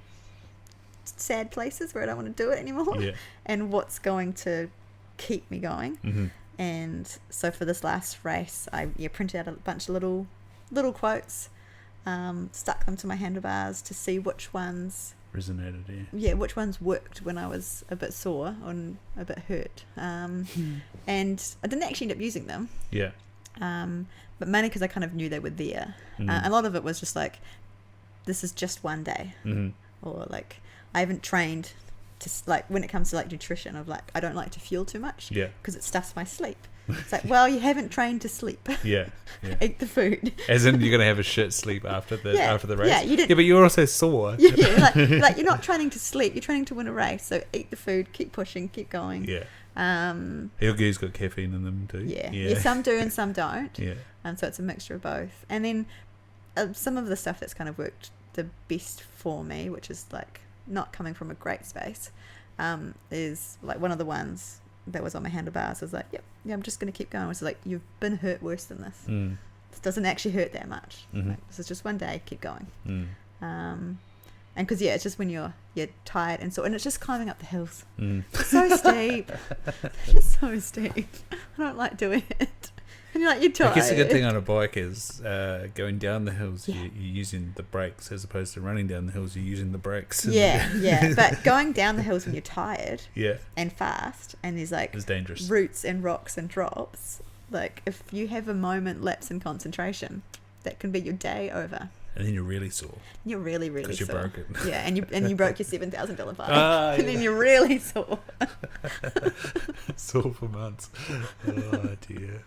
sad places where I don't want to do it anymore. Yeah. And what's going to keep me going. Mm-hmm. And so for this last race, I printed out a bunch of little quotes, stuck them to my handlebars to see which ones resonated. Which ones worked when I was a bit sore and a bit hurt. And I didn't actually end up using them. Yeah. But mainly because I kind of knew they were there. A lot of it was just like, this is just one day. Or like, I haven't trained to, like, when it comes to like nutrition, of like, I don't like to fuel too much because it stuffs my sleep. It's like, well, you haven't trained to sleep. Yeah. Eat the food. As in, you're gonna have a shit sleep after the race. Yeah, you didn't. Yeah, but you're also sore. like you're not training to sleep. You're training to win a race. So eat the food, keep pushing, keep going. Yeah. Your gears got caffeine in them too. Yeah. Some do and some don't. Yeah. So it's a mixture of both. And then some of the stuff that's kind of worked the best for me, which is like not coming from a great space, is like one of the ones that was on my handlebars was like, I'm just going to keep going. It's like, you've been hurt worse than this. This doesn't actually hurt that much. Like, this is just one day, keep going. And because it's just when you're tired and it's just climbing up the hills. It's so steep. It's just so steep. I don't like doing it. And you're tired. I guess a good thing on a bike is going down the hills, you're using the brakes, as opposed to running down the hills, you're using the brakes. But going down the hills when you're tired and fast, and there's like it's dangerous. Roots and rocks and drops, like if you have a moment lapse in concentration, that can be your day over. And then you're really sore. You're really, really sore. Because you broke it. Yeah, and you broke your $7,000 bike. And then you're really sore. Sore for months. Oh, dear.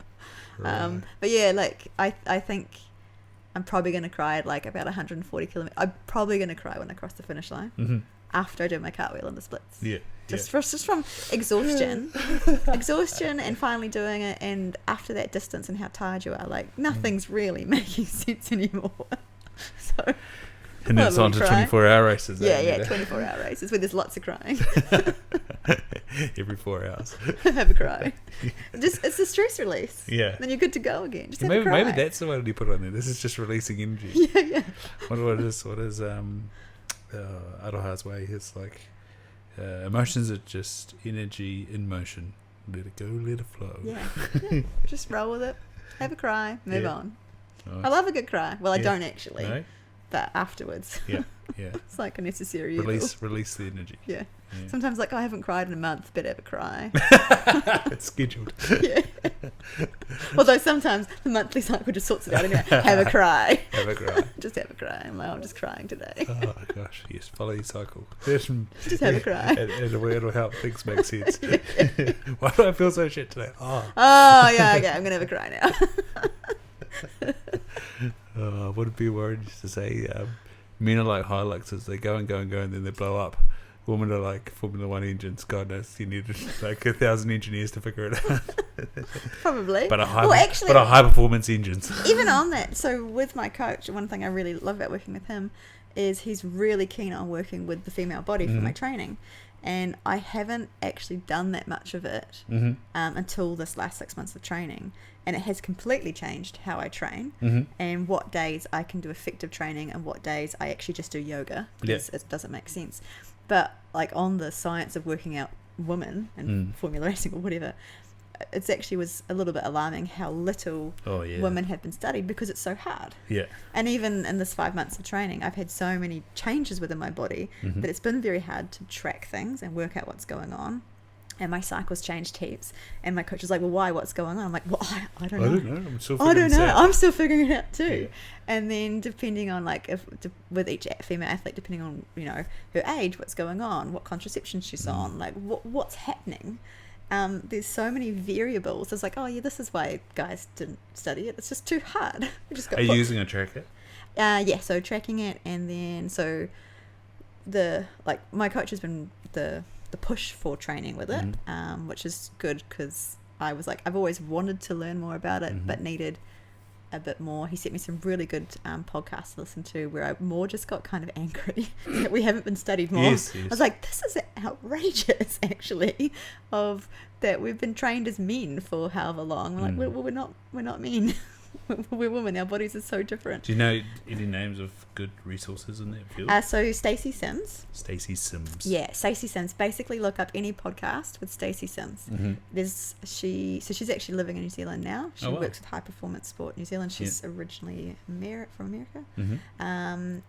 Right. But yeah, like I think I'm probably going to cry at like about 140 kilometers. I'm probably going to cry when I cross the finish line after I do my cartwheel and the splits. Yeah. Just from exhaustion, and finally doing it, and after that distance and how tired you are, like nothing's really making sense anymore. So. And then it's on to 24-hour races. 24-hour races where there's lots of crying. Every 4 hours. Have a cry. It's a stress release. Yeah. Then you're good to go again. Just have a cry. Maybe that's the way you put it on there. This is just releasing energy. Yeah. What is Aroha's way? It's like emotions are just energy in motion. Let it go, let it flow. Yeah. Just roll with it. Have a cry. Move on. Nice. I love a good cry. Well, I don't actually. No? But afterwards. Yeah. It's like a necessary evil. Release the energy. Yeah. Sometimes like, I haven't cried in a month, but have a cry. It's scheduled. Yeah. Although sometimes the monthly cycle just sorts it out and have a cry. Have a cry. Just have a cry. I'm just crying today. Oh gosh, yes, follow your cycle. Just have a cry. And it'll help things make sense. Why do I feel so shit today? Yeah, okay, I'm going to have a cry now. Wouldn't be worried just to say men are like Hiluxes. They go and go and go and then they blow up. Women are like Formula 1 engines. God knows you need like 1,000 engineers to figure it out. Probably. But high performance engines. Even on that, so with my coach, one thing I really love about working with him is he's really keen on working with the female body for my training. And I haven't actually done that much of it until this last 6 months of training. And it has completely changed how I train and what days I can do effective training and what days I actually just do yoga because it doesn't make sense. But like on the science of working out women and formula racing or whatever, it actually was a little bit alarming how little women have been studied because it's so hard. Yeah. And even in this 5 months of training, I've had so many changes within my body that it's been very hard to track things and work out what's going on. and my cycles changed heaps. And my coach was like, well, why? What's going on? I'm like, well, I don't know. I don't know. I'm still figuring it out too. Yeah. And then depending on with each female athlete, depending on, her age, what's going on, what contraception she's on, like what's happening. There's so many variables. It's like, oh yeah, this is why guys didn't study it. It's just too hard. Are you using a tracker? Yeah, so tracking it, and then so my coach has been the push for training with it, which is good because I was like, I've always wanted to learn more about it, but needed a bit more. He sent me some really good podcasts to listen to where I more just got kind of angry that we haven't been studied more. Yes. I was like, this is outrageous, actually, of that we've been trained as men for however long. We're like, we're not men. We're women. Our bodies are so different. Do you know any names of good resources in that field? So Stacey Sims. Stacey Sims. Yeah, Stacey Sims. Basically, look up any podcast with Stacey Sims. She's actually living in New Zealand now. She works with High Performance Sport New Zealand. She's originally from America,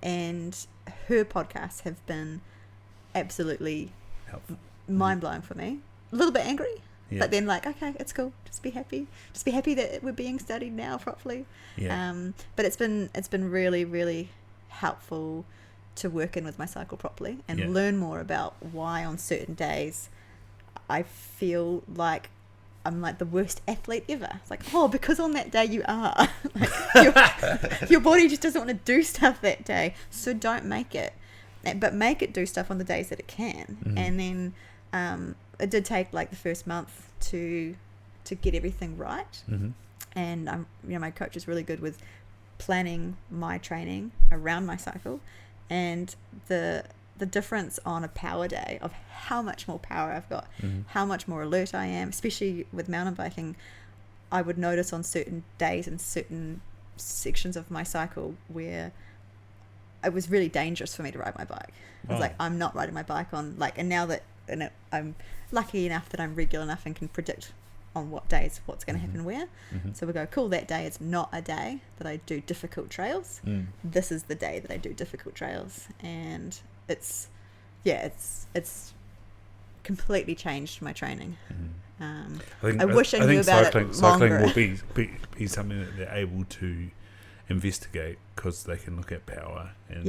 and her podcasts have been absolutely helpful, mind blowing for me. A little bit angry. Yeah. But then okay, it's cool. Just be happy that we're being studied now properly. Yeah. But it's been really, really helpful to work in with my cycle properly and learn more about why on certain days I feel like I'm like the worst athlete ever. It's like, because on that day you are. Your body just doesn't want to do stuff that day. So don't make it. But make it do stuff on the days that it can. And then it did take the first month to get everything right, and my coach is really good with planning my training around my cycle, and the difference on a power day of how much more power I've got, how much more alert I am, especially with mountain biking. I would notice on certain days and certain sections of my cycle where it was really dangerous for me to ride my bike. I was like, I'm not riding my bike on and now that I'm lucky enough that I'm regular enough and can predict on what days what's going to happen where. So we go, cool, that day is not a day that I do difficult trails. This is the day that I do difficult trails, and it's completely changed my training. I wish I knew about it cycling longer. will be something that they're able to investigate because they can look at power and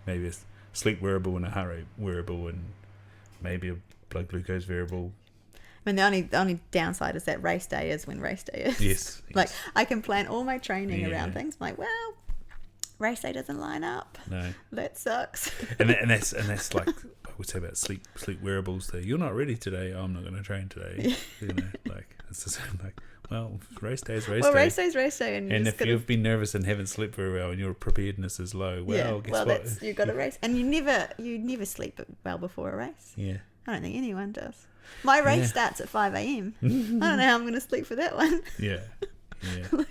maybe a sleep wearable and a heart rate wearable and maybe a blood glucose variable. I mean, the only downside is that race day is when race day is. Yes. I can plan all my training around things. I'm like, well, race day doesn't line up. No. That sucks. and that's like I would say about sleep wearables. That you're not ready today. I'm not going to train today. It's the same. Well, race day is race day. Well, race day is race day, and if you've been nervous and haven't slept very well, and your preparedness is low, guess what? You've got a race, and you never sleep well before a race. Yeah. I don't think anyone does. My race starts at 5 a.m. I don't know how I'm going to sleep for that one. Yeah. I'm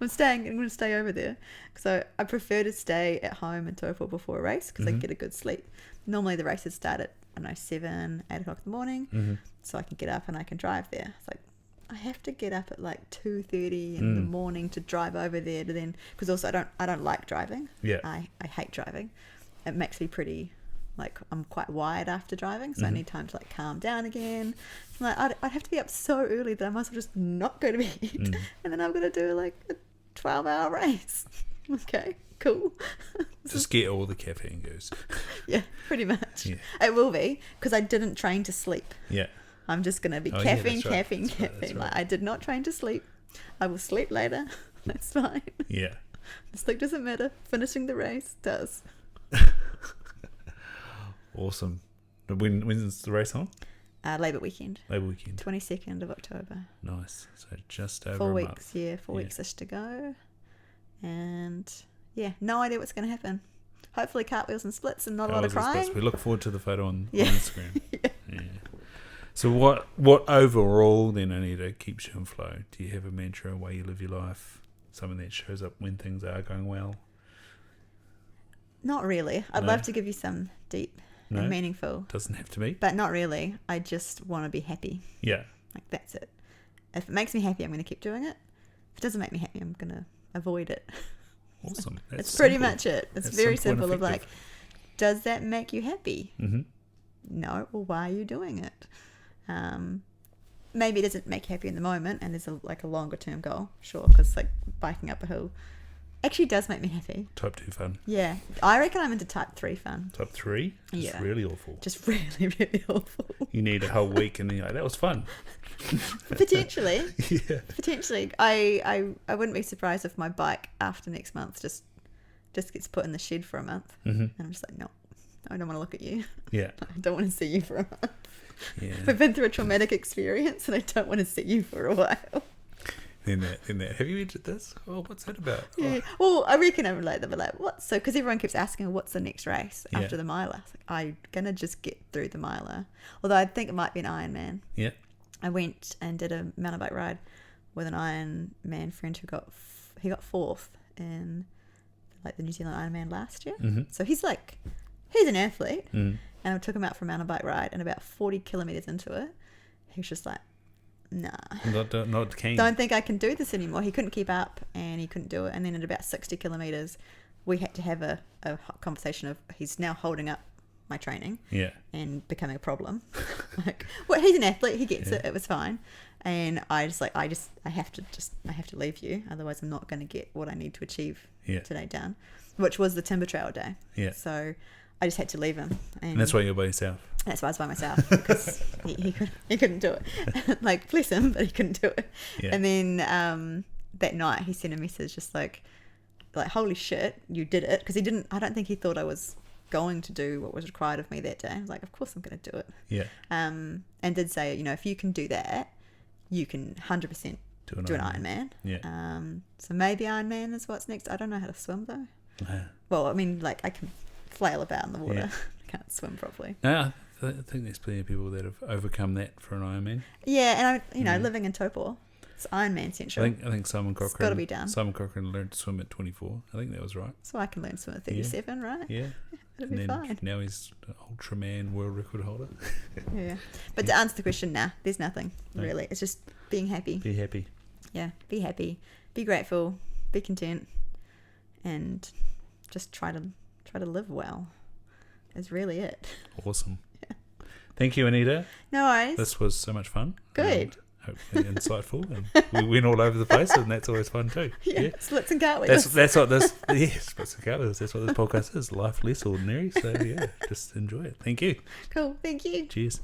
going to stay over there. So I prefer to stay at home in Taupō before a race because I get a good sleep. Normally the races start at 7, 8 o'clock in the morning, so I can get up and I can drive there. It's like I have to get up at 2:30 in the morning to drive over there to then, because also I don't like driving. Yeah. I hate driving. It makes me pretty I'm quite wired after driving, so I need time to calm down again. I'd have to be up so early that I might as well just not go to bed, and then I'm gonna do a 12-hour race. Okay, cool. Just get all the caffeine goes. Yeah, pretty much. Yeah. It will be because I didn't train to sleep. Yeah. I'm just gonna be caffeine. Right. I did not train to sleep. I will sleep later. That's fine. Yeah. The sleep doesn't matter. Finishing the race does. Awesome. When's the race on? Labour weekend. 22nd of October. Nice. So just over 4 a weeks. month. Yeah, 4 weeks-ish to go. And no idea what's going to happen. Hopefully cartwheels and splits and not a lot of crying. We look forward to the photo on Instagram. Yeah. So what overall then, Anita, keeps you in flow? Do you have a mantra, a way you live your life, something that shows up when things are going well? Not really. I'd love to give you some deep and meaningful. Doesn't have to be. But not really. I just want to be happy. Yeah. That's it. If it makes me happy, I'm going to keep doing it. If it doesn't make me happy, I'm going to avoid it. Awesome. That's pretty much it. It's very simple of does that make you happy? Mm-hmm. no. Well, why are you doing it? Maybe it doesn't make you happy in the moment, and there's a longer term goal, sure, because like biking up a hill actually does make me happy. Type 2 fun. Yeah, I reckon I'm into type 3 fun. Type 3? Just really awful. Just really, really awful. You need a whole week and then you're like, that was fun. Potentially. Yeah. Potentially. I wouldn't be surprised if my bike after next month just gets put in the shed for a month. Mm-hmm. And I'm just like, no, I don't want to look at you. Yeah. I don't want to see you for a month. Yeah. I've been through a traumatic experience and I don't want to see you for a while. Then that, have you entered this? Oh, what's that about? Yeah. Well, I reckon I'm like, they'll be like, what? So, because everyone keeps asking, what's the next race after the miler? Like, I'm going to just get through the miler. Although I think it might be an Ironman. Yeah. I went and did a mountain bike ride with an Ironman friend who got fourth in like the New Zealand Ironman last year. Mm-hmm. So he's an athlete. Mm. And I took him out for a mountain bike ride, and about 40 kilometres into it, he was just like, nah. Not keen. Don't think I can do this anymore. He couldn't keep up, and he couldn't do it. And then at about 60 kilometres, we had to have a conversation of he's now holding up my training and becoming a problem. Like, well, he's an athlete. He gets it. It was fine. And I have to leave you. Otherwise, I'm not going to get what I need to achieve today done, which was the Timber Trail day. Yeah. So I just had to leave him. And that's why you're by yourself. That's why I was by myself, because he couldn't do it. Like, bless him, but he couldn't do it. Yeah. And then that night he sent a message just like holy shit, you did it, because I don't think he thought I was going to do what was required of me that day. I was like, of course I'm going to do it. Yeah. And did say, if you can do that, you can 100% do an Ironman. Yeah. So maybe Ironman is what's next. I don't know how to swim though. Well, I mean, like, I can flail about in the water. Yeah. I can't swim properly. No, I think there's plenty of people that have overcome that for an Ironman. Yeah, and living in Taupō, it's Ironman central. I think Simon Cochrane. It's got to be done. Simon Cochrane learned to swim at 24. I think that was right. So I can learn to swim at 37, right? Yeah. It'll be fine. Now he's an Ultraman world record holder. Yeah. But to answer the question, there's nothing really. It's just being happy. Be happy. Yeah, be happy. Be grateful. Be content. And just try to live well. Is really it. Awesome. Yeah. Thank you, Anita. No worries. This was so much fun. Good. Hopefully insightful, and we went all over the place, and that's always fun too. Yeah. Splits and cartwheels. That's what this. Splits and cartwheels. That's what this podcast is. Life less ordinary. So just enjoy it. Thank you. Cool. Thank you. Cheers.